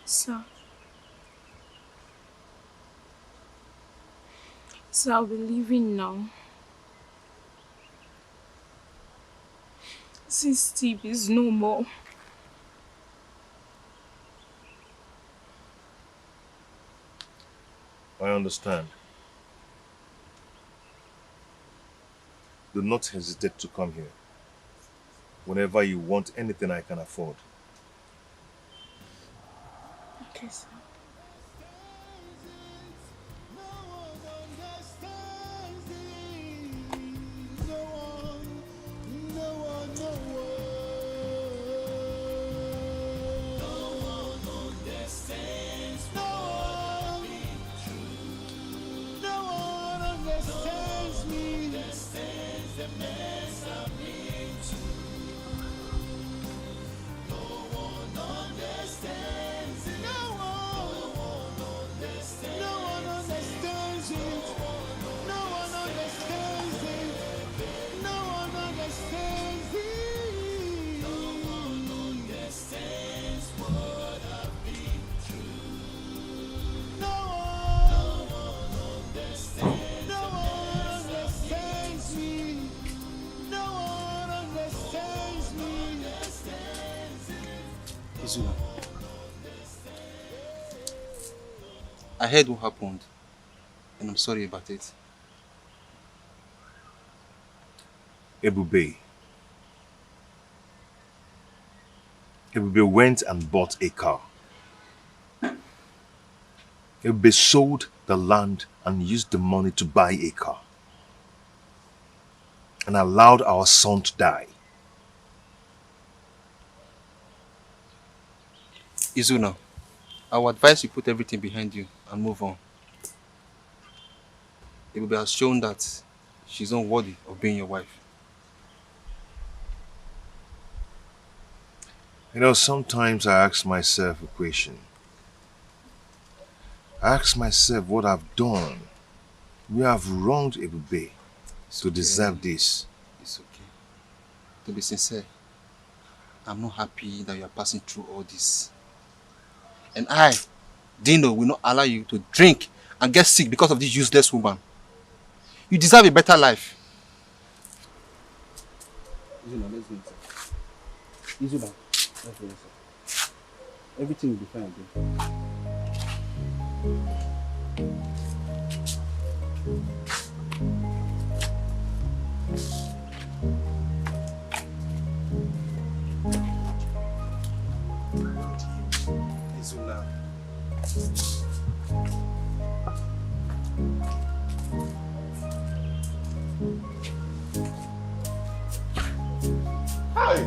A: Sir. So I'll be leaving now. Since Steve is no more.
B: I understand. Do not hesitate to come here. Whenever you want anything I can afford.
A: Okay, sir.
C: Zula, I heard what happened, and I'm sorry about it.
B: Ebube went and bought a car. Ebube sold the land and used the money to buy a car. And allowed our son to die.
C: Izuna, I would advise you put everything behind you and move on. Ebube has shown that she's not worthy of being your wife.
B: You know, sometimes I ask myself a question. I ask myself what I've done. We have wronged Ebube to deserve this.
C: It's okay. To be sincere, I'm not happy that you are passing through all this. And I, Dino, will not allow you to drink and get sick because of this useless woman. You deserve a better life. Izuna, let's go inside. Izuna, let's go inside. Everything will be fine again. Izuna.
B: Hi.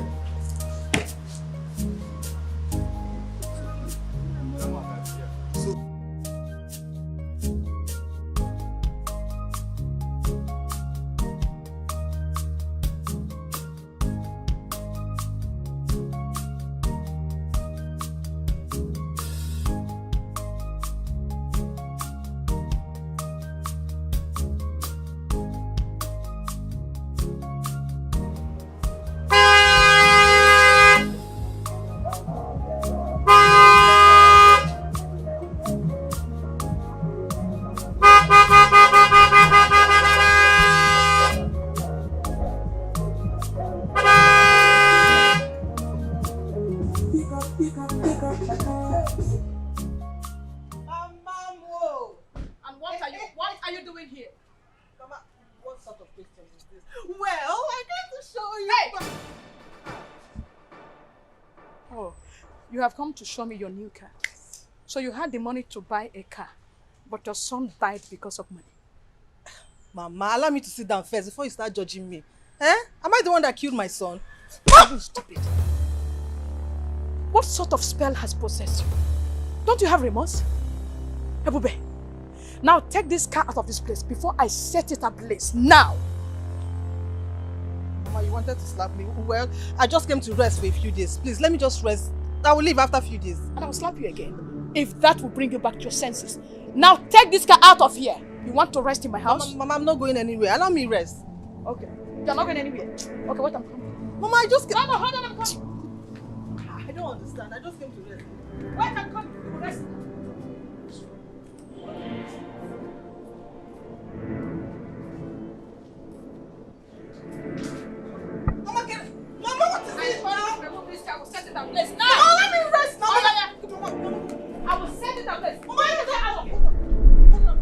N: you doing here?
D: Mama, what sort of question is this? Well, I got to show you.
N: Hey! Oh, you have come to show me your new car. So you had the money to buy a car, but your son died because of money.
D: Mama, allow me to sit down first before you start judging me. Eh? Am I the one that killed my son?
N: You stupid. What sort of spell has possessed you? Don't you have remorse? Ebube, now take this car out of this place before I set it ablaze. Now!
D: Mama, you wanted to slap me? Well, I just came to rest for a few days. Please, let me just rest. I will leave after a few days.
N: And I will slap you again, if that will bring you back to your senses. Now take this car out of here. You want to rest in my house?
D: Mama, I'm not going anywhere. Allow me rest.
N: Okay. You're not going anywhere. Okay, wait, I'm coming.
D: Mama, I just came...
N: No, hold on, I'm coming.
D: I don't understand. I just came to rest.
N: Wait, I'm coming. You rest.
D: Mama, what is this?
N: Remove this car. I will set it ablaze now.
D: Mama, let me rest.
N: I will set it ablaze.
D: Mama, let me
N: out.
D: Hold on.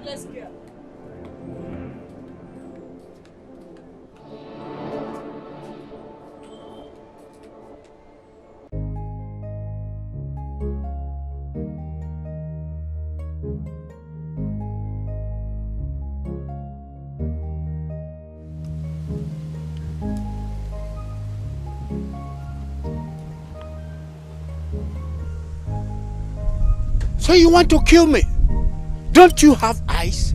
N: Let's go.
P: So you want to kill me? Don't you have eyes?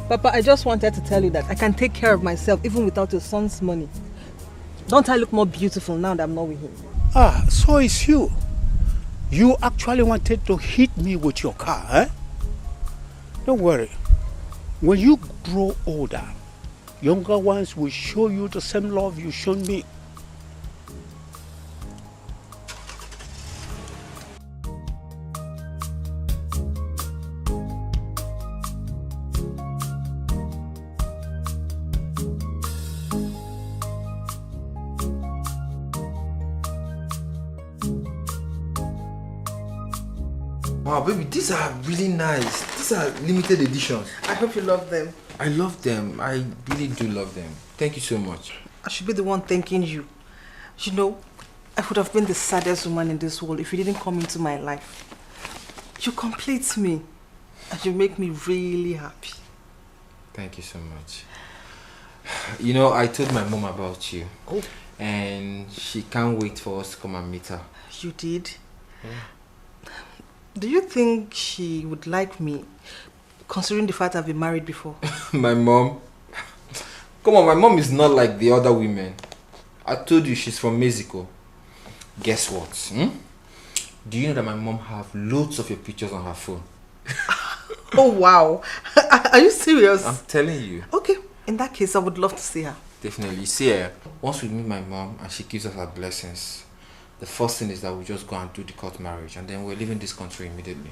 D: Papa, I just wanted to tell you that I can take care of myself even without your son's money. Don't I look more beautiful now that I'm not with him?
P: Ah, so it's you. You actually wanted to hit me with your car, eh? Don't worry. When you grow older, younger ones will show you the same love you showed me.
E: Wow, baby, these are really nice. These are limited editions.
D: I hope you love them.
E: I love them. I really do love them. Thank you so much.
D: I should be the one thanking you. You know, I would have been the saddest woman in this world if you didn't come into my life. You complete me and you make me really happy.
E: Thank you so much. You know, I told my mom about you.
D: Oh.
E: And she can't wait for us to come and meet her.
D: You did?
E: Yeah.
D: Do you think she would like me, considering the fact I've been married before?
E: My mom? Come on, my mom is not like the other women. I told you she's from Wazico. Guess what? Do you know that my mom have loads of your pictures on her phone?
D: Oh wow. Are you serious?
E: I'm telling you.
D: Okay, in that case I would love to see her.
E: Definitely. See her. Once we meet my mom and she gives us her blessings, the first thing is that we just go and do the court marriage and then we're leaving this country immediately.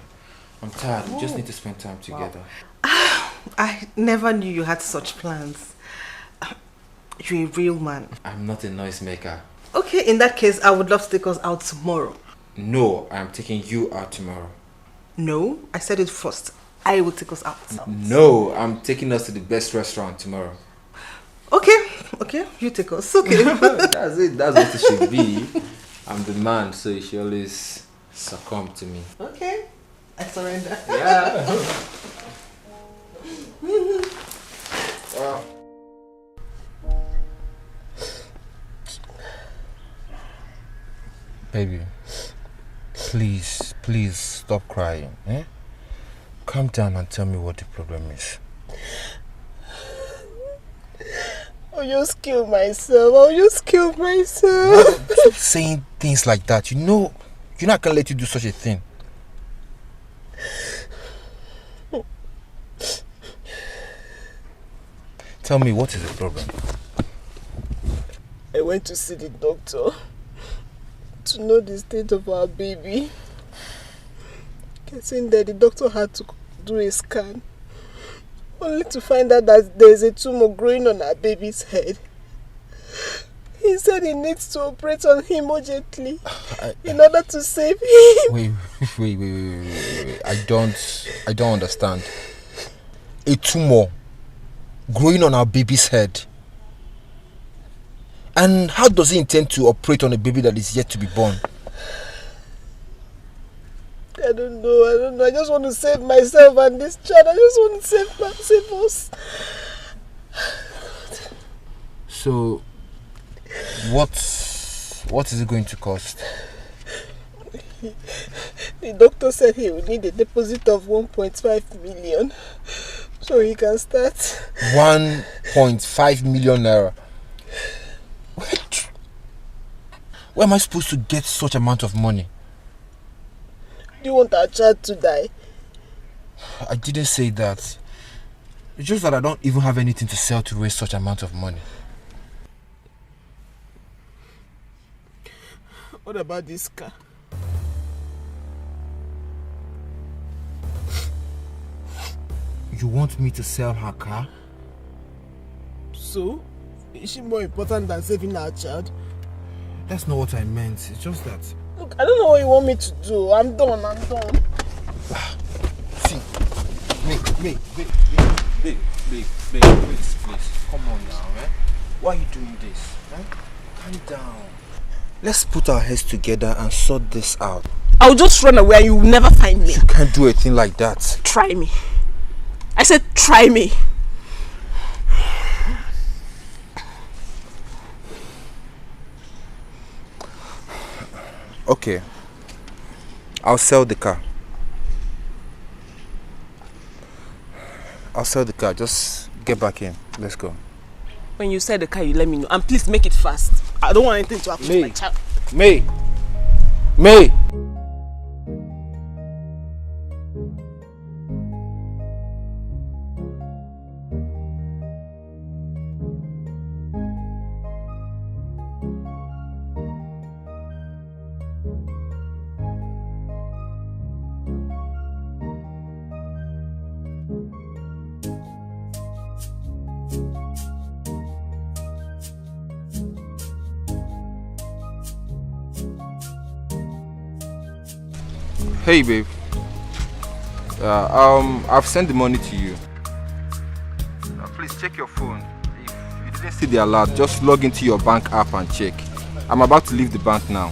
E: I'm tired. We just need to spend time together.
D: Wow. I never knew you had such plans. You're a real man.
E: I'm not a noisemaker.
D: Okay, in that case, I would love to take us out tomorrow.
E: No, I'm taking you out tomorrow.
D: No, I said it first. I will take us out.
E: No, I'm taking us to the best restaurant tomorrow.
D: Okay, you take us. Okay.
E: That's it. That's what it should be. I'm the man, so you should always succumb to me.
D: Okay, I surrender.
E: Yeah. Wow. Baby, please stop crying. Eh? Calm down and tell me what the problem is.
D: I'll just kill myself.
E: Stop saying things like that. You know I can't let you do such a thing. Tell me, what is the problem?
J: I went to see the doctor to know the state of our baby. Getting there, the doctor had to do a scan, only to find out that there is a tumor growing on our baby's head. He said he needs to operate on him urgently in order to save him.
E: Wait. I don't understand. A tumor growing on our baby's head. And how does he intend to operate on a baby that is yet to be born?
J: I don't know. I just want to save myself and this child. I just want to save us.
E: So, what is it going to cost?
J: The doctor said he will need a deposit of 1.5 million so he can start.
E: 1.5 million naira. Where am I supposed to get such amount of money?
J: Do you want our child to die?
E: I didn't say that. It's just that I don't even have anything to sell to raise such amount of money.
J: What about this car?
E: You want me to sell her car?
J: So? Is she more important than saving our child?
E: That's not what I meant. It's just that...
J: Look, I don't know what you want me to do. I'm done.
E: See, Maid, please. Come on now, eh? Why are you doing this? Eh? Calm down. Let's put our heads together and sort this out.
J: I'll just run away and you'll never find me.
E: You can't do a thing like that.
J: Try me. I said try me.
E: Okay. I'll sell the car. Just get back in. Let's go.
J: When you sell the car, you let me know. And please make it fast. I don't want anything to happen to my child.
E: May! Hey babe, I've sent the money to you. Please check your phone. If you didn't see the alert, just log into your bank app and check. I'm about to leave the bank now,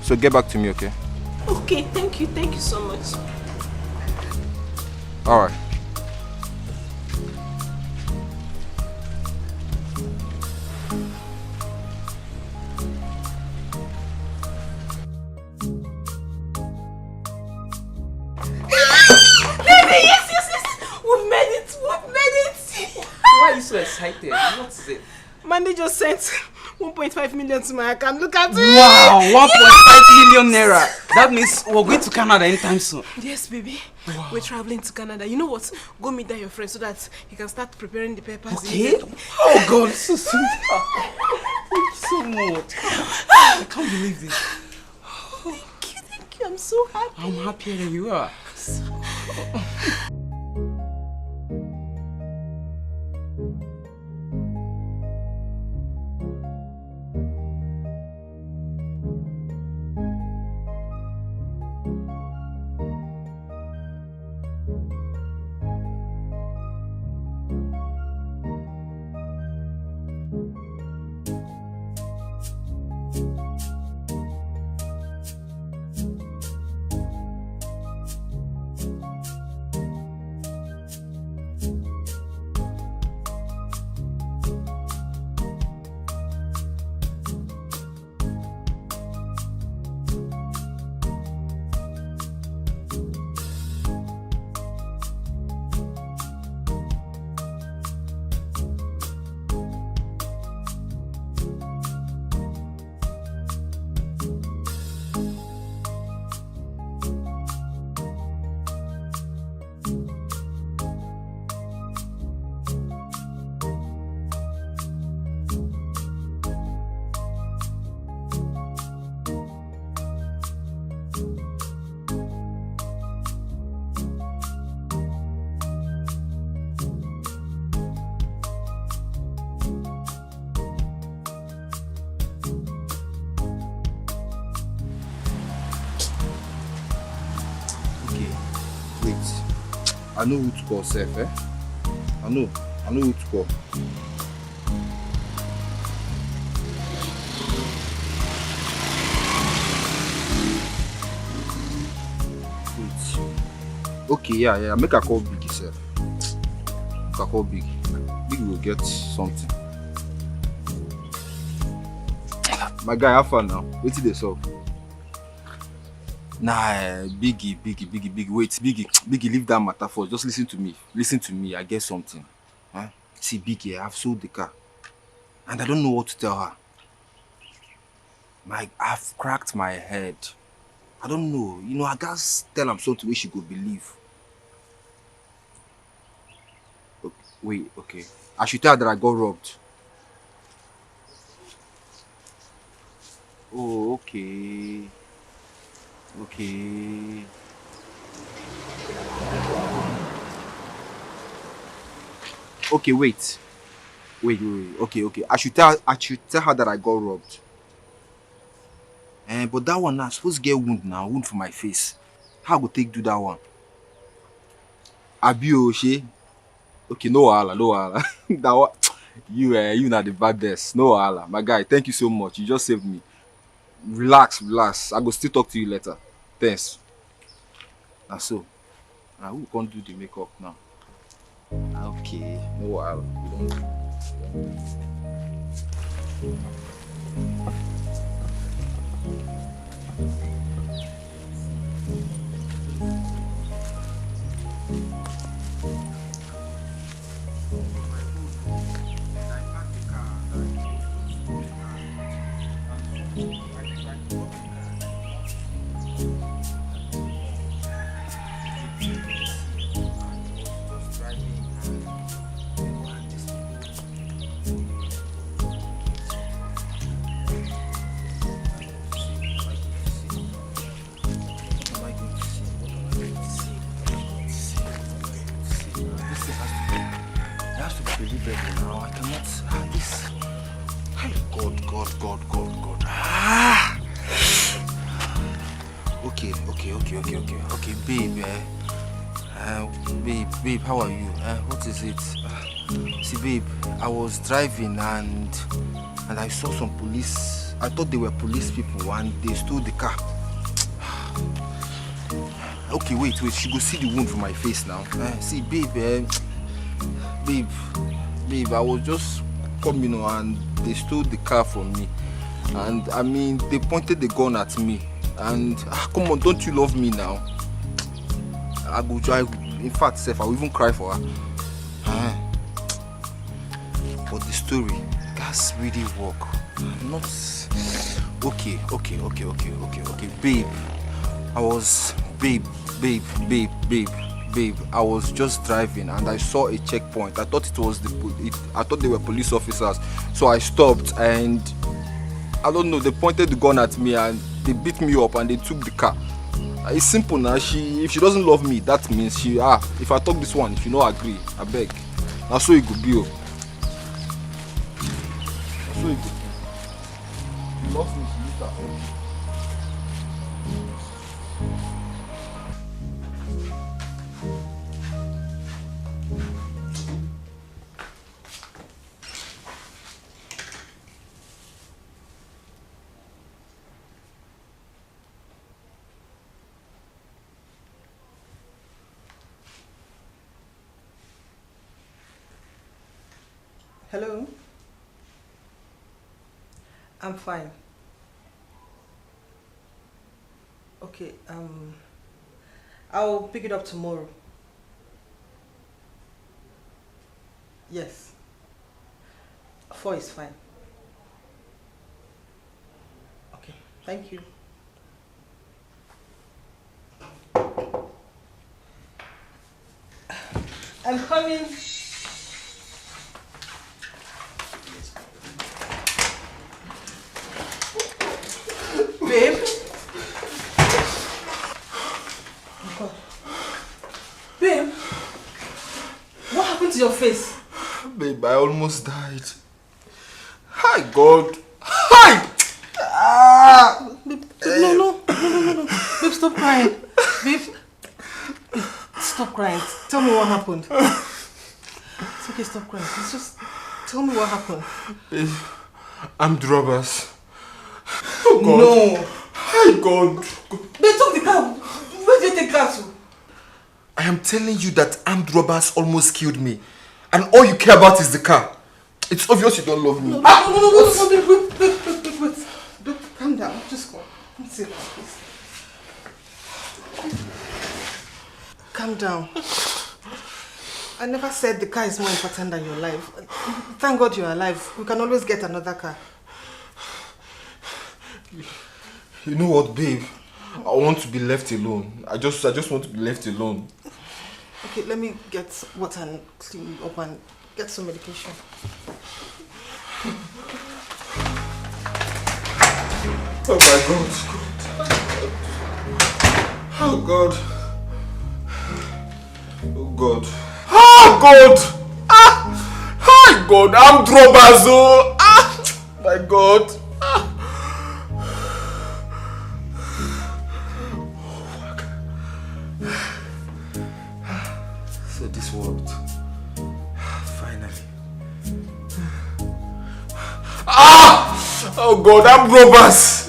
E: so get back to me, okay?
J: Okay, thank you so much.
E: Alright.
J: Yes! We've made it!
K: Why are you so excited? What is it?
J: Mandy just sent 1.5 million to my account. Look at it!
K: Wow, 1.5 million naira. That means we're going to Canada anytime soon.
J: Yes, baby. Wow. We're traveling to Canada. You know what? Go meet that your friend so that he can start preparing the papers.
K: Okay. Oh God, so sweet. Thank you so much. I can't believe this.
J: Thank you. I'm so happy.
K: I'm happier than you are.
C: Okay, wait. I know who to call, Seth, eh? I know who to call. Wait. Okay, yeah. Make a call Biggie, Seth. Make a call Biggie. Biggie will get something. My guy, have fun now. Wait till they solve. Nah, Biggie. Wait, Biggie, leave that matter first. Just listen to me. Listen to me. I get something. Huh? See, Biggie, I've sold the car. And I don't know what to tell her. I've cracked my head. I don't know. You know, I gotta tell her something where she could believe. Wait, okay. I should tell her that I got robbed. Oh, okay. Okay. Okay, wait. Okay. I should tell her that I got robbed. But that one now, supposed to get wound for my face. How I go take do that one? Abi Oshe. Okay, no wahala. That one, you not the baddest. No wahala. My guy, thank you so much. You just saved me. Relax. I go still talk to you later. Thanks. And so, who can't do the makeup now? Okay, no wahala. Now I cannot. This. Hey, God. Okay, babe. Babe, how are you? What is it? See, babe, I was driving and I saw some police. I thought they were police people and they stole the car. Okay, wait. She go see the wound from my face now. See, babe, babe, I was just coming and they stole the car from me. And I mean, they pointed the gun at me. And come on, don't you love me now? I go drive. In fact, Seth, I will even cry for her. But the story, that's really work. Not okay. Babe, I was babe. I was just driving and I saw a checkpoint. I thought I thought they were police officers. So I stopped and I don't know, they pointed the gun at me and they beat me up and they took the car. It's simple now. If she doesn't love me, that means if I talk this one, if you don't agree, I beg. Now so it could be. So it could be. She loves me, she used that.
D: Hello? I'm fine. Okay, I'll pick it up tomorrow. Yes. 4 is fine. Okay, thank you. I'm coming. Babe? God. Babe, what happened to your face?
E: Babe, I almost died. Hi, God. Hi!
D: Babe, no. Babe, stop crying. Babe, stop crying. Tell me what happened. It's okay, stop crying. It's just, tell me what happened.
E: Babe, armed robbers. Oh, God.
D: No.
E: Hi, God.
D: They took the car. Where did they take the car to?
E: I am telling you that armed robbers almost killed me. And all you care about is the car. It's obvious you don't love me.
D: No, wait, calm down. Just go. Let's sit down, please. Calm down. I never said the car is more important than your life. Thank God you're alive. We can always get another car.
E: You know what, babe? I want to be left alone. I just want to be left alone.
D: Okay, let me get water and clean up and get some medication.
E: Oh my God. Oh God. Oh God. Oh God. Hi God. I'm robbers. Oh. My God. So this worked. Finally. Oh God, I'm robbers.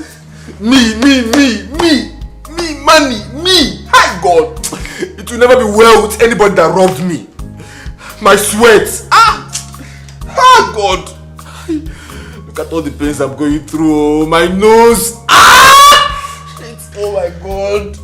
E: Me, money, me. Hi God. It will never be well with anybody that robbed me. My sweat. God. Look at all the pains I'm going through. My nose. Shit. Oh my God.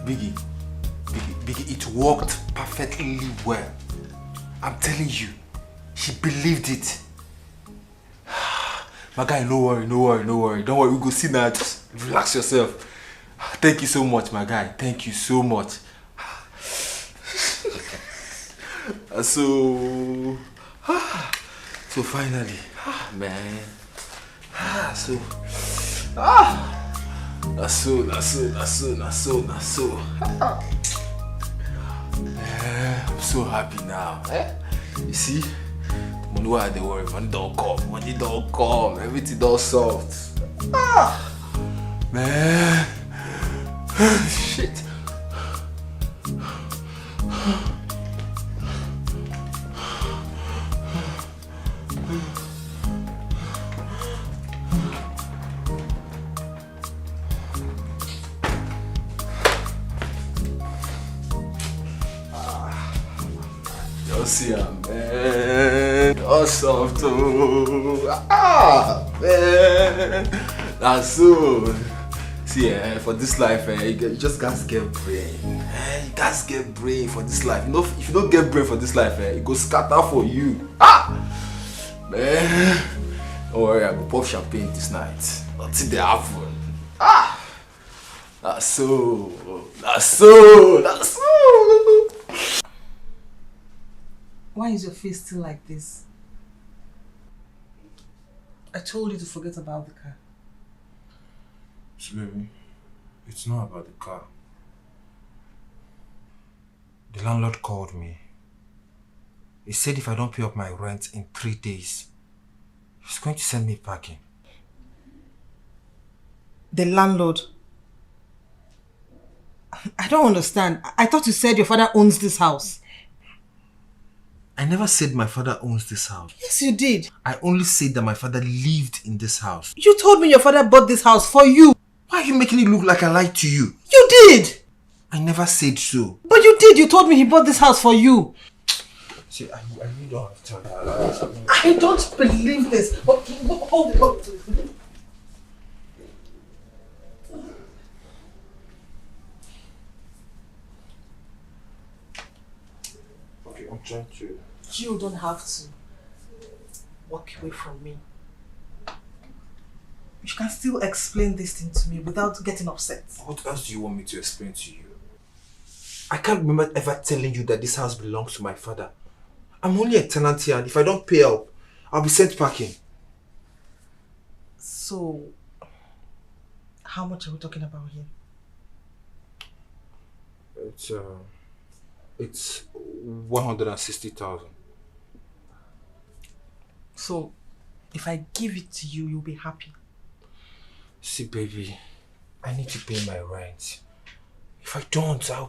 E: Biggie, it worked perfectly well. I'm telling you, she believed it. My guy, no worry. Don't worry, we go see that. Just relax yourself. Thank you so much, my guy. Thank you so much. So finally, man. That's so. I'm so happy now. You see, money why they worry, money don't come, everything don't solved. Man, shit. See ya, man. Awesome too. Man. That's so. See, for this life, you just gotta get brain. You gotta get brain for this life. You know, if you don't get brain for this life, it go scatter for you. Man. Don't worry, I go pop champagne this night. Until they happen. That's so.
D: Why is your face still like this? I told you to forget about the car.
E: Baby, it's not about the car. The landlord called me. He said if I don't pay up my rent in 3 days, he's going to send me packing.
D: The landlord? I don't understand. I thought you said your father owns this house.
E: I never said my father owns this house.
D: Yes, you did.
E: I only said that my father lived in this house.
D: You told me your father bought this house for you.
E: Why are you making it look like I lied to you?
D: You did.
E: I never said so.
D: But you did. You told me he bought this house for you.
E: See, I really don't have time.
D: I don't believe this. Hold it.
E: trying to.
D: You don't have to walk away from me. You can still explain this thing to me without getting upset.
E: What else do you want me to explain to you? I can't remember ever telling you that this house belongs to my father. I'm only a tenant here, and if I don't pay up, I'll be sent packing.
D: So, how much are we talking about here?
E: It's 160,000.
D: So, if I give it to you, you'll be happy.
E: See, baby, I need to pay my rent. If I don't, I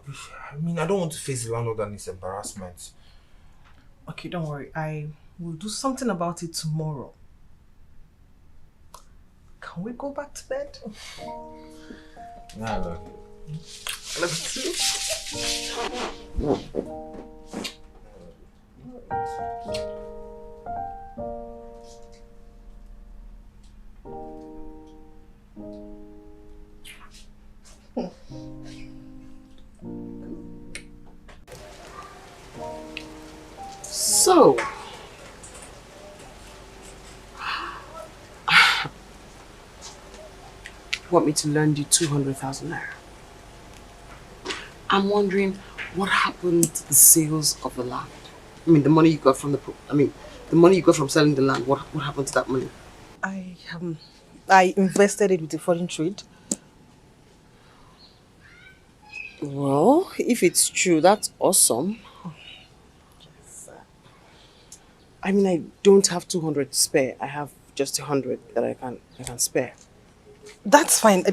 E: don't want to face the landlord and his embarrassment.
D: Okay, don't worry. I will do something about it tomorrow. Can we go back to bed?
E: Nah, I love you. I love you too.
H: So, you want me to lend you 200,000 naira? I'm wondering what happened to the sales of the land. I mean, the money you got from the money you got from selling the land. What happened to that money?
D: I invested it with a foreign trade.
H: Well, if it's true, that's awesome. I mean, I don't have 200 to spare. I have just 100 that I can spare.
D: That's fine.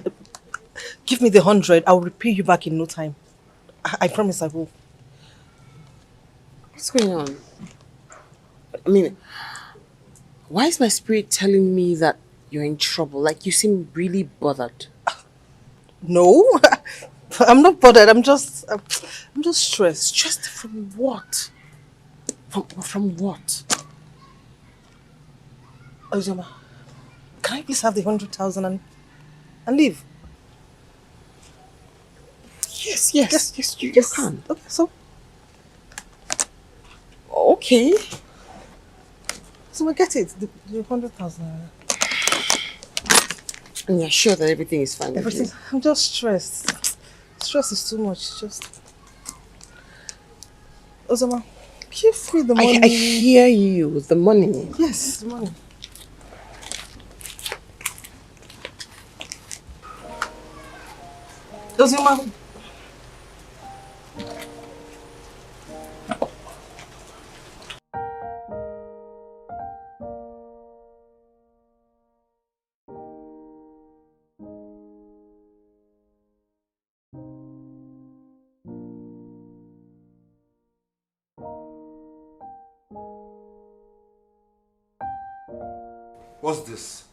D: Give me the 100. I'll repay you back in no time. I promise I will.
H: What's going on? I mean, why is my spirit telling me that you're in trouble? Like, you seem really bothered.
D: No, I'm not bothered. I'm just stressed.
H: Stressed from what? From what?
D: Ozoma, can I please have the 100,000 and leave?
H: Yes, you can.
D: Okay, so.
H: Okay.
D: So I get it. The 100,000.
H: And you're sure that everything is fine?
D: Everything. I'm just stressed. Stress is too much. Just. Ozoma, give me the money.
H: I hear you. The money.
D: Yes, the money. Ozoma.
E: What's this?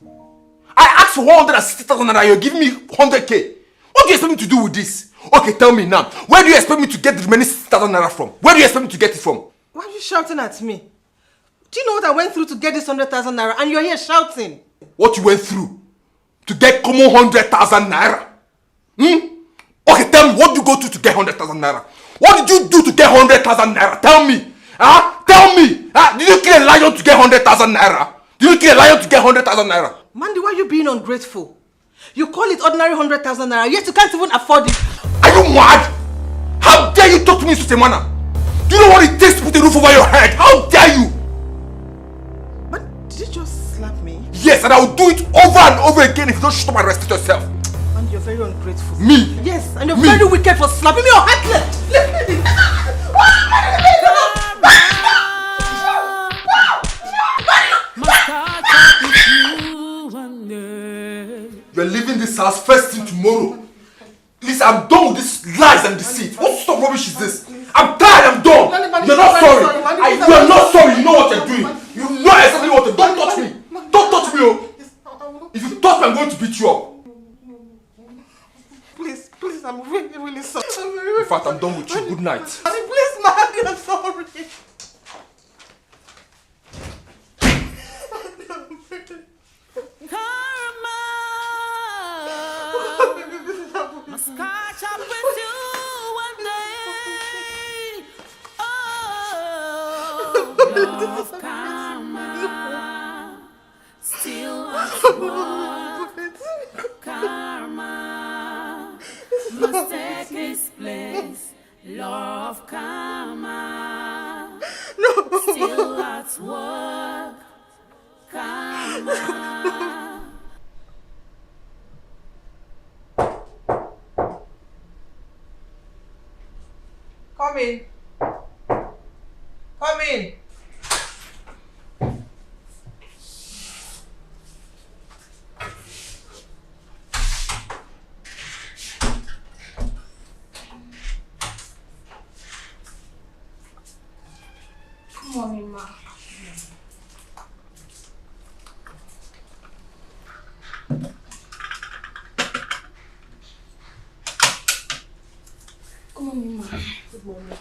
E: I asked for 160,000 and you're giving me 100k. What do you expect me to do with this? Okay, tell me now. Where do you expect me to get the remaining 60,000 naira from? Where do you expect me to get it from?
D: Why are you shouting at me? Do you know what I went through to get this 100,000 naira and you're here shouting?
E: What you went through to get common 100,000 naira? Okay, tell me, what did you go through to get 100,000 naira? What did you do to get 100,000 naira? Tell me. Tell me. Did you kill a lion to get 100,000 naira? Did you kill a lion to get 100,000 naira?
D: Mandy, why are you being ungrateful? You call it ordinary 100,000 naira, yet you can't even afford it.
E: Are you mad? How dare you talk to me in such a manner? Do you know what it takes to put a roof over your head? How dare you?
D: But did you just slap me?
E: Yes, and I will do it over and over again if you don't shut up and respect yourself.
D: And you're very ungrateful.
E: Me?
D: Yes, and you're very wicked for slapping me or heartless. Let me.
E: You're leaving this house first thing tomorrow. Please, I'm done with this lies and deceit. What sort of rubbish is this? I'm tired, I'm done. You're not sorry. You're not sorry. You know what you're doing. You know exactly what you're doing. Don't touch me. Don't touch me, oh. If you touch me, I'm going to beat you up.
D: Please, I'm really, really sorry.
E: In fact, I'm done with you. Good night.
D: Please, Mandy, I'm sorry.
G: Must catch up with you one day. Oh. of karma, still at work. Karma must take its place. Law of karma, still at work. Karma.
D: Come in. Come in.
A: Good morning, ma. Good morning, ma.
D: Good morning.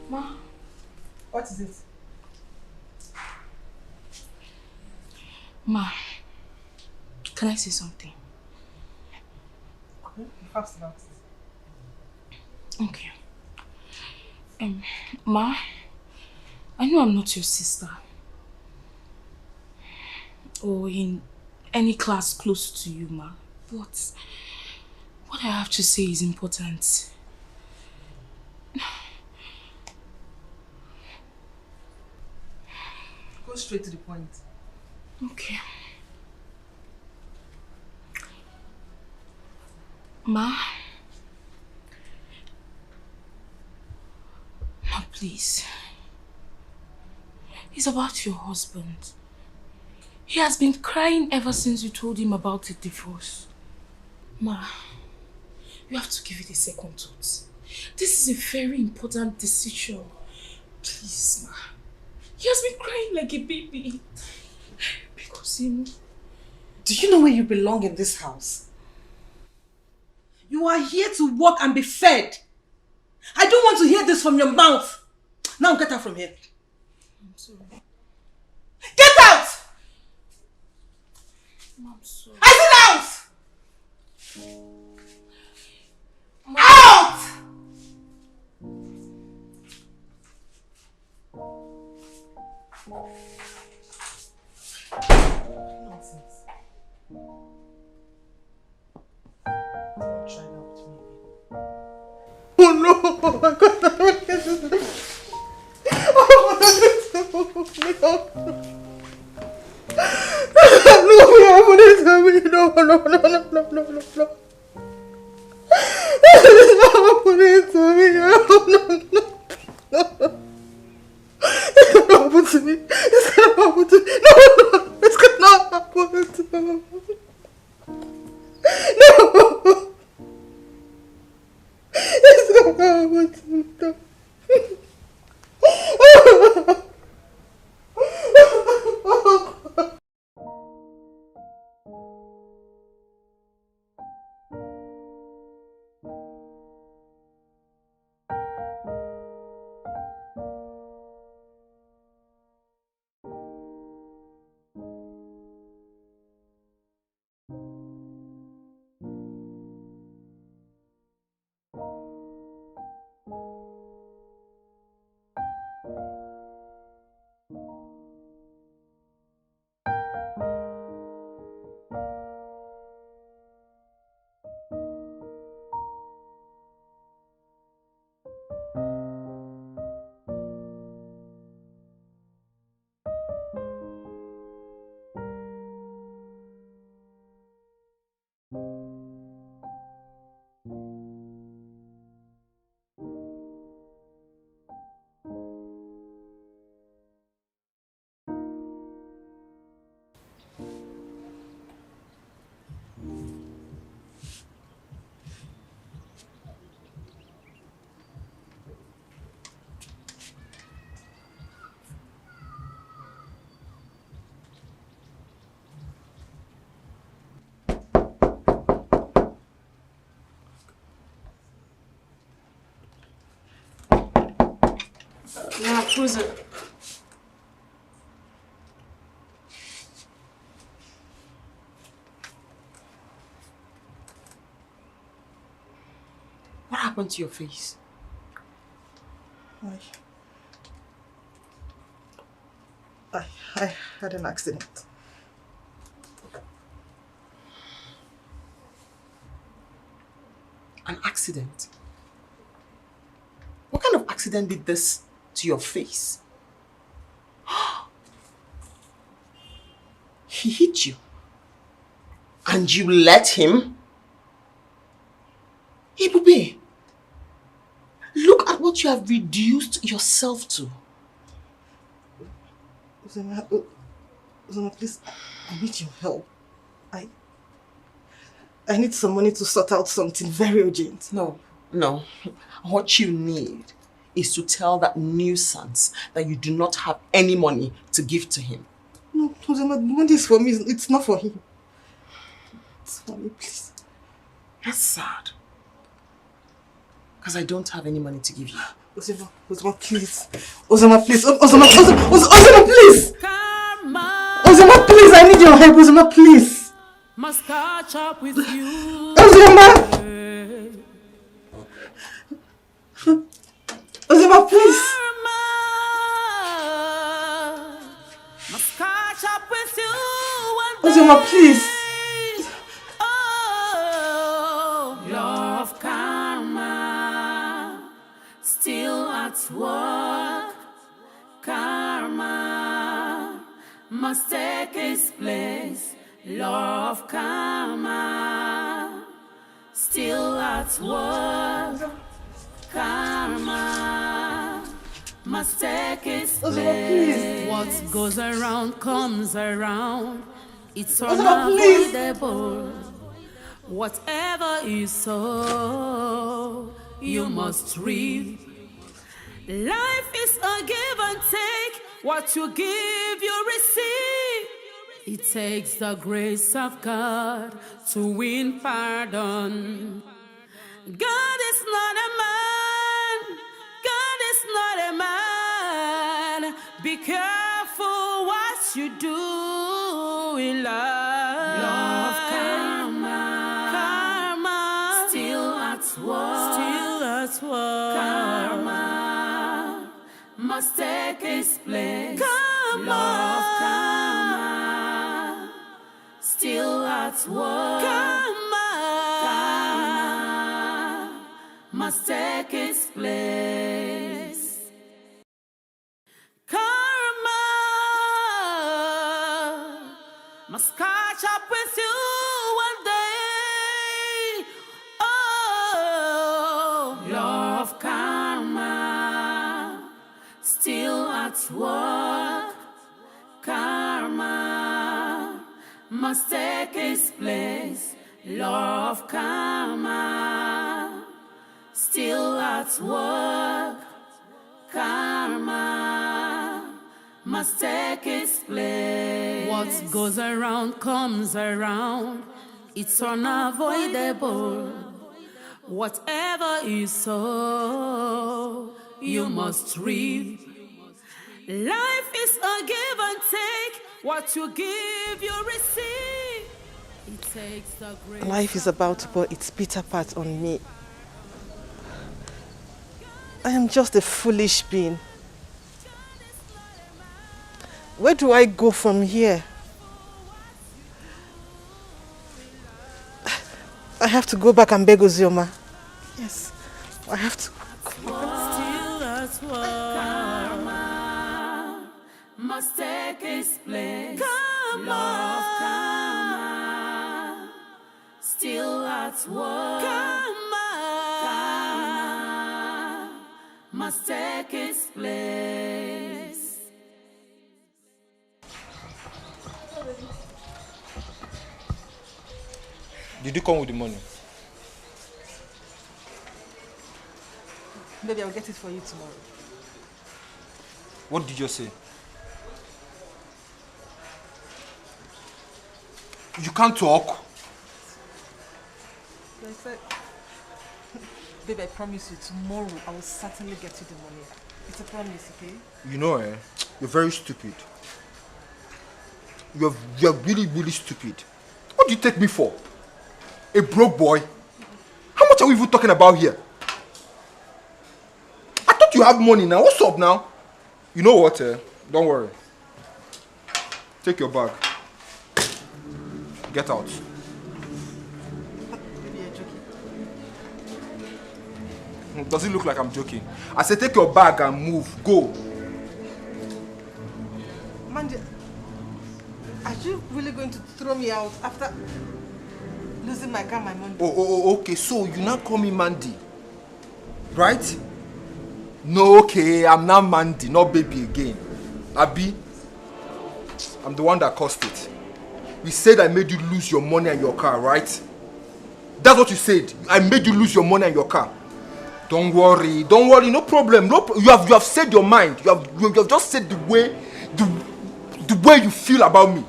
A: Ma.
D: What is it?
A: Ma, can I say something?
D: Okay, you fast about it.
A: Okay. Ma, I know I'm not your sister. Or in any class close to you, ma. But what I have to say is important.
D: Go straight to the point.
A: Okay. Ma, please. It's about your husband. He has been crying ever since you told him about the divorce. Ma, you have to give it a second thought. This is a very important decision. Please, ma. He has been crying like a baby. Because,
D: do you know where you belong in this house? You are here to work and be fed. I don't want to hear this from your mouth. Now get out from here.
A: I'm sorry.
D: Get out!
A: I'm sorry.
D: I said out! Out! Nonsense. Don't try that with me again. Oh no! Oh my God! No, no, no, no, no, no, no, no, no, no. This is not happening to me. No, no, no, no. This cannot happen to me. This cannot happen to me. No, no, this cannot happen to me. No. This cannot happen to me. No.
J: Yeah, cruise it.
H: What happened to your face?
D: I had an accident.
H: An accident? What kind of accident did this to your face? He hit you. And you let him? Ibube, look at what you have reduced yourself to.
D: Uzoma, please, I need your help. I need some money to sort out something very urgent.
H: No. What you need is to tell that nuisance that you do not have any money to give to him.
D: No, Uzoma, the money is for me. It's not for him. It's for me, please.
H: That's sad. Because I don't have any money to give you.
D: Uzoma, please. Uzoma, please. Uzoma, please. Uzoma, please. I need your help. Uzoma, please.
G: Must catch up with you.
D: Uzoma, please.
G: Must catch up with you.
D: Uzoma, please.
G: Oh, love karma, still at work. Karma must take its place. Love karma, still at work. Karma must take its place. What goes around comes around. It's unavoidable. Whatever you sow, you must reap. Life is a give and take. What you give, you receive. It takes the grace of God to win pardon. God is not a man. God is not a man. Be careful what you do in love. Love karma. Karma. Still at work. Still at work. Karma must take its place. Karma. Love karma. Still at work. Karma must take its place. Karma must catch up with you one day. Oh, love karma, still at work. Karma must take its place. Love karma, still at work. Karma must take its place. What goes around comes around. It's unavoidable. Whatever you sow, you must reap. Life is a give and take. What you give, you receive. It takes the grace.
D: Life is about to pour its bitter part on me. I am just a foolish being. Where do I go from here? I have to go back and beg Ozioma. Yes, I have to.
G: Karma must take its place. Love karma, still at work. Karma must take its place.
I: Did you come with the money?
D: Maybe I'll get it for you tomorrow.
I: What did you say? You can't talk.
D: I said, babe, I promise you, tomorrow I will certainly get you the money. It's a promise, okay?
C: You know, you're very stupid. You're really, really stupid. What do you take me for? A broke boy? How much are we even talking about here? I thought you have money now. What's up now? You know what? Don't worry. Take your bag. Get out. Does it look like I'm joking? I said take your bag and move. Go.
D: Mandy, are you really going to throw me out after losing my car, my money?
C: Oh, okay. So you now call me Mandy, right? No, okay. I'm not Mandy, not baby again. Abi, I'm the one that caused it. You said I made you lose your money and your car, right? That's what you said. I made you lose your money and your car. Don't worry, no problem. No, you have said your mind. You have just said the way you feel about me.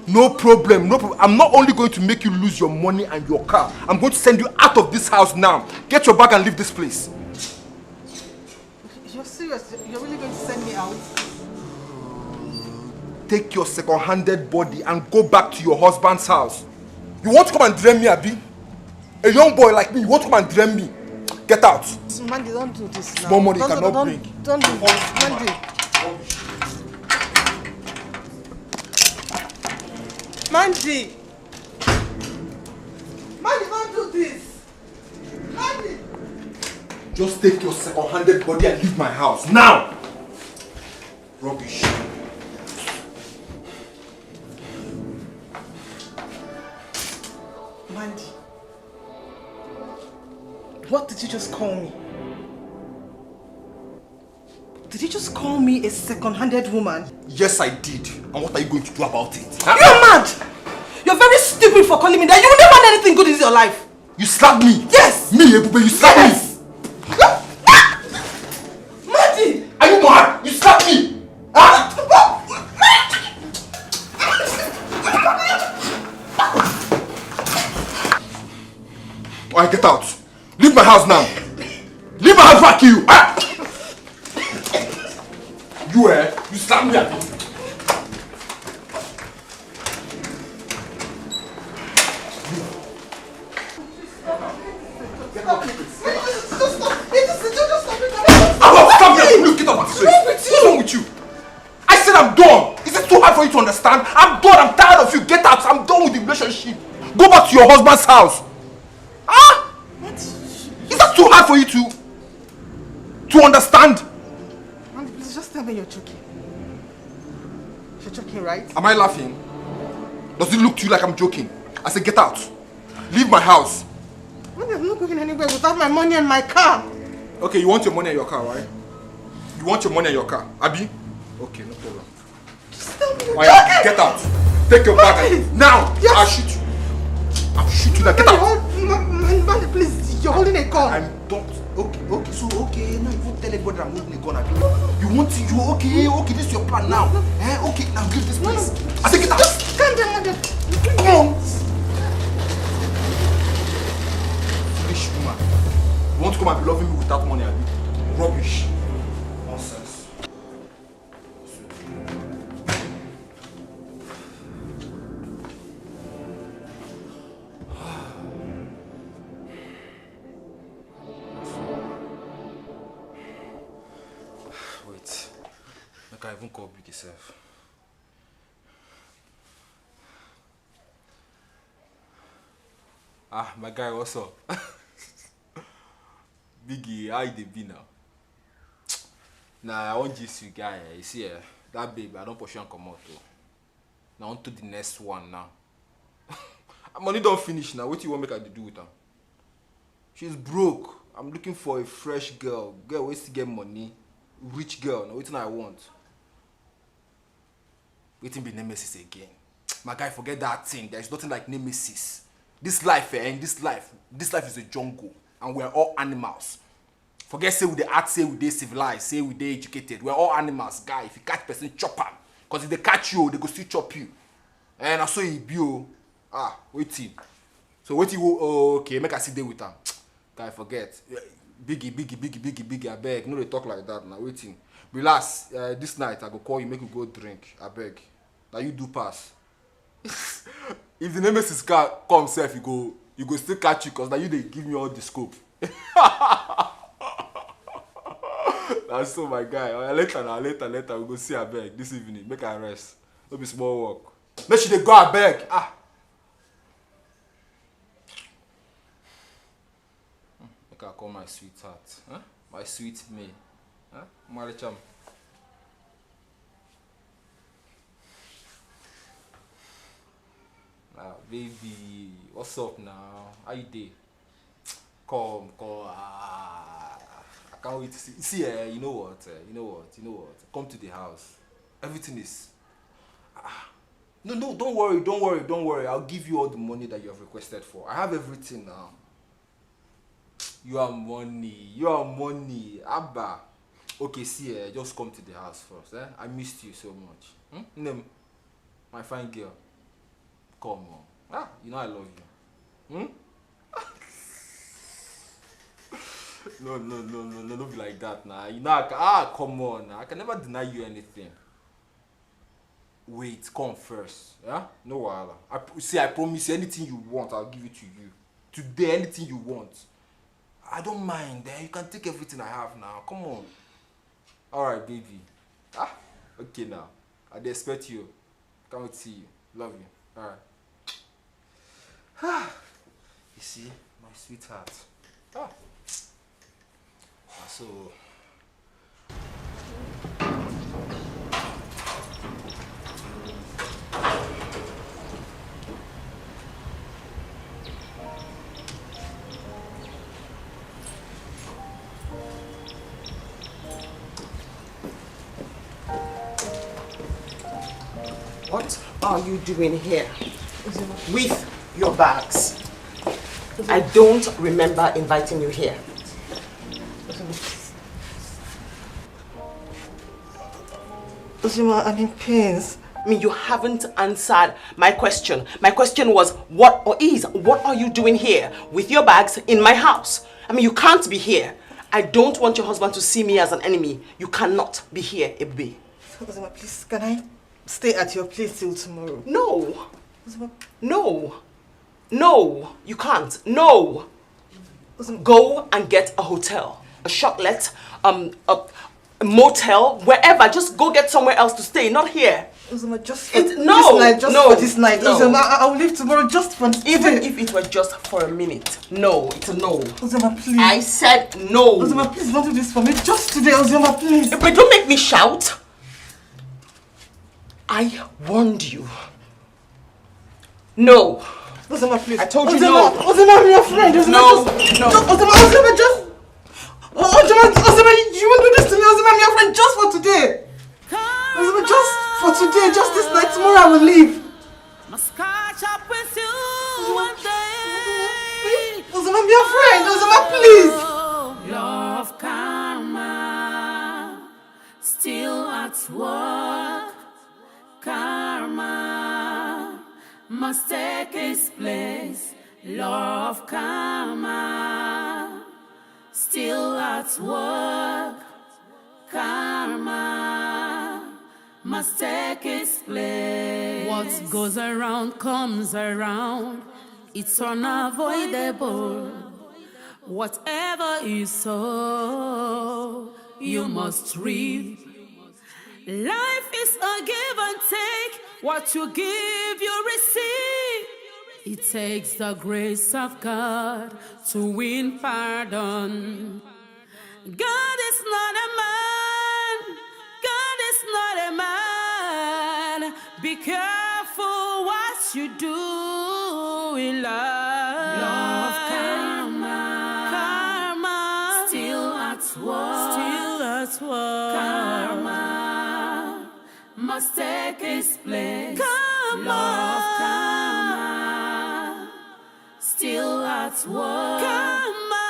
C: No problem. I'm not only going to make you lose your money and your car. I'm going to send you out of this house now. Get your bag and leave this place.
D: You're serious? You're really going to send me out?
C: Take your second-handed body and go back to your husband's house. You want to come and drain me, Abi? A young boy like me, you want to come and drain me? Get out.
D: Mandy, don't do this now.
C: Small money cannot bring.
D: Don't do this, Mandy. Mandy! Mandy, don't do this! Mandy!
C: Just take your second-handed body and leave my house, now! Rubbish.
D: Mandy, what did you just call me? Did you just call me a second-handed woman?
C: Yes, I did. And what are you going to do about it?
D: You're mad! You're very stupid for calling me that. You will never have anything good in your life.
C: You slapped me?
D: Yes!
C: Me, Ebube, you slapped me?
D: Mandy!
C: Are you mad? You slapped me! Huh? Alright, get out. Leave my house now. Leave my house back to you. Ah! You slapped me at me. What's wrong with you? I said I'm done. Is it too hard for you to understand? I'm done. I'm tired of you. Get out. I'm done with the relationship. Go back to your husband's house. Ah? Is that too hard for you to understand?
D: Mandy, please just tell me you're joking. You're joking, right?
C: Am I laughing? Does it look to you like I'm joking? I said get out. Leave my house.
D: Mandy, I'm not going anywhere without my money and my car.
C: Okay, you want your money and your car, right? You want your money and your car, Abi? Okay, no problem.
D: Just tell me you're
C: joking. Get out. Take your bag and now. Yes. I'll shoot you. I'll shoot you now. Get out.
D: Mandy, please. You're holding a gun.
C: I'm don't. Okay. Now you won't tell everybody I'm holding a gun, Abi. You want to? You okay? This is your plan now. Okay, now leave this place. I say get out.
D: Just calm down, Mandy.
C: Come on. Foolish woman. You want to come and be loving me without money, Abi? Rubbish. Nonsense. Wait. I can't even call Big yourself. My guy, what's up? Biggie, how you dey be now? Nah, I want this you guy. You see, that babe, I don't push and come out too. Now on to the next one now. Money don't finish now. What do you want me to do with her? She's broke. I'm looking for a fresh girl. Girl, where to get money? Rich girl. Now what I want? Waiting be nemesis again. My guy, forget that thing. There's nothing like nemesis. This life, this life is a jungle, and we're all animals. Forget say we dey act, say we dey civilized, say we dey educated. We're all animals, guy. If you catch person, chop am. Cause if they catch you, they go still chop you. And I saw you be waiting. So waiting. Oh, okay, make I sit there with her. Guy, forget. Biggie, I beg. No, they talk like that now. Waiting.
I: Relax. This night I go call you, make you go drink. I beg. Now you do pass. If the nemesis car come self, you go still catch you, cause now you they give me all the scope. That's so my guy. Later. We go see I beg this evening. Make her rest. No be small work. Make she dey go I beg. Make I call my sweetheart. Huh? My sweet Maid. Huh? Maricham. Baby, what's up now? How you dey? Come. I can't wait to see. See, you know what? Come to the house. Everything is. No, don't worry. I'll give you all the money that you have requested for. I have everything now. You are money. Abba. Okay, see, just come to the house first. I missed you so much. Name, my fine girl. Come on. You know I love you. No, don't be like that now. You know come on. I can never deny you anything. Wait, come first. Yeah? No wahala. I promise you anything you want, I'll give it to you. Today, anything you want. I don't mind. You can take everything I have now. Come on. Alright, baby. Okay now. I expect you. Can't wait to see you. Love you. Alright. You see, my sweetheart. So
H: what are you doing here with your bags? I don't remember inviting you here.
D: Ozima, I'm in pains.
H: You haven't answered my question. My question was, what are you doing here with your bags in my house? You can't be here. I don't want your husband to see me as an enemy. You cannot be here, Ebbe.
D: Ozima, please, can I stay at your place till tomorrow?
H: No. Ozima. No, you can't. No. Ozima. Go and get a hotel, a shotlet, a motel, wherever. Just go get somewhere else to stay, not here.
D: Uzuma, just for this night. For this night. No. Uzuma, I'll leave tomorrow just for today.
H: Even if it were just for a minute. No, it's a no.
D: Uzuma, please.
H: I said no.
D: Uzuma, please don't do this for me. Just today, Uzuma, please.
H: But don't make me shout. I warned you. No.
D: Uzuma, please.
H: I told you no.
D: Uzuma, I'm your friend. Uzuma,
H: no.
D: Uzuma, just. Uzuma, you won't do this to me. Uzuma, I'm your friend just for today. Uzuma, just for today, just this night. Tomorrow I will leave.
G: Must catch up with you one day.
D: Uzuma, I'm your friend. Uzuma, please.
G: Love karma, still at work. Karma must take its place. Love karma, still at work. Karma must take its place. What goes around comes around. It's unavoidable. Whatever you sow, you must reap. Life is a give and take. What you give, you receive. It takes the grace of God to win pardon. God is not a man. God is not a man. Be careful what you do in love. Love karma. Karma. Still at work. Still at work. Karma must take its place. Karma. Love karma. Still at work. Karma.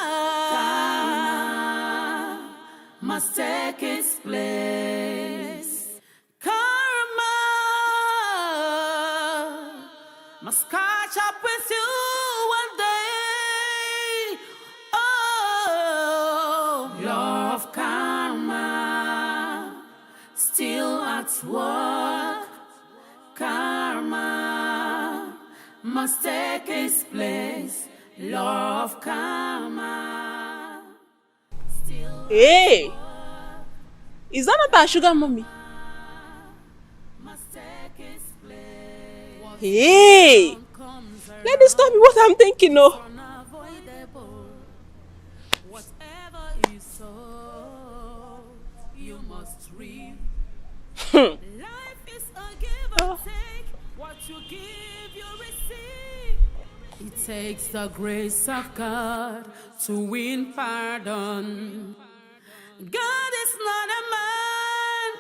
G: Karma must take its place. Karma must catch up with you one day. Oh, love karma. at work. Karma must take its place. Law of karma.
J: Hey! Is that not our sugar mommy? Hey! Let me stop me what I'm thinking, no.
G: Whatever you sow, you must reap.
J: Hmm.
G: Life is a give and take. What you give, you receive. It takes the grace of God to win pardon. God is not a man.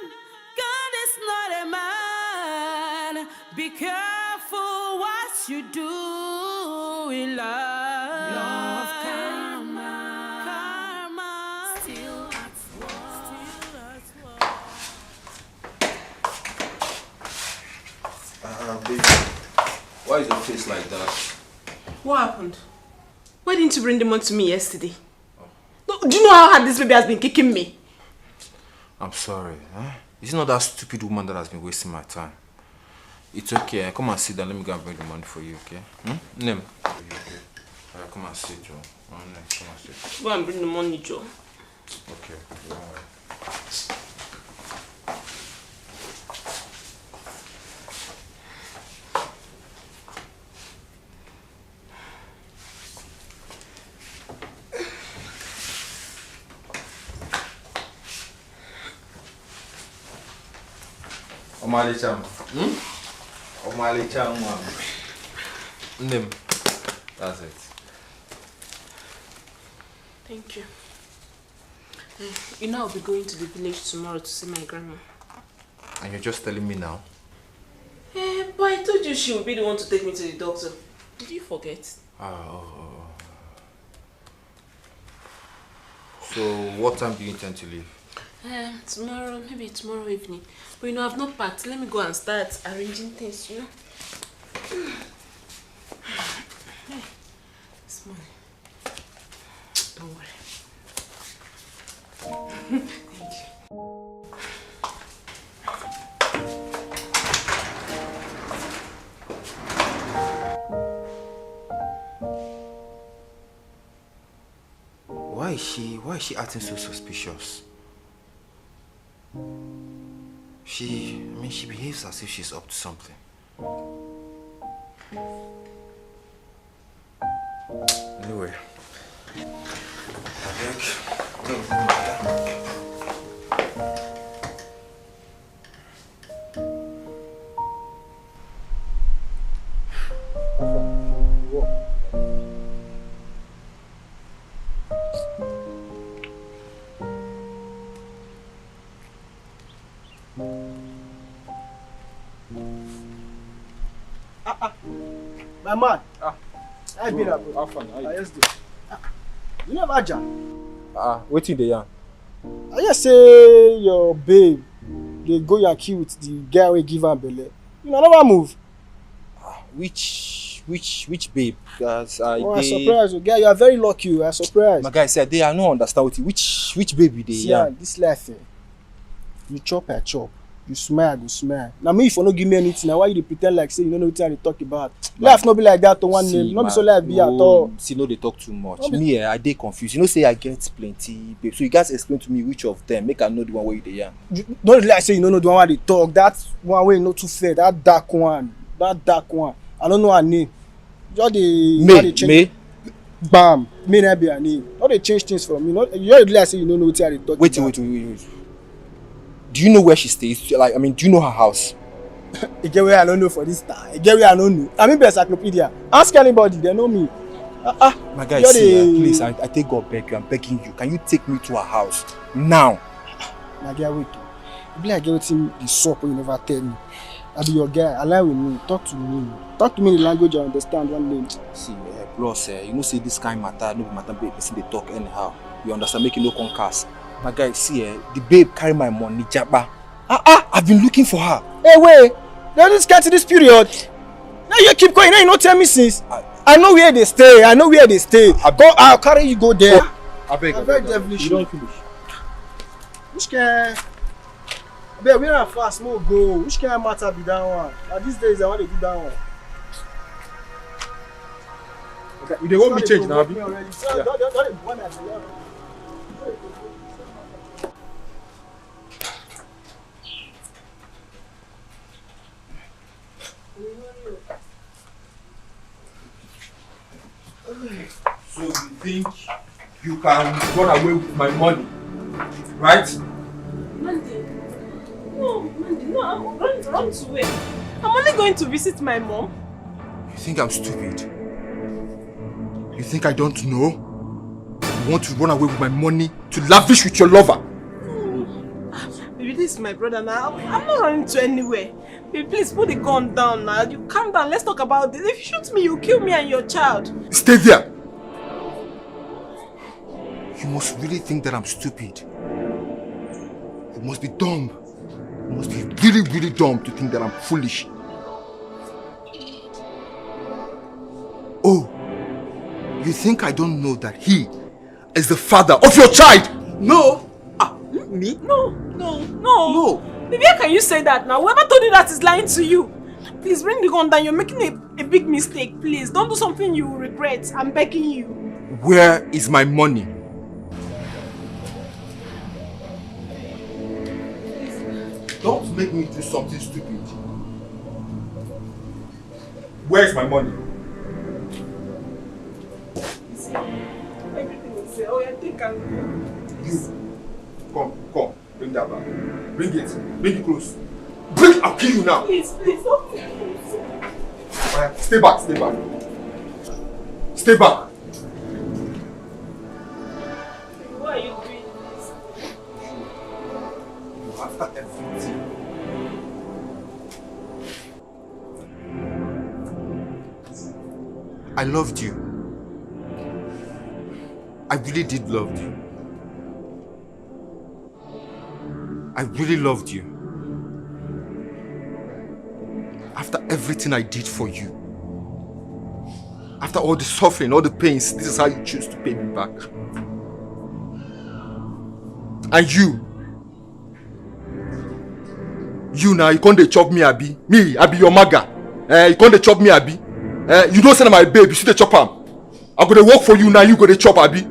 G: God is not a man. Be careful what you do in love. Love karma. Karma. Still at work.
E: Baby, why is your face like that?
J: What happened? Why didn't you bring the money to me yesterday? No, do you know how hard this baby has been kicking me?
E: I'm sorry. It's not that stupid woman that has been wasting my time. It's okay. Come and sit down. Let me go and bring the money for you, okay? Name. Okay. Come and sit, Joe. Come and sit.
J: Go and bring the money, Joe.
E: Okay. Don't worry. Omali Cham. Omali Cham. Name. That's it.
J: Thank you. You know I'll be going to the village tomorrow to see my grandma.
E: And you're just telling me now?
J: But I told you she would be the one to take me to the doctor. Did you forget?
E: So, what time do you intend to leave?
J: Tomorrow, maybe tomorrow evening. But you know, I've not packed. Let me go and start arranging things, you know. Hey, this morning. Don't worry. Thank you.
E: Why is she acting so suspicious? She behaves as if she's up to something. Anyway, I think
S: my man. I been up.
I: How fun? How you?
S: Yes, you never jam.
I: What you dey yarn?
S: I just say your babe, they go Yankee with the guy we give her belly. You know, never move.
R: Which babe? Guys,
S: I'm surprised. You guy, you are very lucky. I'm surprised.
R: My guy said, I don't understand what which baby they
S: see,
R: yarn.
S: This life, you chop, I chop. You smile, you smile. Now me, if you don't give me anything, now why you pretend like say you don't know what you talk about? Life not be like that to one name. Not be so life be at all.
R: See, no, they talk too much. Me, I dey confused. You know, say I get plenty babe. So you guys explain to me which of them. Make I know the one where you dey yarn.
S: Don't like say you don't know the one where they talk. That one way not too fair. That dark one. I don't know her name. Just the
R: May.
S: Bam. May not be her name. Not they change things for me. Not you don't like say you don't know what they talk
R: Wait. Do you know where she stays? Like, I mean, do you know her house?
S: You get where I don't know for this time. You get where I don't know. I mean, be encyclopedia. Ask anybody, they know me.
R: My guy, see, please, I take God beg you. I'm begging you. Can you take me to her house now?
S: My guy, wait. You be like getting the soap when you never tell me. I be your guy. Align with me. Talk to me. Talk to me in the language I understand. One day.
R: See, bros, you know, say this kind matter. No matter, listen, they talk anyhow. You understand? Making no concast. My guy, see, the babe carry my money, Jabba. I've been looking for her.
S: Hey, wait. Now this get to this period. Now you keep going. Now you not tell me since. I know where they stay. I'll carry you go there.
R: I beg.
S: I'm very devilish.
R: You don't finish.
S: Which guy? Babe, we are fast, more go. Which kind of matter be that one? Now these days I want to do that one.
O: Okay, you dey want me change now, Abi?
S: Yeah.
O: So you think you can run away with my money, right?
J: Mandy. No, I'm run to where? I'm only going to visit my mom.
O: You think I'm stupid? You think I don't know? You want to run away with my money to lavish with your lover?
J: Baby, this is my brother now. I'm not running to anywhere. Baby, please put the gun down now. You calm down. Let's talk about this. If you shoot me, you kill me and your child.
O: Stay there! You must really think that I'm stupid. You must be dumb. You must be really, really dumb to think that I'm foolish. Oh, you think I don't know that he is the father of your child?
J: No. Me? No. Baby, how can you say that now? Whoever told you that is lying to you. Please bring the gun down. You're making a big mistake. Please, don't do something you will regret. I'm begging you.
O: Where is my money? Don't make me do something stupid. Where is my money?
J: See, everything is there. Oh, I think I'm...
O: You. Come. Bring that back. Bring it close. I'll kill you now.
J: Please, don't.
O: Alright, stay back. Stay back.
J: Why are you doing this?
O: After everything. I loved you. I really did love you. I really loved you. After everything I did for you, after all the suffering, all the pains, this is how you choose to pay me back. And you now, you can't chop me, Abi. Me, I be your maga. You can't chop me, Abi. You don't send my babe, you see the chop am. I'm gonna work for you now, you gonna chop, Abi.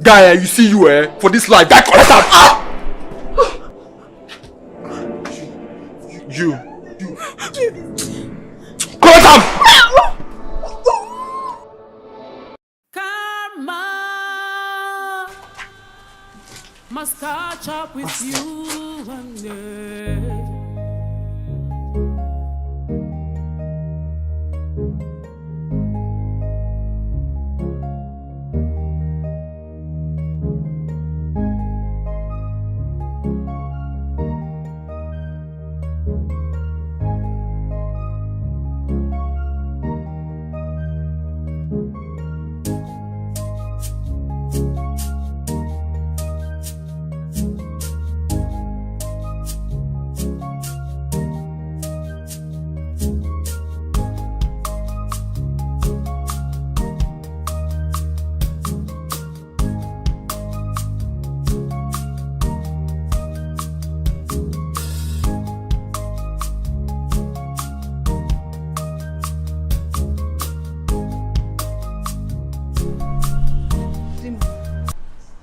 O: Guy, you see you, for this life, that collect am. Ah! You. Collect am!
G: Karma must catch up with you one day.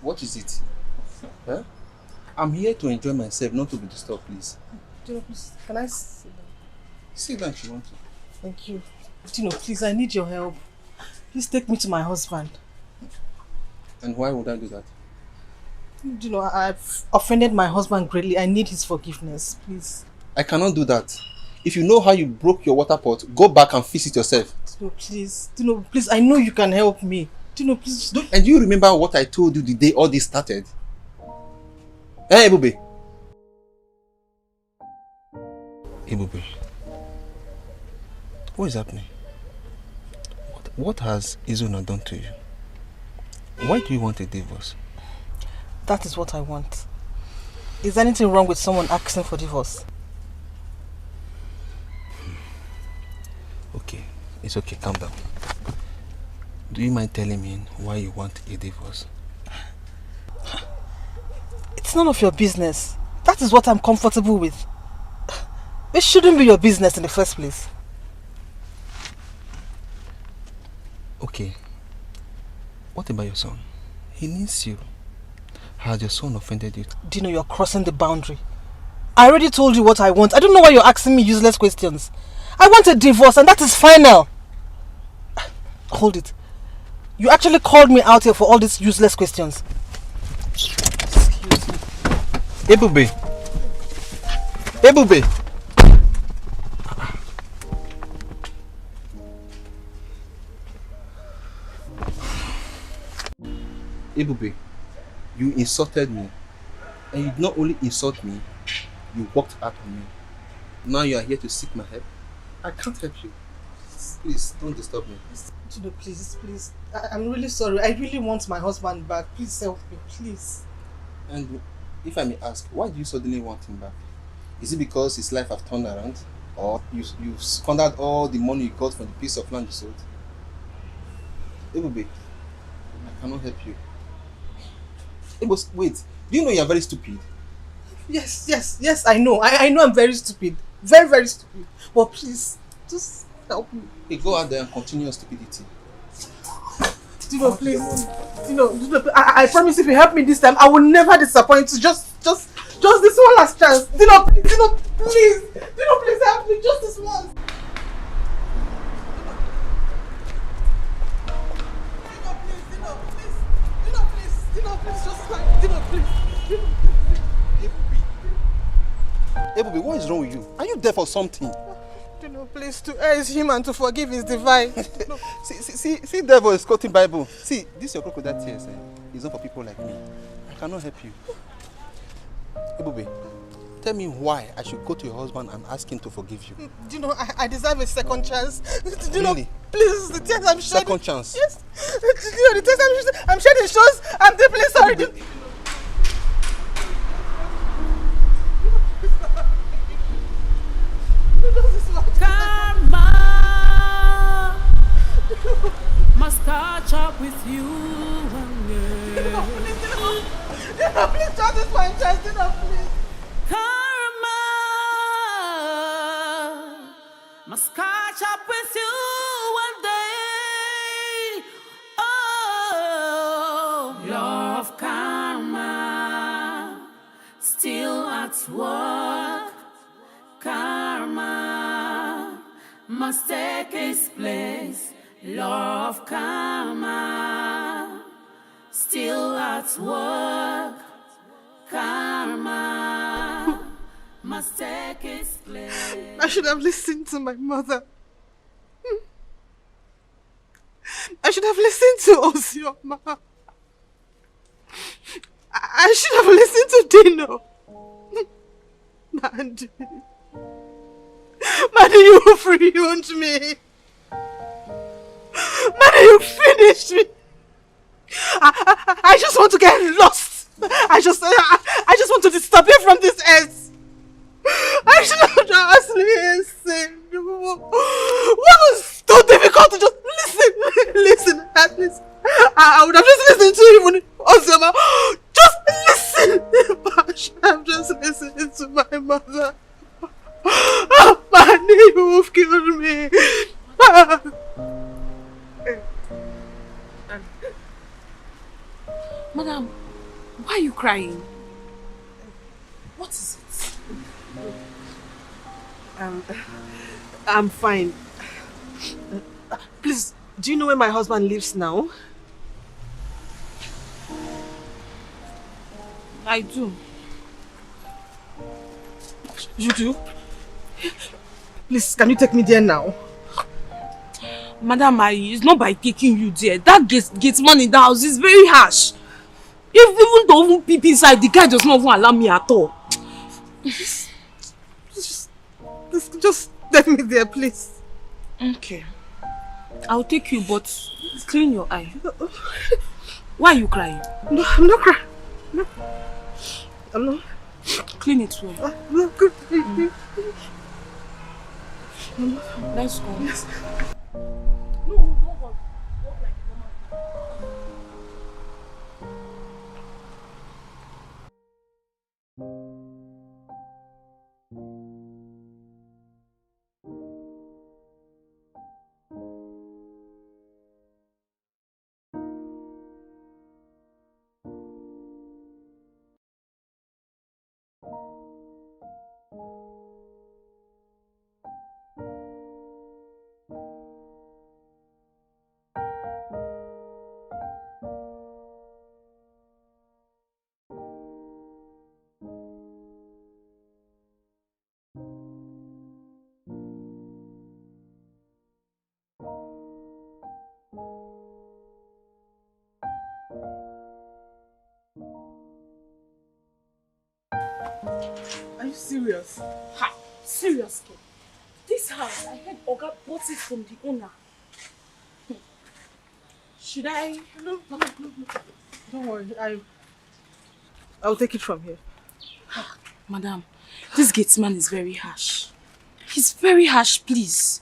C: What is it? Huh? I'm here to enjoy myself, not to be disturbed, please.
D: Dino, please, can I sit down?
C: Sit down if you want to.
D: Thank you. Dino, please, I need your help. Please take me to my husband.
C: And why would I do that?
D: Dino, I've offended my husband greatly. I need his forgiveness, please.
C: I cannot do that. If you know how you broke your water pot, go back and fix it yourself.
D: Dino, please. Dino, please, I know you can help me. Dino, please.
C: And do you remember what I told you the day all this started? Hey, Ebube. Ebube. What is happening? What has Izuna done to you? Why do you want a divorce?
D: That is what I want. Is there anything wrong with someone asking for divorce?
C: Okay, it's okay, calm down. Do you mind telling me why you want a divorce?
D: It's none of your business. That That is what I'm comfortable with. It shouldn't be your business in the first place.
R: Okay. What about your son? He needs you. Has your son offended you?
D: Dino, you're crossing the boundary. I already told you what I want. I don't know why you're asking me useless questions. I want a divorce and that is final. Hold it. You actually called me out here for all these useless questions. Excuse me.
R: Ebube. Ebube. Ebube, you insulted me. And you did not only insult me, you walked out on me. Now you are here to seek my help. I can't help you. Please, don't disturb me.
D: Dino, please. I'm really sorry. I really want my husband back. Please help me, please.
R: And if I may ask, why do you suddenly want him back? Is it because his life has turned around? Or you've squandered all the money you got from the piece of land you sold? Ebube, I cannot help you. Ebube, wait. Do you know you are very stupid?
D: Yes, I know. I know I'm very stupid. Very, very stupid. But please, just help me.
R: Hey, go out there and continue your stupidity.
D: Dino, please. Dino, I promise if you help me this time, I will never disappoint you. Just this one last chance. Dino, please. Dino, please help me. Just this once. Dino, please, just like, Dino, please.
R: Ebube, what is wrong with you? Are you there for something?
D: Dino, please, to err is human, to forgive is divine.
R: No. See, devil is quoting Bible. See, this your crocodile tears. It's not for people like me. I cannot help you. Ebube, tell me why I should go to your husband and ask him to forgive you.
D: Dino, I deserve a second chance. Dino,
R: really?
D: Please, the tears I'm shedding.
R: Second chance?
D: Yes. Dino, the tears I'm shedding shows I'm deeply sorry. Dino.
G: Karma must catch up with you one day.
D: Dino, please, try this one chance. Dino, please.
G: Karma must catch up with you one day. Oh, law of karma still at work. Karma must take its place. Law of karma still at work. Karma must take its place.
D: I should have listened to my mother. I should have listened to Osioma. I should have listened to Dino. Mandy, you ruined me. Mandy, you finished me. I just want to get lost. I just want to disappear from this earth. I should have just listened. What was so difficult to just listen at least. I would have just listened to you when Osioma. Just listen. I should have just listened to my mother. Oh, Mandy, you've killed me.
A: Madam, why are you crying?
D: What is it? I'm fine. Please, do you know where my husband lives now?
A: I do.
D: You do? Please, can you take me there now?
A: Madam, it's not by taking you there. That gets money in the house is very harsh. Even though even peep inside, the guy does not even allow me at all.
D: Just take me there, please.
A: Okay. I'll take you, but clean your eye. Why are you crying?
D: No, I'm not crying. No. I'm not.
A: Clean it well.
D: I'm not crying.
A: Let's go.
D: Yes.
A: No, don't worry. Walk like a normal. you serious? Ha! Serious, kid. This house, I heard Oga bought it from the owner. Should I?
J: No. Don't worry. I'll take it from here.
A: Madam, this gatesman is very harsh. He's very harsh, please.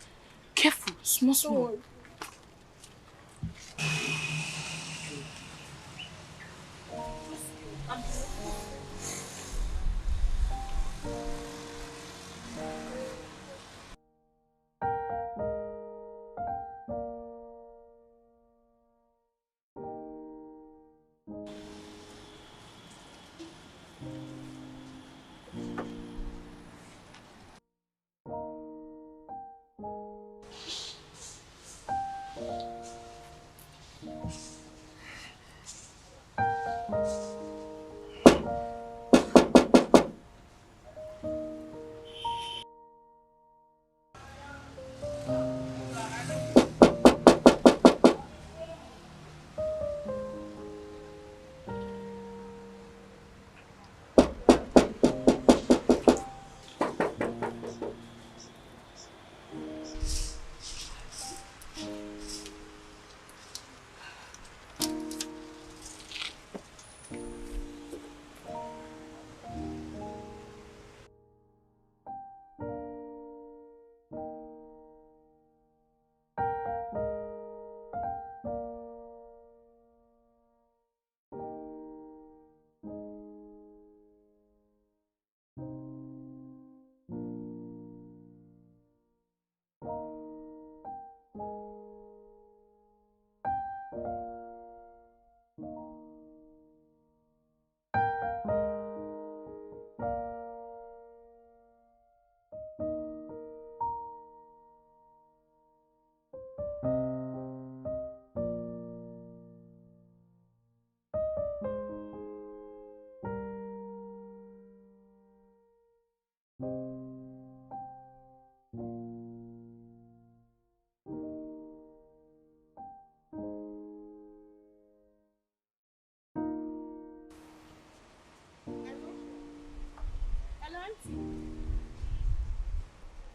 A: Careful, small.
J: Don't worry.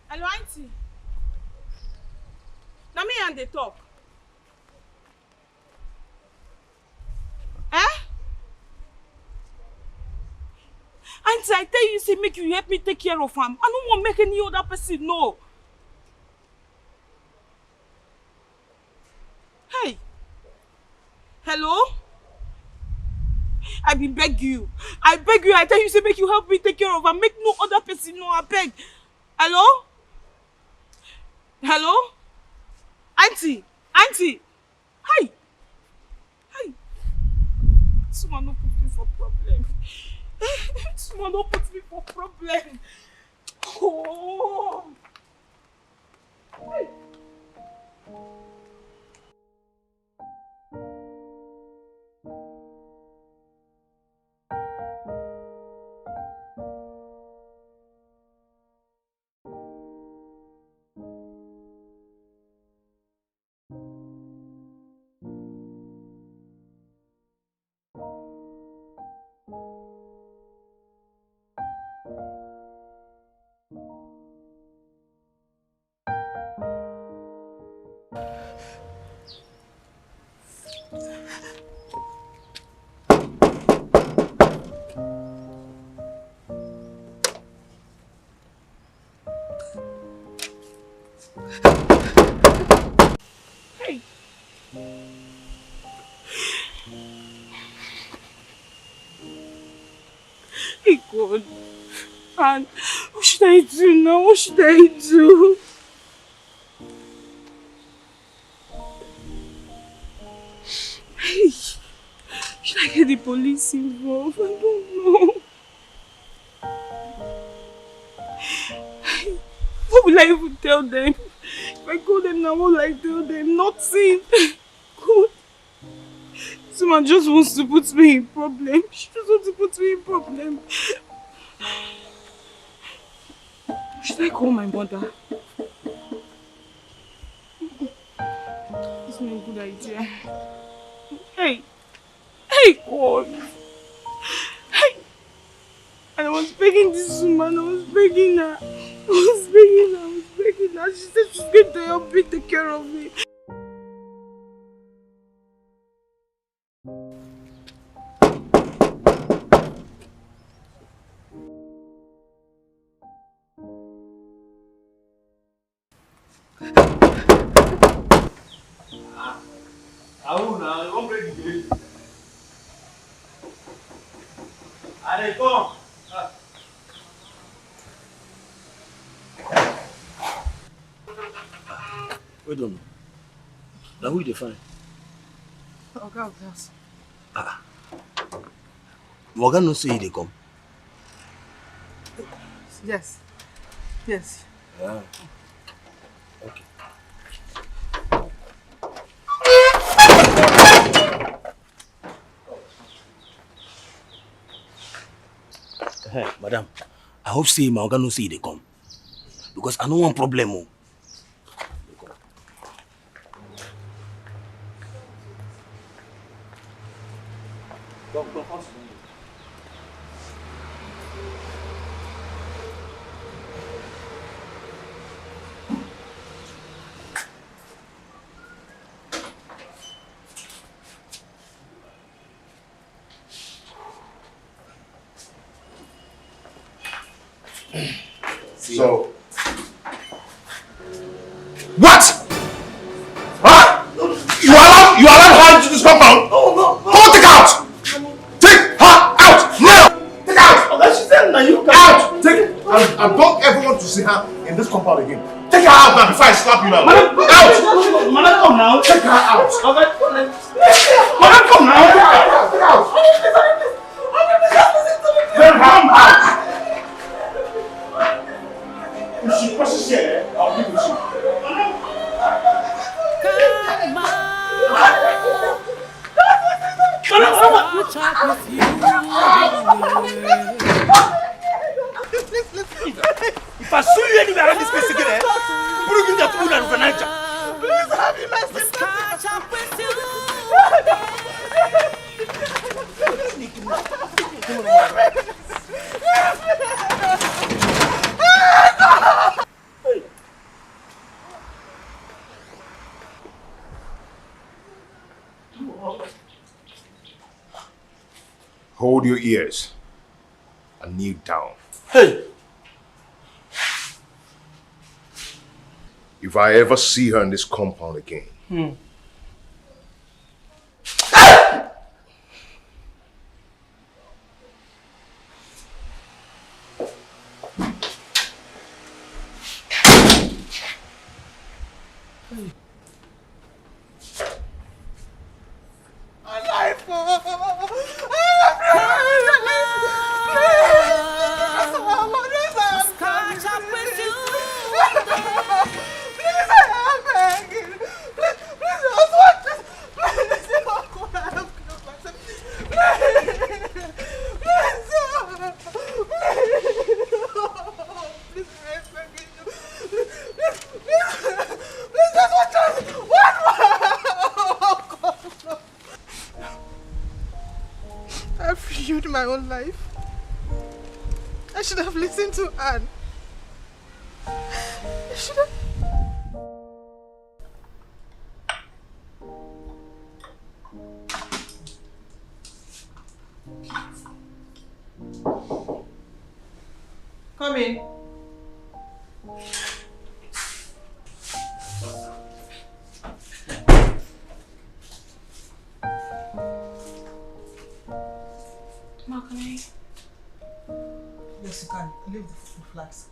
A: Hello, auntie. Now me and they talk. Eh? Auntie, I tell you, say make you help me take care of him. I don't want to make any other person know. Hey. Hello? I beg you. I beg you. I tell you, say make you help me take care of him. Make no other person know. I beg. Hello? Hello? Auntie. Auntie. Hi. Hi. Someone don't put me for problem. Someone don't put me for problem. Oh. Hey. Hey. Hey God. And what should I do now? What should I do? Hey. Should I get the police involved? I don't know. What will I even tell them? If I call them now, what will I tell them? Nothing. God. Someone just wants to put me in problem. She just wants to put me in problem. Should I call my mother? It's not a good idea. Hey. Hey, God. Hey.
J: And I was begging this woman, I was begging her. I was begging her. She said she's going to help me take care of me.
T: Now, you won't break the gate. Allez, come.
U: Wait on. Now who you find?
J: Oga of house.
U: Morgan no say they come.
J: Yes. Yes.
U: Ah. Okay. Hey, madam, I hope say Morgan no say they come. Because I don't want problem. Oh.
B: So, what? Huh? You allowed her into this compound? No. Go take her out! Take her out! Now! Take her out!
U: Okay, she said now you
B: out! Take her! I don't ever want to see her in this compound again. Take her out now before I slap you now. Out!
U: Madam, come now.
B: Take her out!
U: Okay, madam, come now.
B: Take her out! Then come out! If she crosses here, I'll give it to you.
U: If I sue you anywhere around this place again, put you in that wood and overnight.
J: Please have me, my sister.
B: Hold your ears and kneel down.
U: Hey!
B: If I ever see her in this compound again,
J: I've ruined my own life. I should have listened to Anne. I should have... Come in.
A: Ma, can I?
D: Yes, you can. Leave the food flags.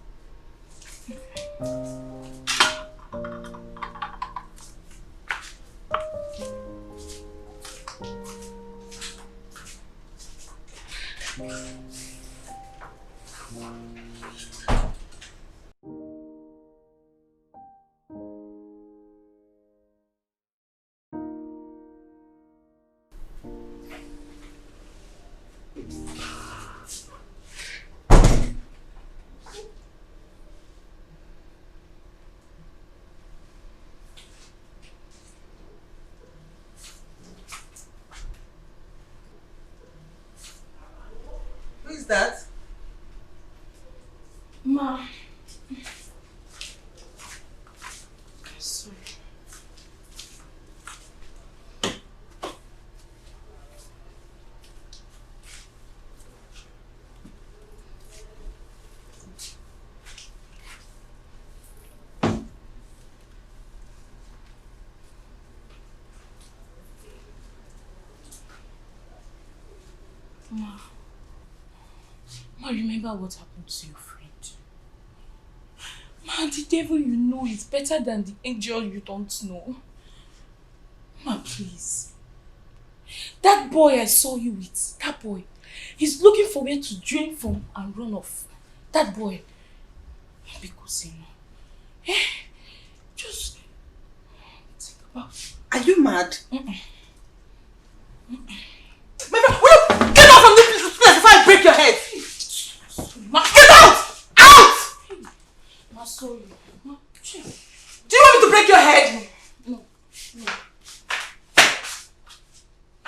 A: Ma, remember what happened to your friend. Ma, the devil you know is better than the angel you don't know. Ma, please. That boy I saw you with, that boy, he's looking for where to drain from and run off. That boy. Because, you know, just think about it.
D: Are you mad?
A: Get out from this place before I break your head! Ma, get out! Out! Ma, sorry. Ma, do you want me to break your head? No.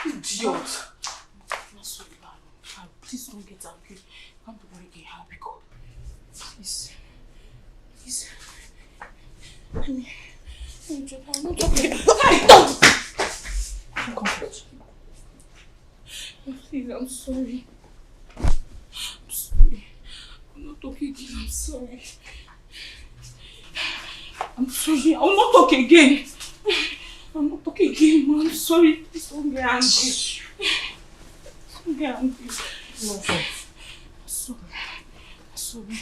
A: Idiot. Ma, sorry, Ma. Please don't get angry. Come to worry again. I'll be good. Please. Please. Let me drop. I'm not joking. Hey, don't! Come first. Please, I'm sorry. I'm sorry. I'm not talking again. I'm sorry. I'm sorry. I will not talk again. I'm not talking again, man. I'm sorry. Please don't get angry. Don't get angry. No. I'm sorry. I'm sorry.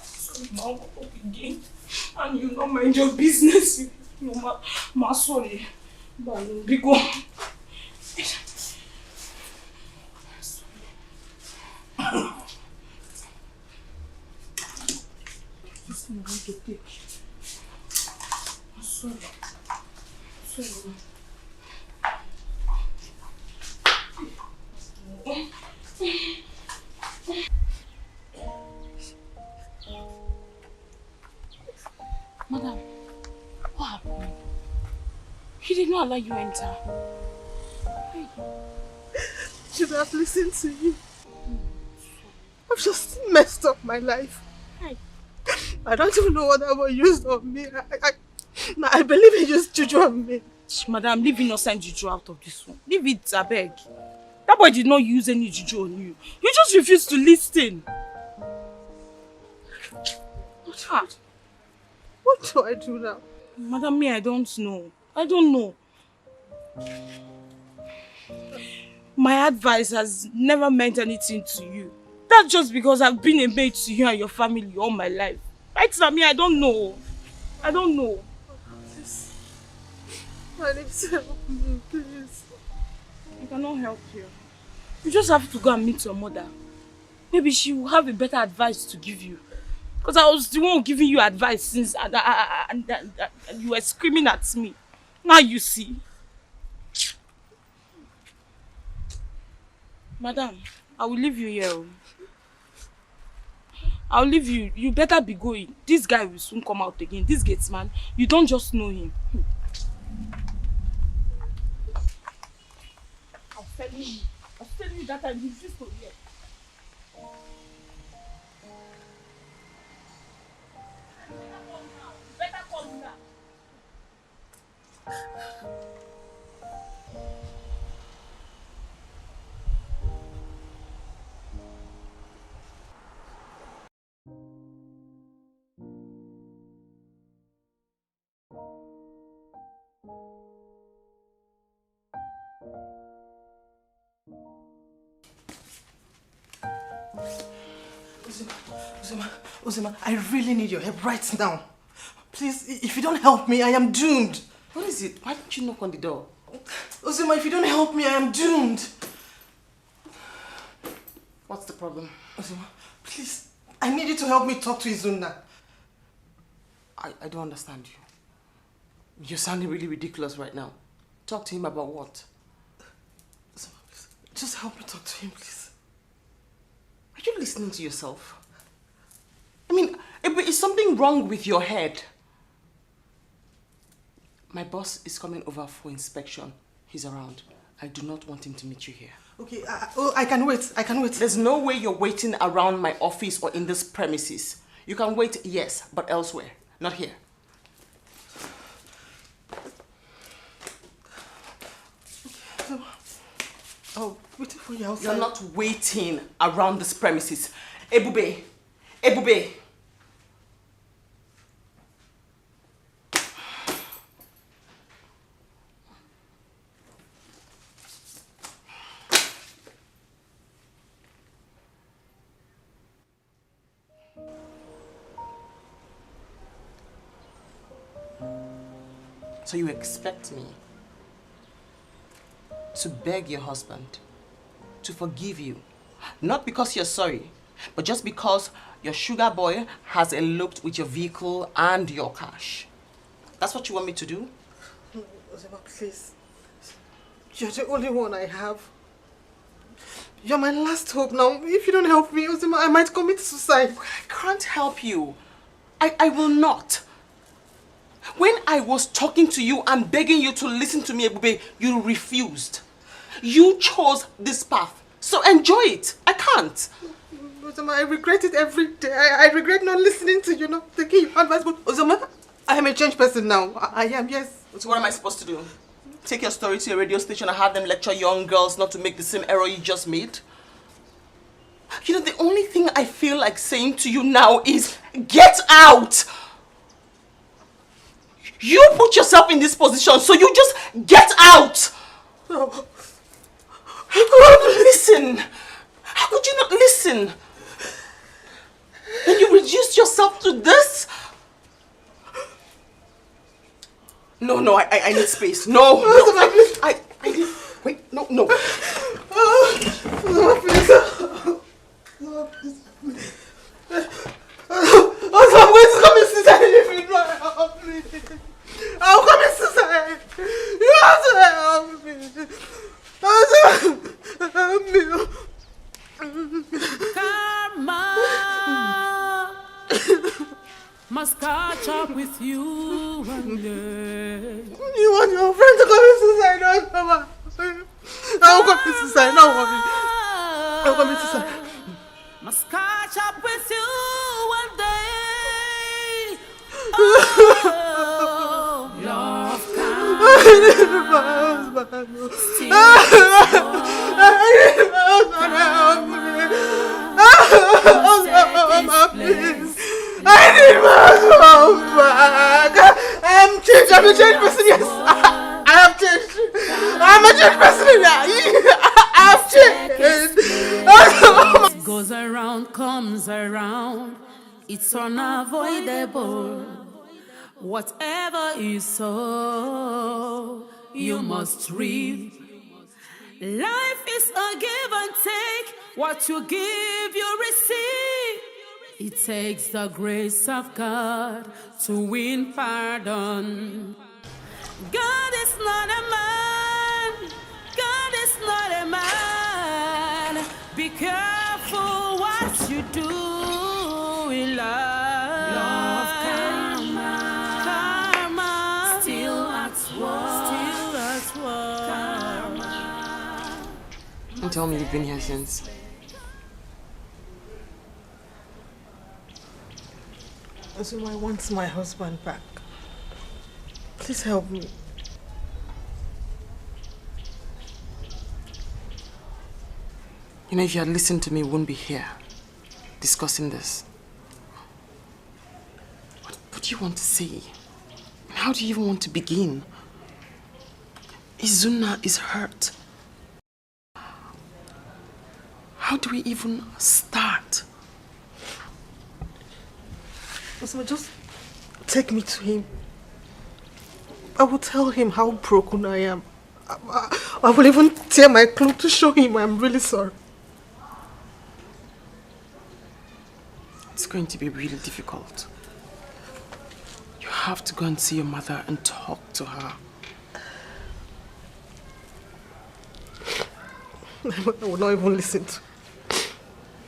A: Sorry, ma. I will not talk again. And you not mind your business. No, ma, sorry. But be gone. This one I want to take. I'm sorry. Sorry. Madam, what happened? He did not allow you enter. Why?
J: Should have listened to you. I've just messed up my life. I don't even know what that boy used on me. I believe he used juju on me.
A: Madam, leave innocent juju out of this one. Leave it, I beg. That boy did not use any juju on you. You just refused to listen.
J: What do I do now?
A: Madam, me, I don't know. I don't know. My advice has never meant anything to you. That's just because I've been a maid to you and your family all my life. Right now, me, I don't know. I don't know.
J: I need to help me, please.
A: I cannot help you. You just have to go and meet your mother. Maybe she will have a better advice to give you. Because I was the one giving you advice since and you were screaming at me. Now you see. Madam, I will leave you here. I'll leave you. You better be going. This guy will soon come out again. This gates man, you don't just know him. I'm telling you that time you just to hear. Better come now.
D: Uzima, I really need your help right now. Please, if you don't help me, I am doomed.
H: What is it? Why don't you knock on the door?
D: Uzima, if you don't help me, I am doomed.
H: What's the problem?
D: Uzima, please, I need you to help me talk to Izuna.
H: I don't understand you. You're sounding really ridiculous right now. Talk to him about what?
D: Uzima, please, just help me talk to him, please.
H: Are you listening to yourself? I mean, is something wrong with your head? My boss is coming over for inspection. He's around. I do not want him to meet you here.
D: Okay, I can wait. I can wait.
H: There's no way you're waiting around my office or in this premises. You can wait, yes, but elsewhere, not here.
D: Oh, waiting for you outside.
H: You're not waiting around this premises. Ebube! Ebube! So you expect me to beg your husband to forgive you, not because you're sorry, but just because your sugar boy has eloped with your vehicle and your cash. That's what you want me to do?
D: Ozema, please. You're the only one I have. You're my last hope now. If you don't help me, Ozema, I might commit suicide.
H: I can't help you. I will not. When I was talking to you and begging you to listen to me, Ebube, you refused. You chose this path. So enjoy it. I can't.
D: Ozema, I regret it every day. I regret not listening to you, not taking your advice. But Ozema, I am a changed person now. I am, yes.
H: So what am I supposed to do? Take your story to a radio station and have them lecture young girls not to make the same error you just made? You know, the only thing I feel like saying to you now is, get out! You put yourself in this position, so you just get out! Oh. Listen! How could you not listen? And you reduced yourself to this? No, I need space. No, I need... Wait, no. No, please. No, please. I'm going to come and suicide if you don't help me. I'll come and suicide. You have to help me. Help me.
G: Karma must catch up with you one day.
D: You want your friend to commit suicide? No, come on. I'll commit suicide. Don't worry. I'll commit suicide.
G: Must catch up with you one day. Oh, love
D: I need my husband. I need my husband. Help me. Please. I need my husband back. I am changed. I'm a changed person. Yes, I have changed. I'm a changed person. I have changed.
G: What goes around comes around. It's unavoidable. Whatever you sow, you must reap. Life is a give and take. What you give, you receive. It takes the grace of God to win pardon. God is not a man. God is not a man. Be careful what you do in love. Love karma. Still at work. Karma.
H: Don't tell me you've been here since.
D: So I want my husband back. Please help me.
H: You know, if you had listened to me, we wouldn't be here discussing this. What do you want to say? How do you even want to begin? Izuna is hurt. How do we even start?
D: Osama, just take me to him. I will tell him how broken I am. I will even tear my clothes to show him I'm really sorry.
H: It's going to be really difficult. You have to go and see your mother and talk to her.
D: I will not even listen to her.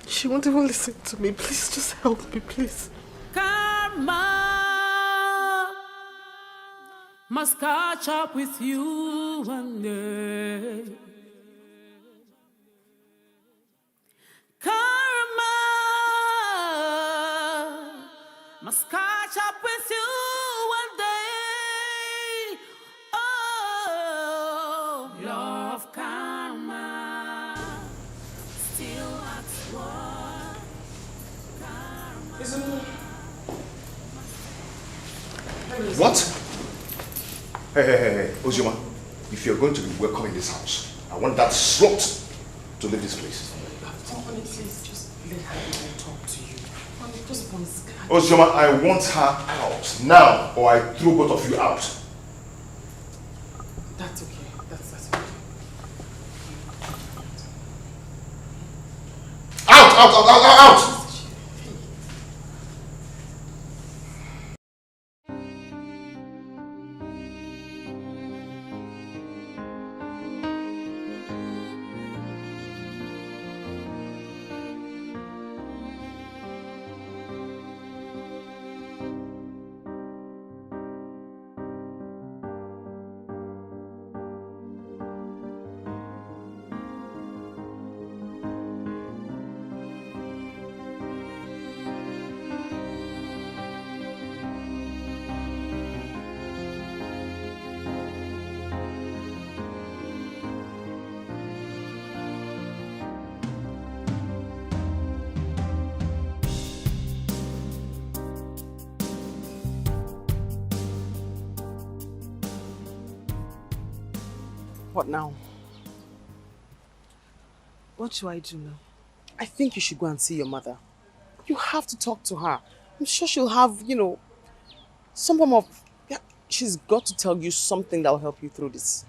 D: She won't even listen to me. Please, just help me, please.
G: Karma must catch up with you one day. Karma must catch up with you one day. Oh, love karma still at work.
B: What? Hey, Ozoma, if you're going to be welcome in this house, I want that slut to leave this place.
H: Honey, please, just let her talk to you. Just one second.
B: Ozoma, I want her out now, or I throw both of you out.
H: That's okay. That's okay.
B: Out!
H: What now?
D: What should I do now?
H: I think you should go and see your mother. You have to talk to her. I'm sure she'll have, some form of... Yeah, she's got to tell you something that will help you through this.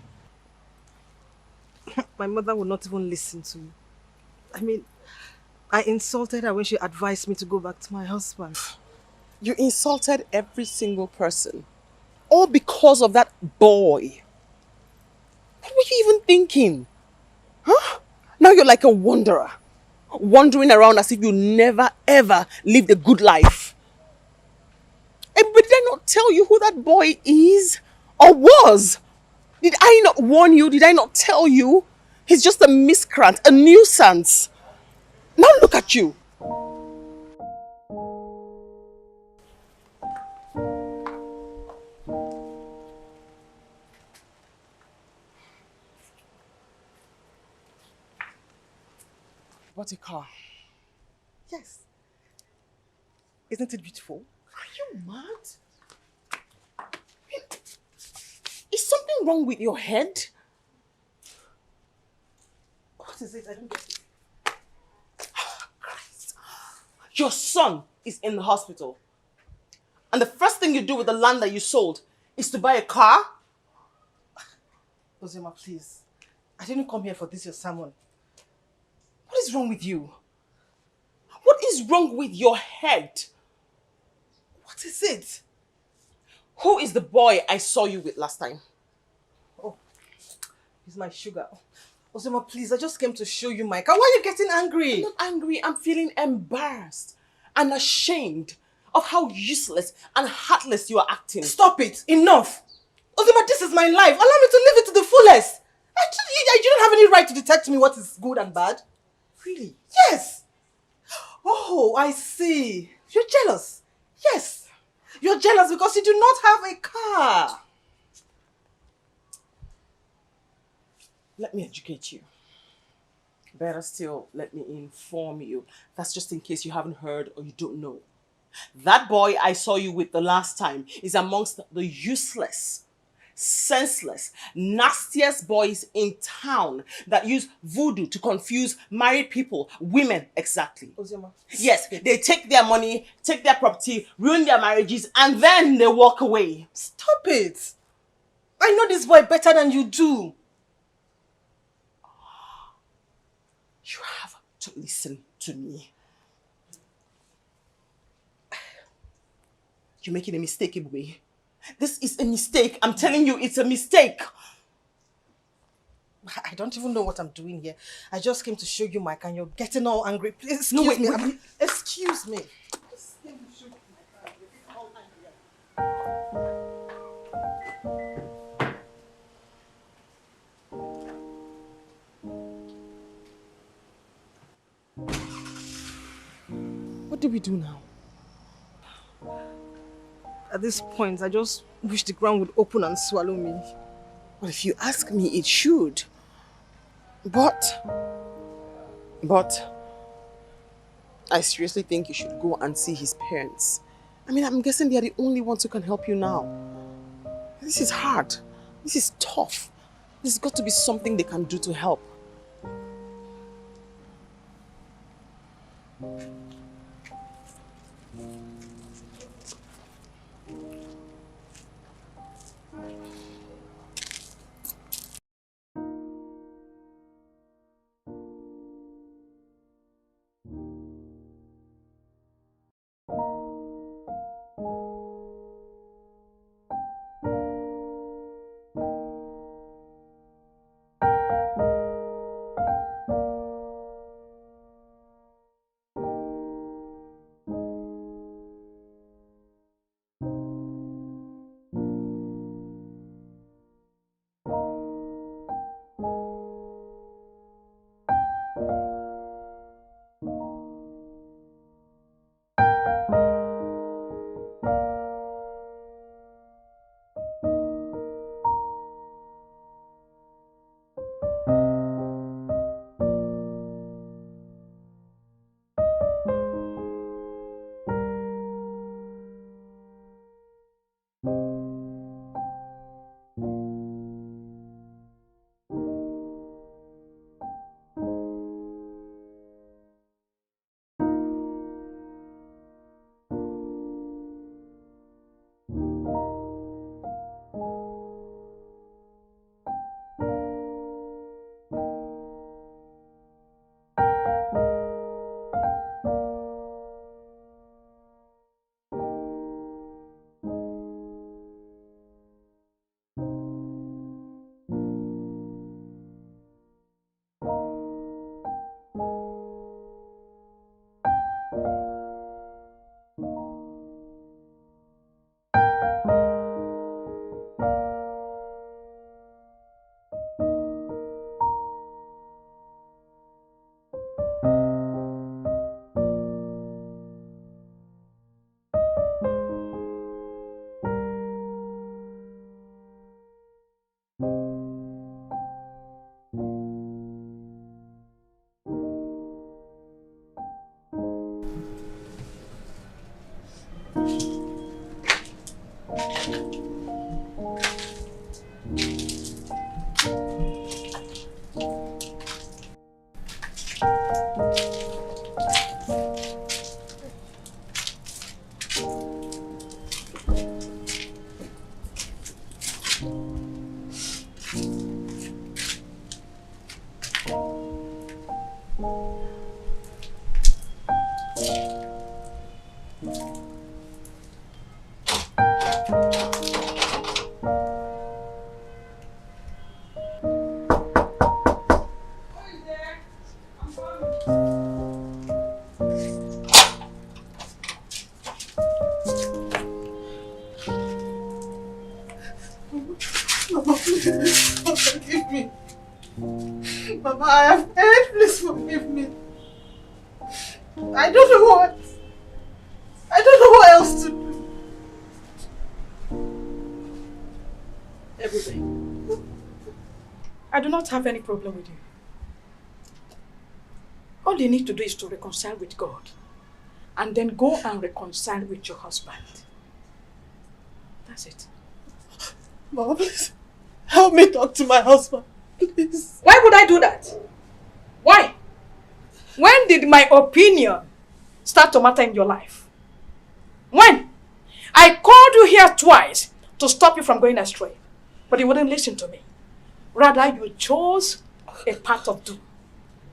D: My mother will not even listen to me. I mean, I insulted her when she advised me to go back to my husband.
H: You insulted every single person. All because of that boy. What were you even thinking? Huh? Now you're like a wanderer. Wandering around as if you never ever lived a good life. But did I not tell you who that boy is? Or was? Did I not warn you? Did I not tell you? He's just a miscreant, a nuisance. Now look at you. What a car. Yes.
D: Isn't it beautiful?
H: Are you mad? Is something wrong with your head?
D: What is it? I don't get it.
H: Christ. Your son is in the hospital. And the first thing you do with the land that you sold is to buy a car?
D: Ozema, please. I didn't come here for this, your sermon. What is wrong with you?
H: What is wrong with your head?
D: What is it?
H: Who is the boy I saw you with last time?
D: Oh, he's my sugar. Ozema, please, I just came to show you my car. Why are you getting angry?
H: I'm not angry. I'm feeling embarrassed and ashamed of how useless and heartless you are acting.
D: Stop it! Enough! Ozema, this is my life. Allow me to live it to the fullest. You don't have any right to detect me what is good and bad.
H: Really?
D: Yes! Oh, I see. You're jealous. Yes. You're jealous because you do not have a car.
H: Let me educate you. Better still, let me inform you. That's just in case you haven't heard or you don't know. That boy I saw you with the last time is amongst the useless, senseless, nastiest boys in town that use voodoo to confuse married people, women exactly.
D: Ozema.
H: Yes, they take their money, take their property, ruin their marriages, and then they walk away.
D: Stop it. I know this boy better than you do.
H: You have to listen to me. You're making a mistake, Ibwe. This is a mistake. I'm telling you, it's a mistake.
D: I don't even know what I'm doing here. I just came to show you my car and you're getting all angry. Please excuse
H: No, wait,
D: me.
H: wait.
D: Excuse me. Just came to show you my car. You're getting all
H: What do we do now?
D: At this point, I just wish the ground would open and swallow me.
H: Well, if you ask me, it should. But I seriously think you should go and see his parents. I mean, I'm guessing they are the only ones who can help you now. This is hard. This is tough. There's got to be something they can do to help.
D: Mama, please, forgive me. Mama, I have erred. Please forgive me. I don't know what. I don't know what else to do.
N: Everybody, I do not have any problem with you. All you need to do is to reconcile with God and then go and reconcile with your husband. That's it.
D: Mama, please, help me talk to my husband. Please.
N: Why would I do that? Why? When did my opinion start to matter in your life? When? I called you here twice to stop you from going astray, but you wouldn't listen to me. Rather, you chose a path of doom.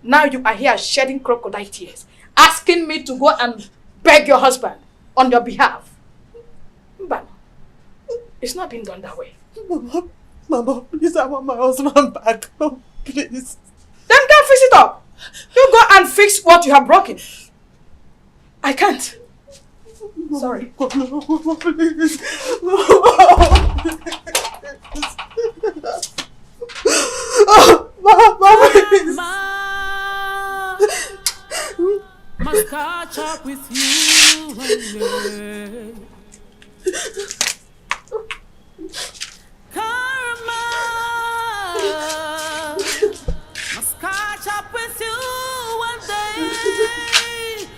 N: Now you are here shedding crocodile tears, asking me to go and beg your husband on your behalf. But it's not been done that way.
D: Mama, please, I want my husband back. Oh, please.
N: Then go fix it up. You go and fix what you have broken. I can't. Sorry.
D: Mama, please. Mama, please.
G: Must catch up with you one day. Karma must catch up with you one day.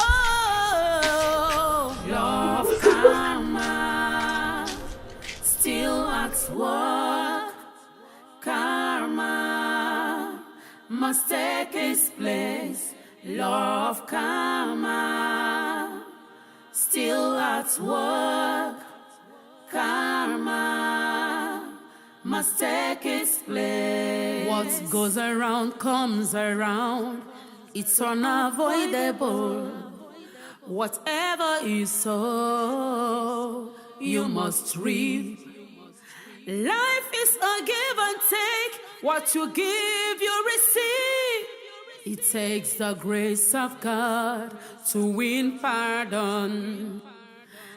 G: Oh, love karma still at work. Karma must take its place. Love karma still at work. Karma must take its place. What goes around comes around. It's unavoidable. Whatever you sow, you must reap. Life is a give and take. What you give, you receive. It takes the grace of God to win pardon.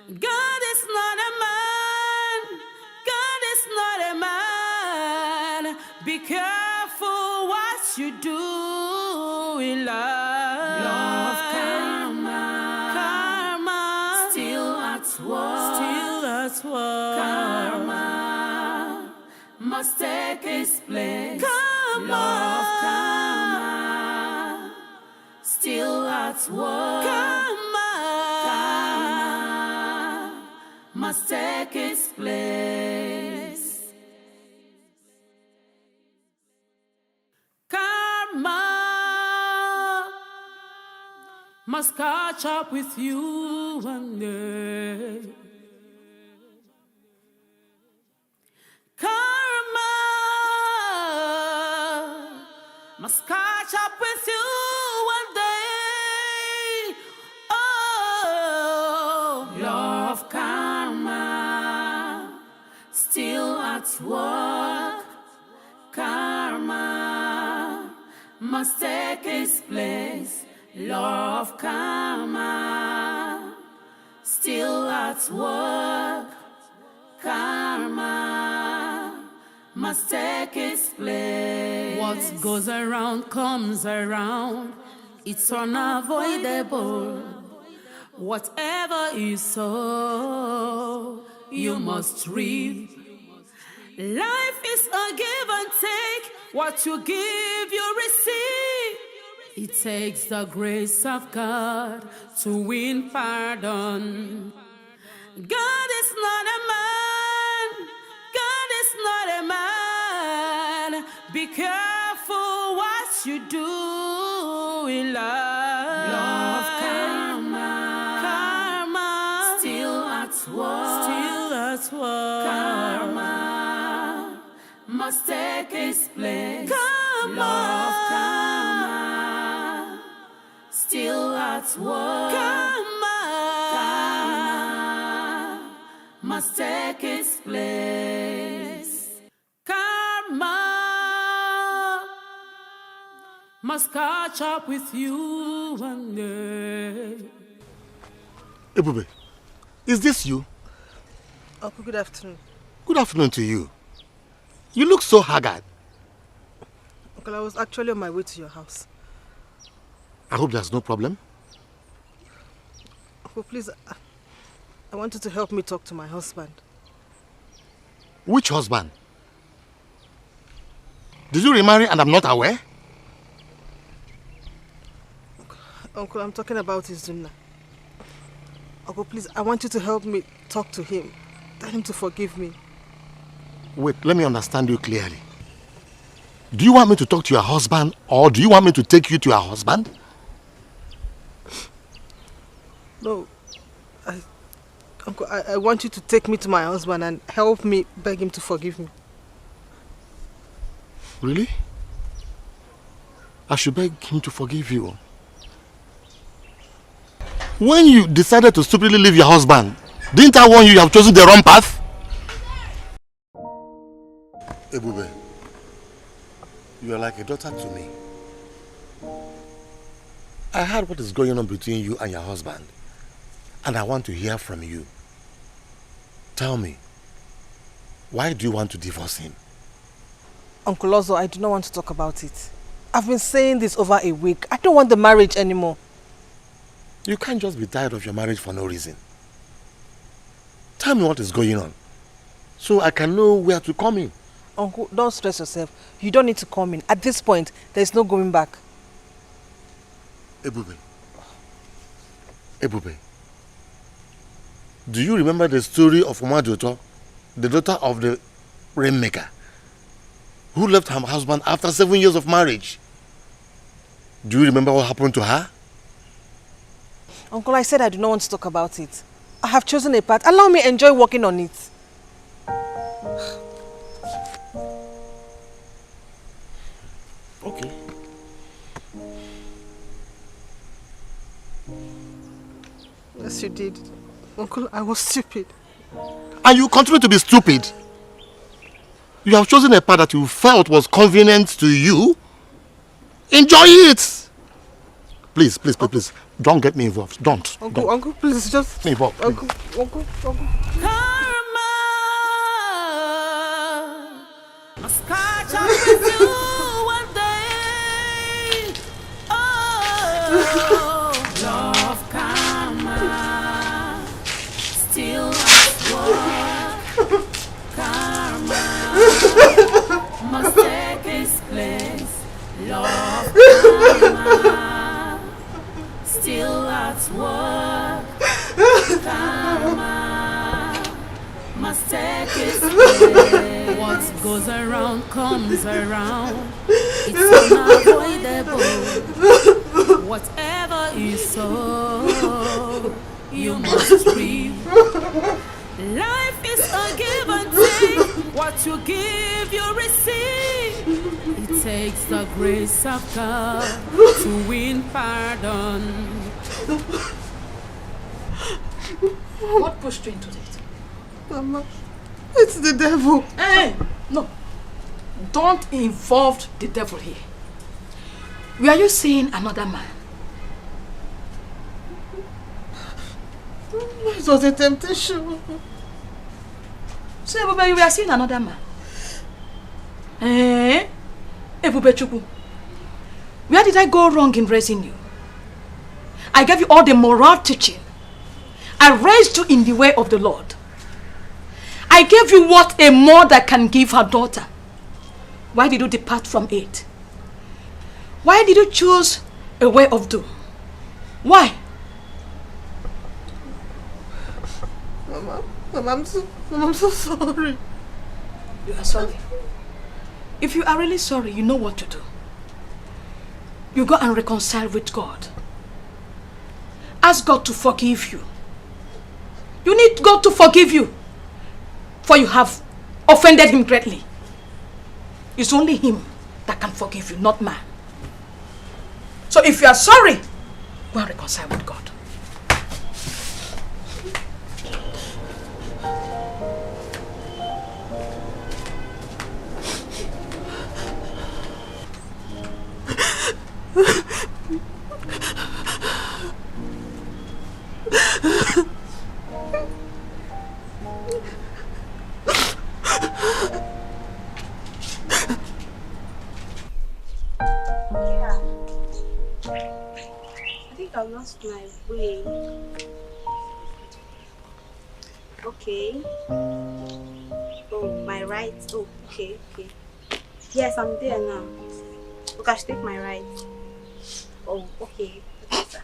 G: God is not a man. God is not a man. Be careful what you do in love. Love karma. Karma. Still at work. Still at work. Karma must take its place. Karma. Love karma. Still at work. Karma. Karma must take its place. Karma must catch up with you one day. Karma must catch up with you one day. Oh, love karma still at work. Karma must take its place. Love karma still at work. Karma must take its place. What goes around comes around. It's unavoidable. Whatever you sow, you must reap. Life is a give and take. What you give, you receive. It takes the grace of God to win pardon. God is not a man. God is not a man. Be careful what you do in love. Love karma. Karma still at work. Still at work. Karma must take its place. Karma. Love karma still at work. Karma. Karma must take its place. Karma must catch up with you one day.
M: Ebube, is this you?
D: Uncle, good afternoon.
M: Good afternoon to you.
U: You look so haggard.
D: Uncle, I was actually on my way to your house.
U: I hope there's no problem.
D: Uncle, please, I want you to help me talk to my husband.
U: Which husband? Did you remarry and I'm not aware?
D: Uncle, I'm talking about Izunna. Uncle, please, I want you to help me talk to him. Tell him to forgive me.
U: Wait, let me understand you clearly. Do you want me to talk to your husband or do you want me to take you to your husband?
D: No. Uncle, I want you to take me to my husband and help me beg him to forgive me.
U: Really? I should beg him to forgive you. When you decided to stupidly leave your husband, didn't I warn you have chosen the wrong path? Ebube, you are like a daughter to me. I heard what is going on between you and your husband, and I want to hear from you. Tell me, why do you want to divorce him?
D: Uncle Ozo, I do not want to talk about it. I've been saying this over a week. I don't want the marriage anymore.
U: You can't just be tired of your marriage for no reason. Tell me what is going on, so I can know where to come in.
D: Uncle, don't stress yourself. You don't need to come in. At this point, there's no going back.
U: Ebube. Ebube. Do you remember the story of Umadoto, the daughter of the rainmaker, who left her husband after 7 years of marriage? Do you remember what happened to her?
D: Uncle, I said I do not want to talk about it. I have chosen a path. Allow me to enjoy working on it.
U: Okay.
D: Yes, you did. Uncle, I was stupid.
U: And you continue to be stupid. You have chosen a path that you felt was convenient to you. Enjoy it. Please, please, please, please. Don't get me involved. Don't.
D: Uncle,
U: don't.
D: Uncle, please, just...
U: Get me involved.
D: Uncle.
G: Must catch up with you one day. Oh, love karma, still at work. Karma must take its place. Love karma, still at work. Karma must take its place. What goes around comes around. It's unavoidable. Whatever you sow, you must reap. Life is a give and take. What you give, you receive. It takes the grace of God to win pardon.
N: What pushed you into this?
D: Mama, it's the devil.
N: Hey, no. Don't involve the devil here. Were you seeing another man?
D: It was a temptation.
N: So, Ebube, you were seeing another man? Eh? Ebube Chukwu, where did I go wrong in raising you? I gave you all the moral teaching. I raised you in the way of the Lord. I gave you what a mother can give her daughter. Why did you depart from it? Why did you choose a way of doom? Why?
D: Mama, I'm so sorry.
N: You are sorry. If you are really sorry, you know what to do. You go and reconcile with God. Ask God to forgive you. You need God to forgive you, for you have offended him greatly. It's only him that can forgive you, not man. So if you are sorry, go and reconcile with God.
M: I've lost my way. Okay. Oh, my right. Oh, okay. Yes, I'm there now. Look, I should take my right. Oh, okay. Okay, sir.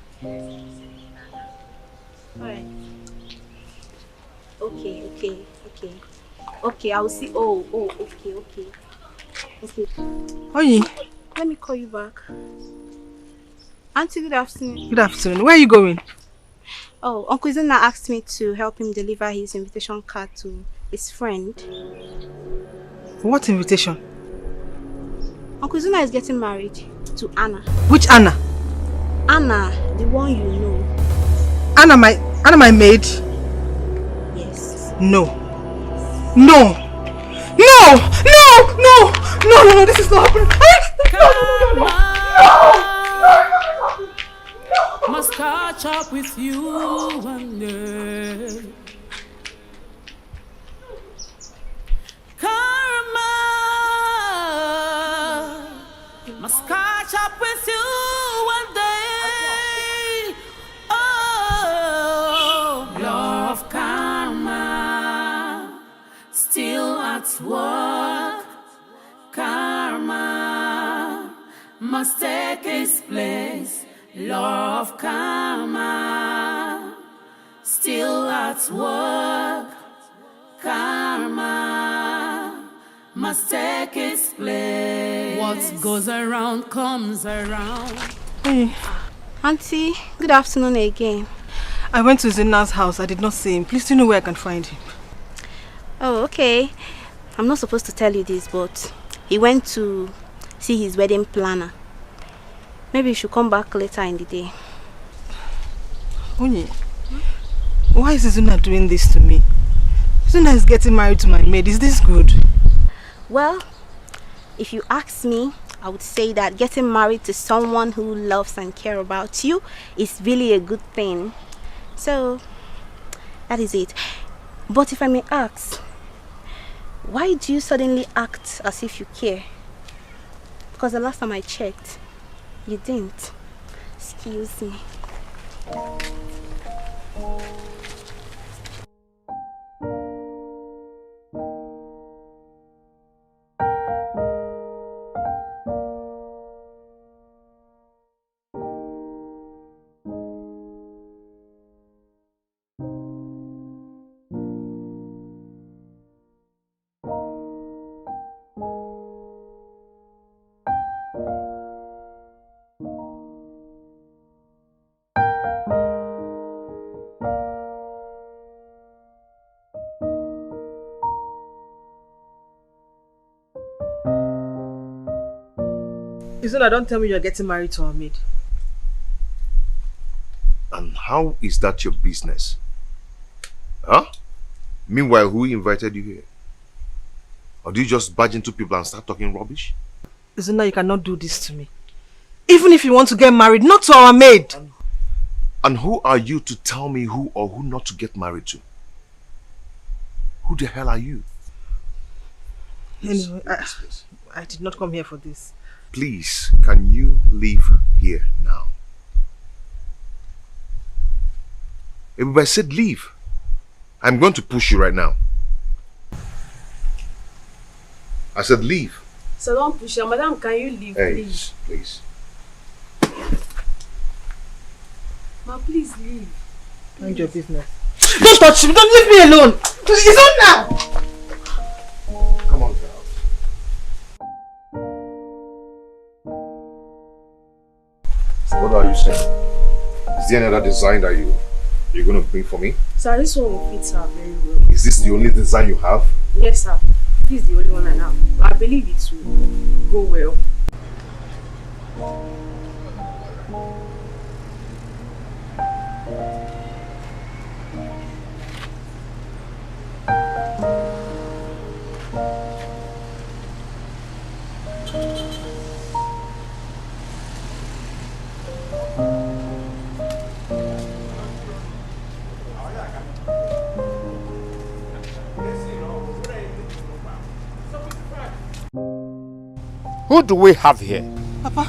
M: Alright. Okay. Okay, I will see. Oh, okay.
D: Oyi.
M: Let me call you back. Auntie, good afternoon.
D: Good afternoon. Where are you going?
M: Oh, Uncle Zena asked me to help him deliver his invitation card to his friend.
D: What invitation?
M: Uncle Zena is getting married to Anna.
D: Which Anna?
M: Anna, the one you know.
D: Anna my maid?
M: Yes.
D: No, this is not happening.
G: No. Must catch up with you one day. Karma must catch up with you one day. Oh, law of karma still at work. Karma must take its place. Law of karma still at work. Karma must take its place. What goes around comes around.
D: Hey.
M: Auntie, good afternoon again.
D: I went to Zena's house. I did not see him. Please, do you know where I can find him?
M: Oh, okay. I'm not supposed to tell you this, but he went to see his wedding planner. Maybe you should come back later in the day.
D: Onye, why is Zuna doing this to me? Zuna is getting married to my maid. Is this good?
M: Well, if you ask me, I would say that getting married to someone who loves and cares about you is really a good thing. So, that is it. But if I may ask, why do you suddenly act as if you care? Because the last time I checked, you didn't. Excuse me.
D: Zuna, don't tell me you're getting married to our maid.
B: And how is that your business? Huh? Meanwhile, who invited you here? Or do you just barge into people and start talking rubbish?
D: Zuna, you cannot do this to me. Even if you want to get married, not to our maid.
B: And who are you to tell me who or who not to get married to? Who the hell are you?
D: Anyway, I did not come here for this.
B: Please, can you leave here now? Everybody said leave. I'm going to push you right now. I said leave.
J: So don't push her. Madam, can you leave, please?
B: Please.
J: Ma, please leave.
D: Mind your business. Don't touch me! Don't leave me alone! It's on now!
B: Come on, girl. What are you saying? Is there another design that you're going to bring for me?
J: Sir, this one will fit her very well.
B: Is this the only design you have?
J: Yes, sir. This is the only one I have. I believe it will go well.
P: Who do we have here?
D: Papa,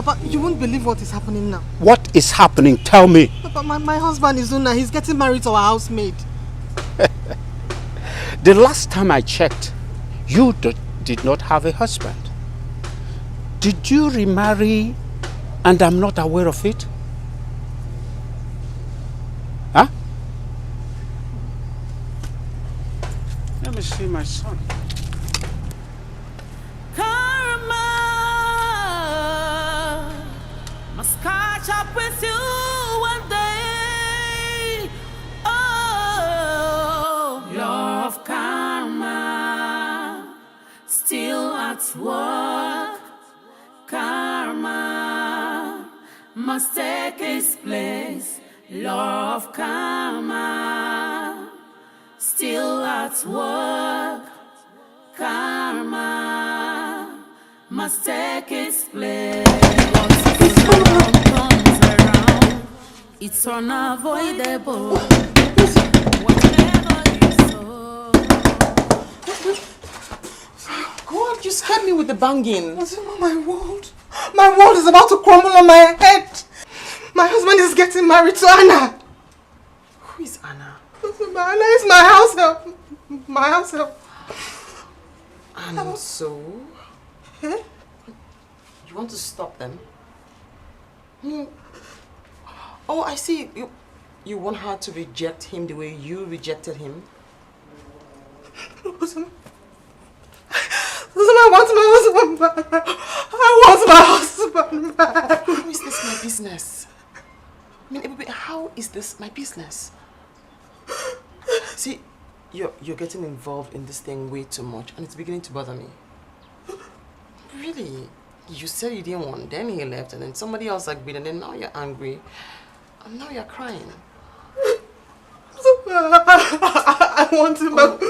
D: Papa, you won't believe what is happening now.
P: What is happening? Tell me.
D: Papa, my husband is Una. He's getting married to our housemaid.
P: The last time I checked, you did not have a husband. Did you remarry and I'm not aware of it? Huh? Let me see my son.
G: Karma must catch up with you one day. Oh, law of karma, still at work. Karma must take its place. Law of karma, still at work. Karma must take its place. What goes around comes around. It's unavoidable. Whatever you sow.
D: God, you scared me with the banging. My world is about to crumble on my head. My husband is getting married to Anna.
H: Who is Anna?
D: Anna is my house help. My house help.
H: And so?
D: Eh?
H: You want to stop them? Oh, I see. You want her to reject him the way you rejected him?
D: I want my husband back. I want my husband back.
H: How is this my business? I mean, how is this my business? See, you're getting involved in this thing way too much and it's beginning to bother me. Really? You said you didn't want, then he left, and then somebody else agreed, and then now you're angry, and now you're crying.
D: I want him back.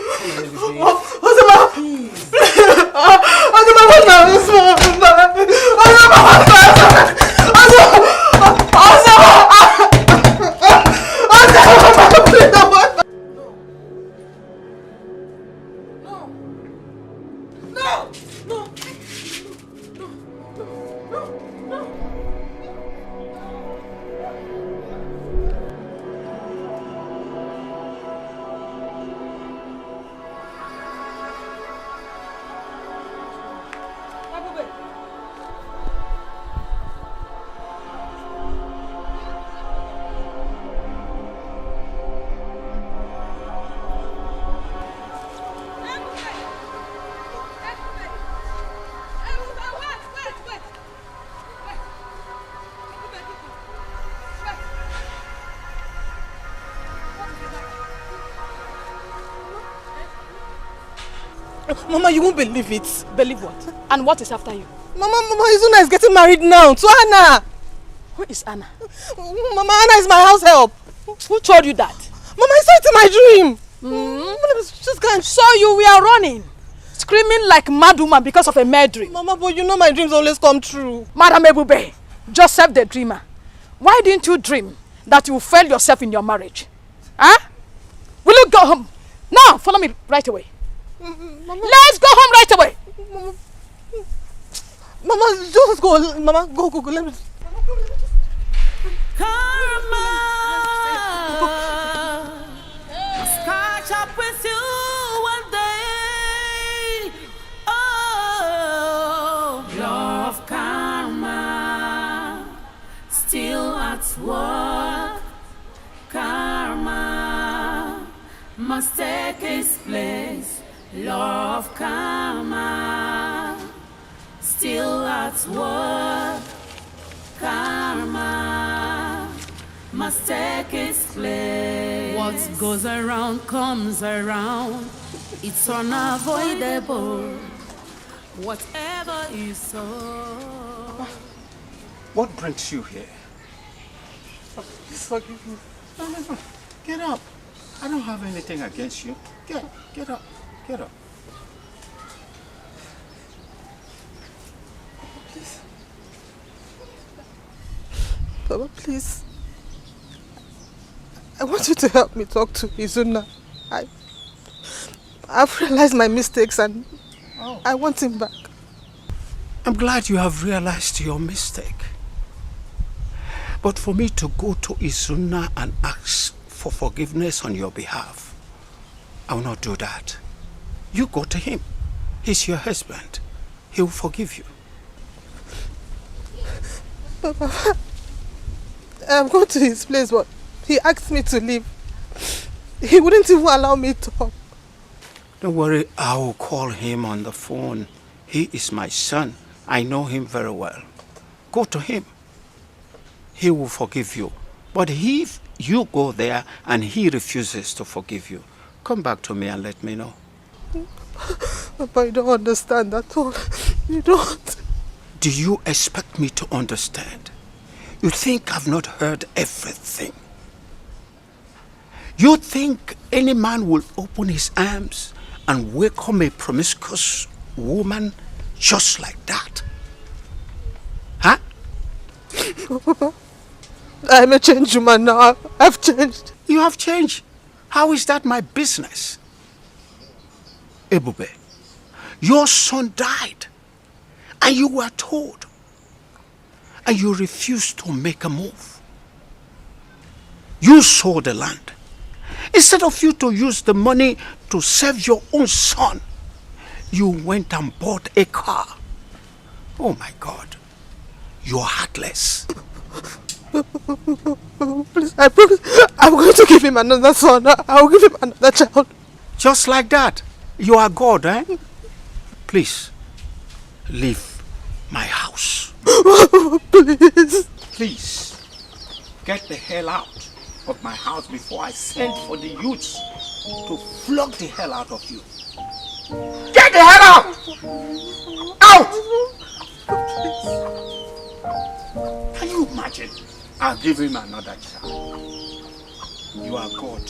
D: Mama, you won't believe it.
N: Believe what? And what is after you?
D: Mama, Izuna is getting married now to Anna.
N: Who is Anna?
D: Mama, Anna is my house help.
N: Who told you that?
D: Mama, I saw it in my dream. Just can't.
N: So you were running, screaming like mad woman because of a mad dream.
D: Mama, but you know my dreams always come true.
N: Madam Ebube, Joseph the dreamer. Why didn't you dream that you failed yourself in your marriage? Huh? Will you go home? Now, follow me right away.
D: Mama.
N: Let's go home right away.
D: Mama, just go. Mama, go. Let me.
G: Karma must catch up with you one day. Oh, law of karma, still at work. Karma must take its place. Law of karma, still at work. Karma must take its place. What goes around comes around. It's unavoidable. Whatever you sow.
P: What brings you here?
D: Please forgive me.
P: No. Get up. I don't have anything against you. Get up. Get up.
D: Please. Baba, please. I want you to help me talk to Izuna. I've realized my mistakes and I want him back.
P: I'm glad you have realized your mistake. But for me to go to Izuna and ask for forgiveness on your behalf, I will not do that. You go to him. He's your husband. He will forgive you.
J: Papa, I'm going to his place, but he asked me to leave. He wouldn't even allow me to talk.
P: Don't worry, I will call him on the phone. He is my son. I know him very well. Go to him. He will forgive you. But if you go there and he refuses to forgive you, come back to me and let me know.
J: Papa, you don't understand at all. You don't.
P: Do you expect me to understand? You think I've not heard everything? You think any man will open his arms and welcome a promiscuous woman just like that? Huh?
J: Papa, I'm a changed woman now. I've changed.
P: You have changed? How is that my business? Ebube, your son died and you were told and you refused to make a move. You sold the land. Instead of you to use the money to save your own son, you went and bought a car. Oh my God, you're heartless.
J: Please, I promise I'm going to give him another son. I'll give him another child.
P: Just like that? You are God, eh? Please, leave my house.
J: Please.
P: Please, get the hell out of my house before I send for the youths to flog the hell out of you. Get the hell out! Out! Can you imagine? I'll give him another child. You are God.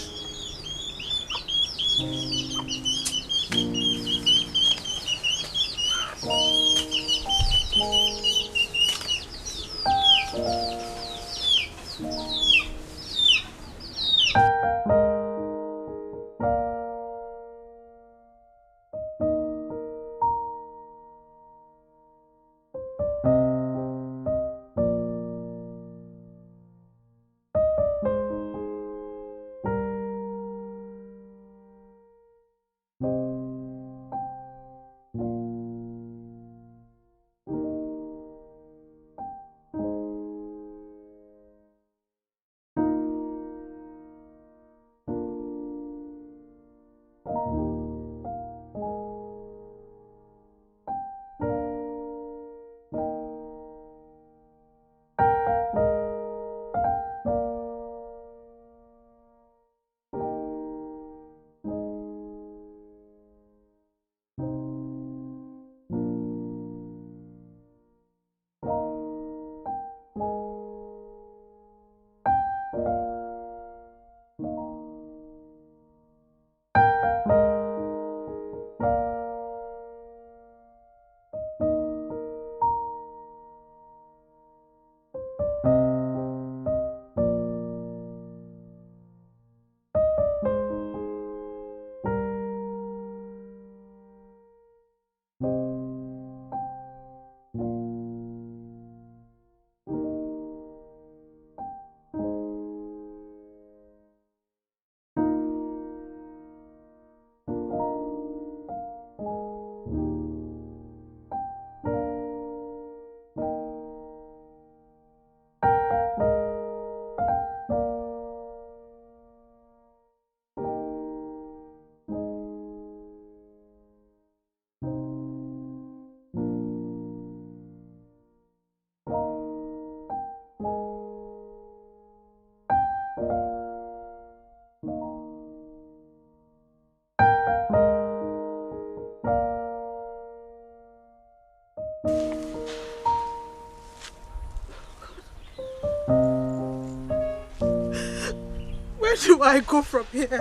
J: Where do I go from here?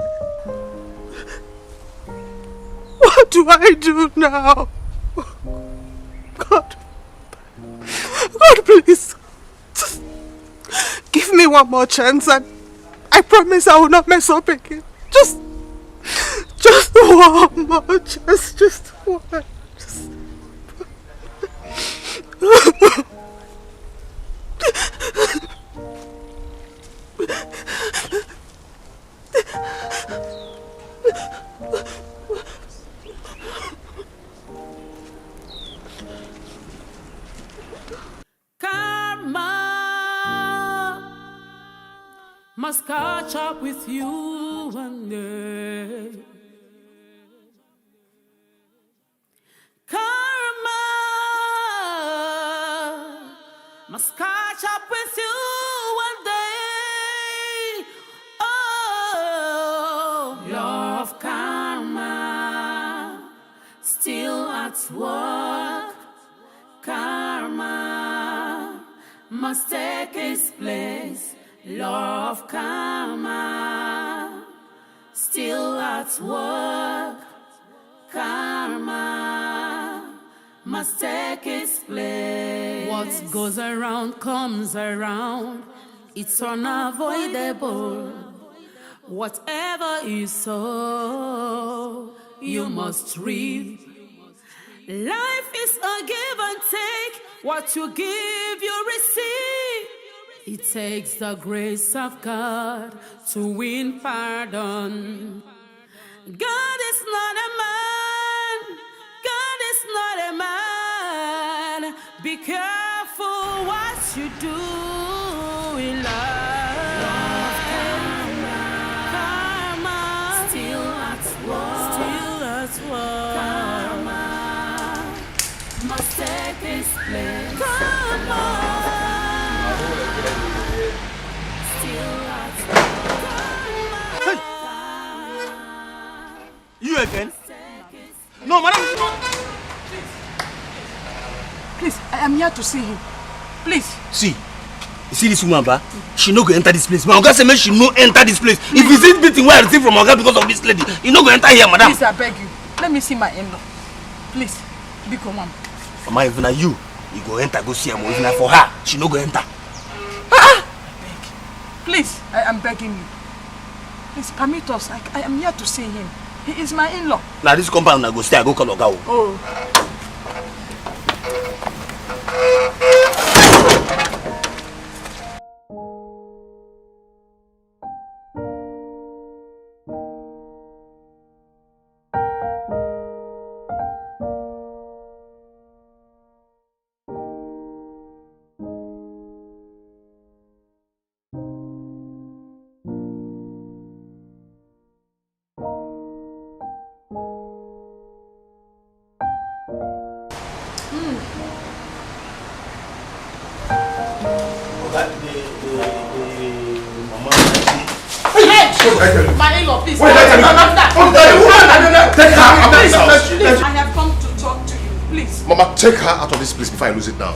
J: What do I do now? God. God, please. Just give me one more chance and I promise I will not mess up again. Just one more chance. Just one.
G: Must catch up with you one day. Karma must catch up with you one day. Oh, law of karma, still at work. Karma must take its place. Law of karma, still at work. Karma must take its place. What goes around comes around. It's unavoidable. Whatever you sow, you must reap. Life is a give and take. What you give, you receive. It takes the grace of God to win pardon. God is not a man. God is not a man. Be careful what you do in life. Karma, still at work. Still at work. Karma must take its place. Karma.
S: You again? No, madam.
N: Please, I am here to see him. Please.
S: See, you see this woman, ba? She no go enter this place. My Oga say make she no enter this place. If you see beating where I receive from Oga because of this lady, you no go enter here, madam.
N: Please, I beg you. Let me see my in-law. Please, be calm.
S: Mama, if na you go enter, go see her. If na for her, she no go enter.
N: Please, I am begging you. Please permit us. I am here to see him. He is my in-law.
S: Now this compound I go stay, I go call Oga.
N: Oh. My in-law, please.
B: Wait, take her out of this house.
N: Please, I have come to talk to you. Please.
B: Mama, take her out of this place before I lose it now.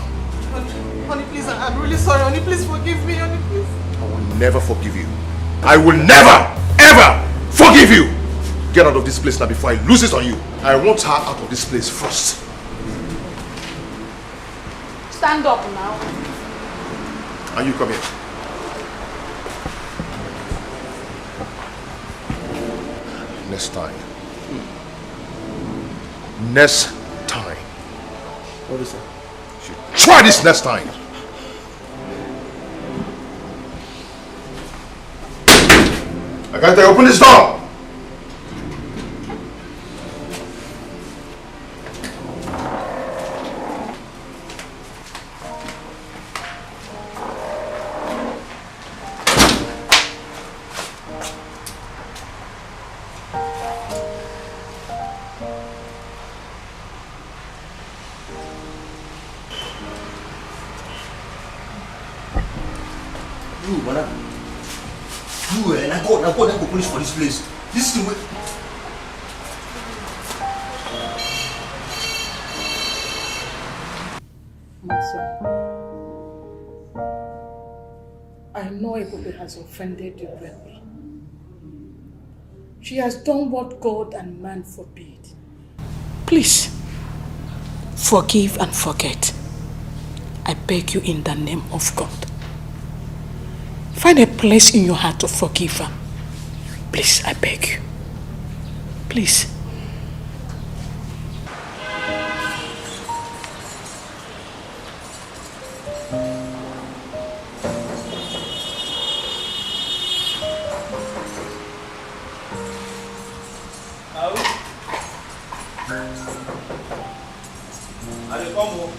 N: Honey, please, I'm really sorry. Honey, please forgive me. Honey, please.
B: I will never forgive you. I will never, ever forgive you. Get out of this place now before I lose it on you. I want her out of this place first.
N: Stand up now.
B: And you come here. Next time. Next time.
S: What is that?
B: Try this next time. I can't open this door.
S: I go police for this place. This is the way.
N: My son, I know Ebube has offended you greatly. She has done what God and man forbid. Please, forgive and forget. I beg you in the name of God. Find a place in your heart to forgive her. Please, I beg you. Please.
T: I dey come home.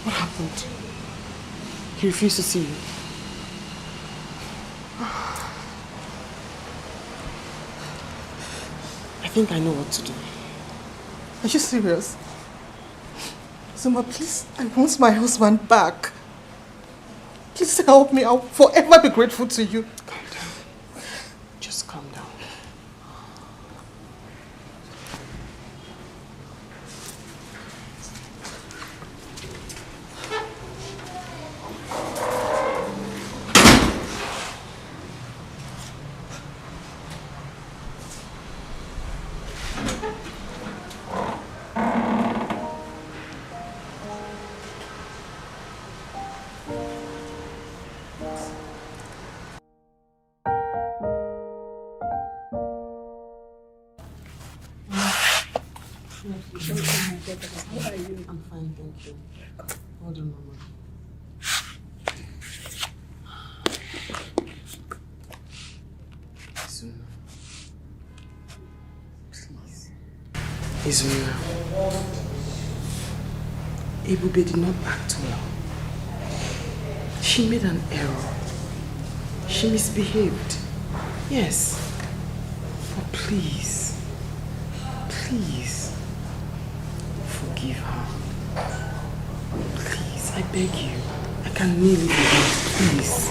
H: What happened? He refused to see you. I think I know what to do.
D: Are you serious? Zuma, please, I want my husband back. Please help me. I'll forever be grateful to you.
H: Calm down. Just calm down. How are you? I'm fine, thank you. Hold on, Mama. Izuna. Please. Izuna. Ebube did not act well. She made an error. She misbehaved. Yes. But please, forgive her. Please, I beg you. I can really beg, please.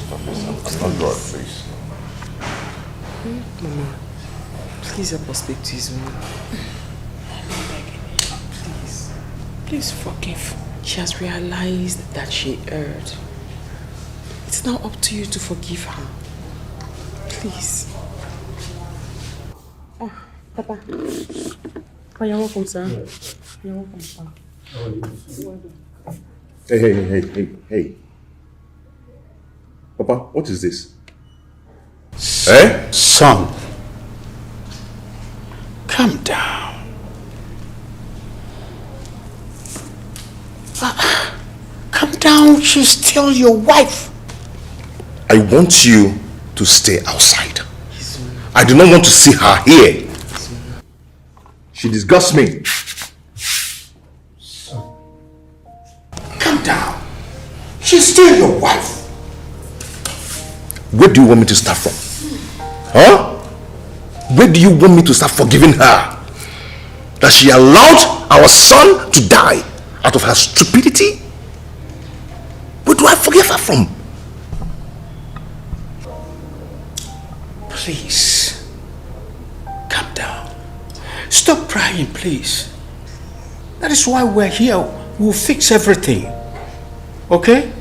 B: Stop yourself. I'm not God, please.
H: Mama, please help us speak to Izuna. Please forgive. She has realized that she erred. It's now up to you to forgive her. Please. Oh, Papa. Oh, you're welcome, sir. You're welcome, sir.
B: Hey. Papa, what is this? Eh?
P: Son, calm down. Calm down, she's still your wife.
B: I want you to stay outside. I do not want to see her here. She disgusts me.
P: Calm down. She's still your wife.
B: Where do you want me to start from? Huh? Where do you want me to start forgiving her? That she allowed our son to die out of her stupidity? Where do I forgive her from?
P: Please, calm down. Stop crying, please. That is why we're here. We'll fix everything. Okay?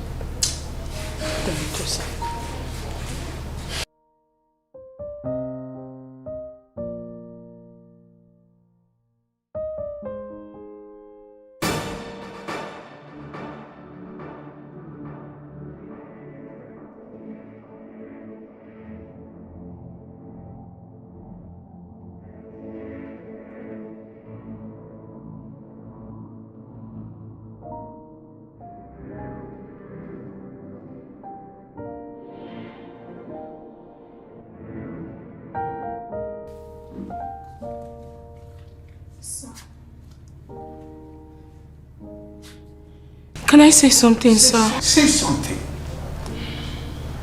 A: Can I say something, sir?
P: Say something.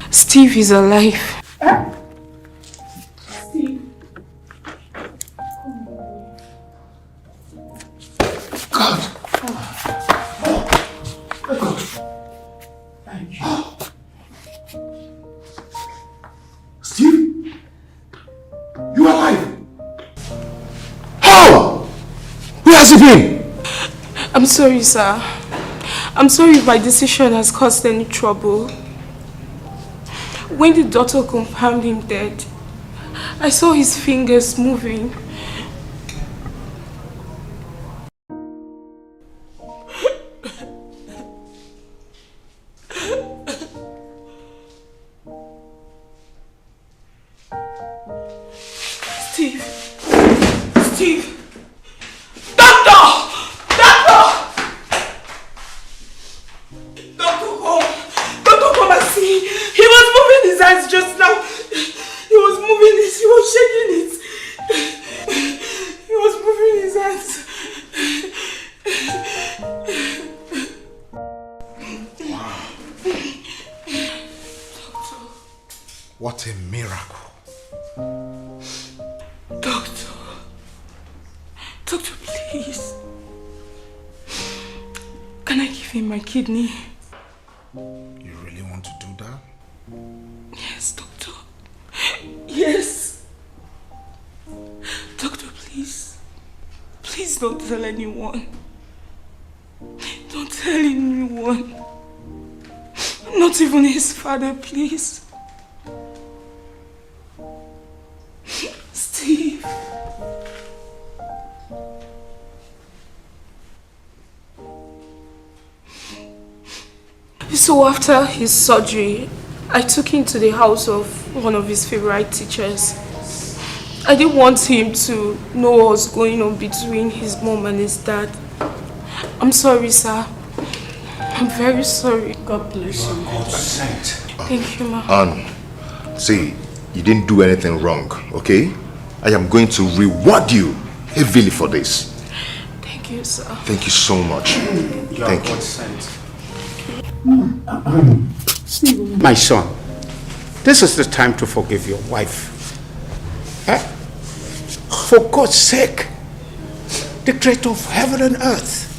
A: Steve is alive.
P: Steve. God. God. Thank you.
B: Steve? You are alive? How? Where has he been?
A: I'm sorry, sir. I'm sorry if my decision has caused any trouble. When the doctor confirmed him dead, I saw his fingers moving. hands just now. He was moving it. He was shaking it. He was moving his hands.
B: Wow. What a miracle.
A: Doctor, please. Can I give him my kidney?
B: You really want to do that?
A: Yes, doctor. Yes. Doctor, please. Please don't tell anyone. Don't tell anyone. Not even his father, please. Steve. So after his surgery, I took him to the house of one of his favorite teachers. I didn't want him to know what was going on between his mom and his dad. I'm sorry, sir. I'm very sorry. God bless you. Thank you, ma.
B: See, you didn't do anything wrong, okay? I am going to reward you heavily for this.
A: Thank you, sir.
B: Thank you so much. Thank you.
P: My son, this is the time to forgive your wife. For God's sake, the creator of heaven and earth,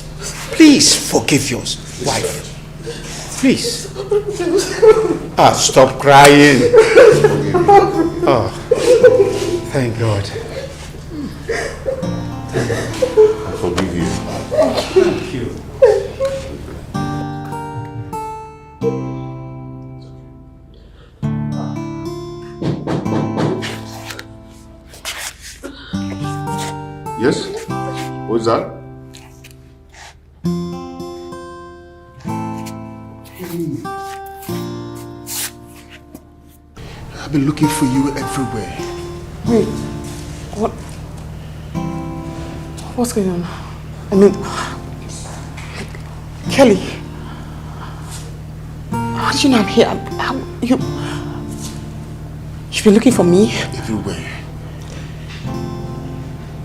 P: please forgive your wife. Please. Stop crying. Oh, thank God.
B: I forgive you.
P: Thank you.
B: Yes? What's that? I've been looking for you everywhere.
H: Wait, what? What's going on? I mean, Kelly, how did you know I'm here? You've been looking for me?
B: Everywhere.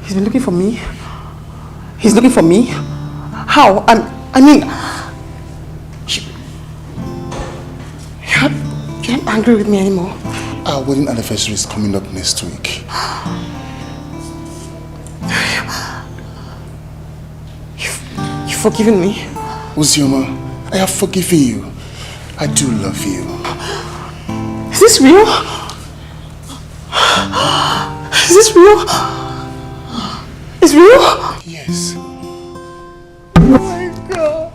H: He's been looking for me? He's looking for me? How? I mean, you're not angry with me anymore.
B: Our wedding anniversary is coming up next week.
H: You've forgiven me?
B: Uzioma, I have forgiven you. I do love you.
H: Is this real? Is this real? It's real?
B: Yes.
H: Oh my God.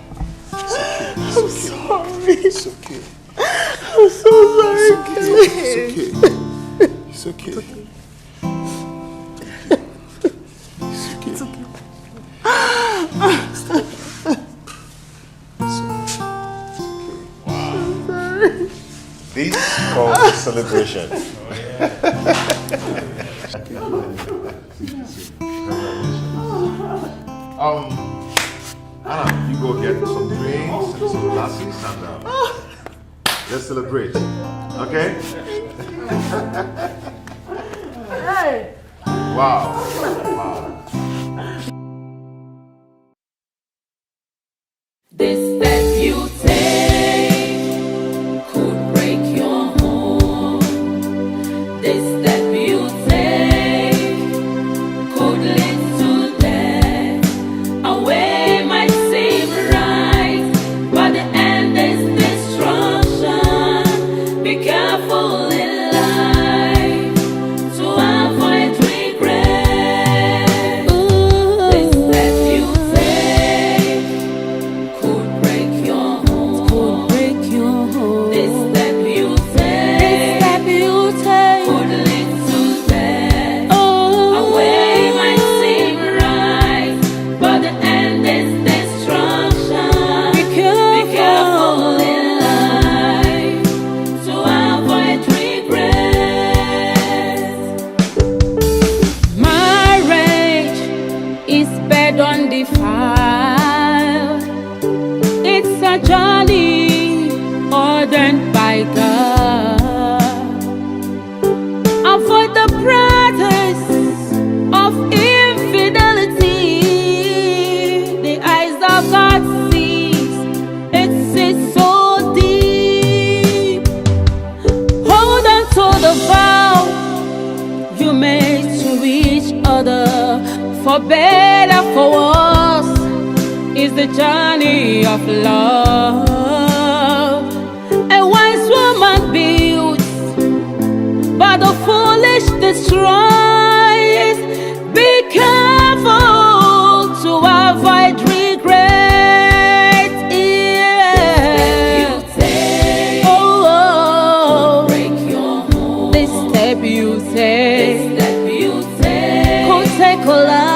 H: I'm sorry.
B: It's okay.
H: I'm so sorry.
B: It's okay. It's okay.
H: It's okay.
B: This is called a celebration. Anna, you go get some drinks and some glasses and let's celebrate. Okay?
N: Hey!
B: Wow.
G: This step you take could break your home. This step you take could lead to death. A way might seem right, but the end is destruction. Be careful in life to avoid regret. Ooh. for better, for worse, is the journey of love. A wise woman builds, but the foolish destroys. Be careful to avoid regret. Yeah. Oh, break your home. This step you take, could take a life.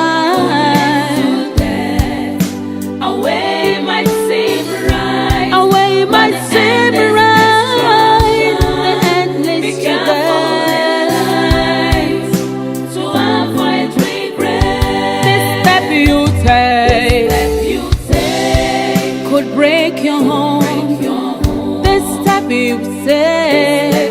G: Away might seem right. Away might seem right. The endless journey to avoid regret. This step you take could break your home. This step you take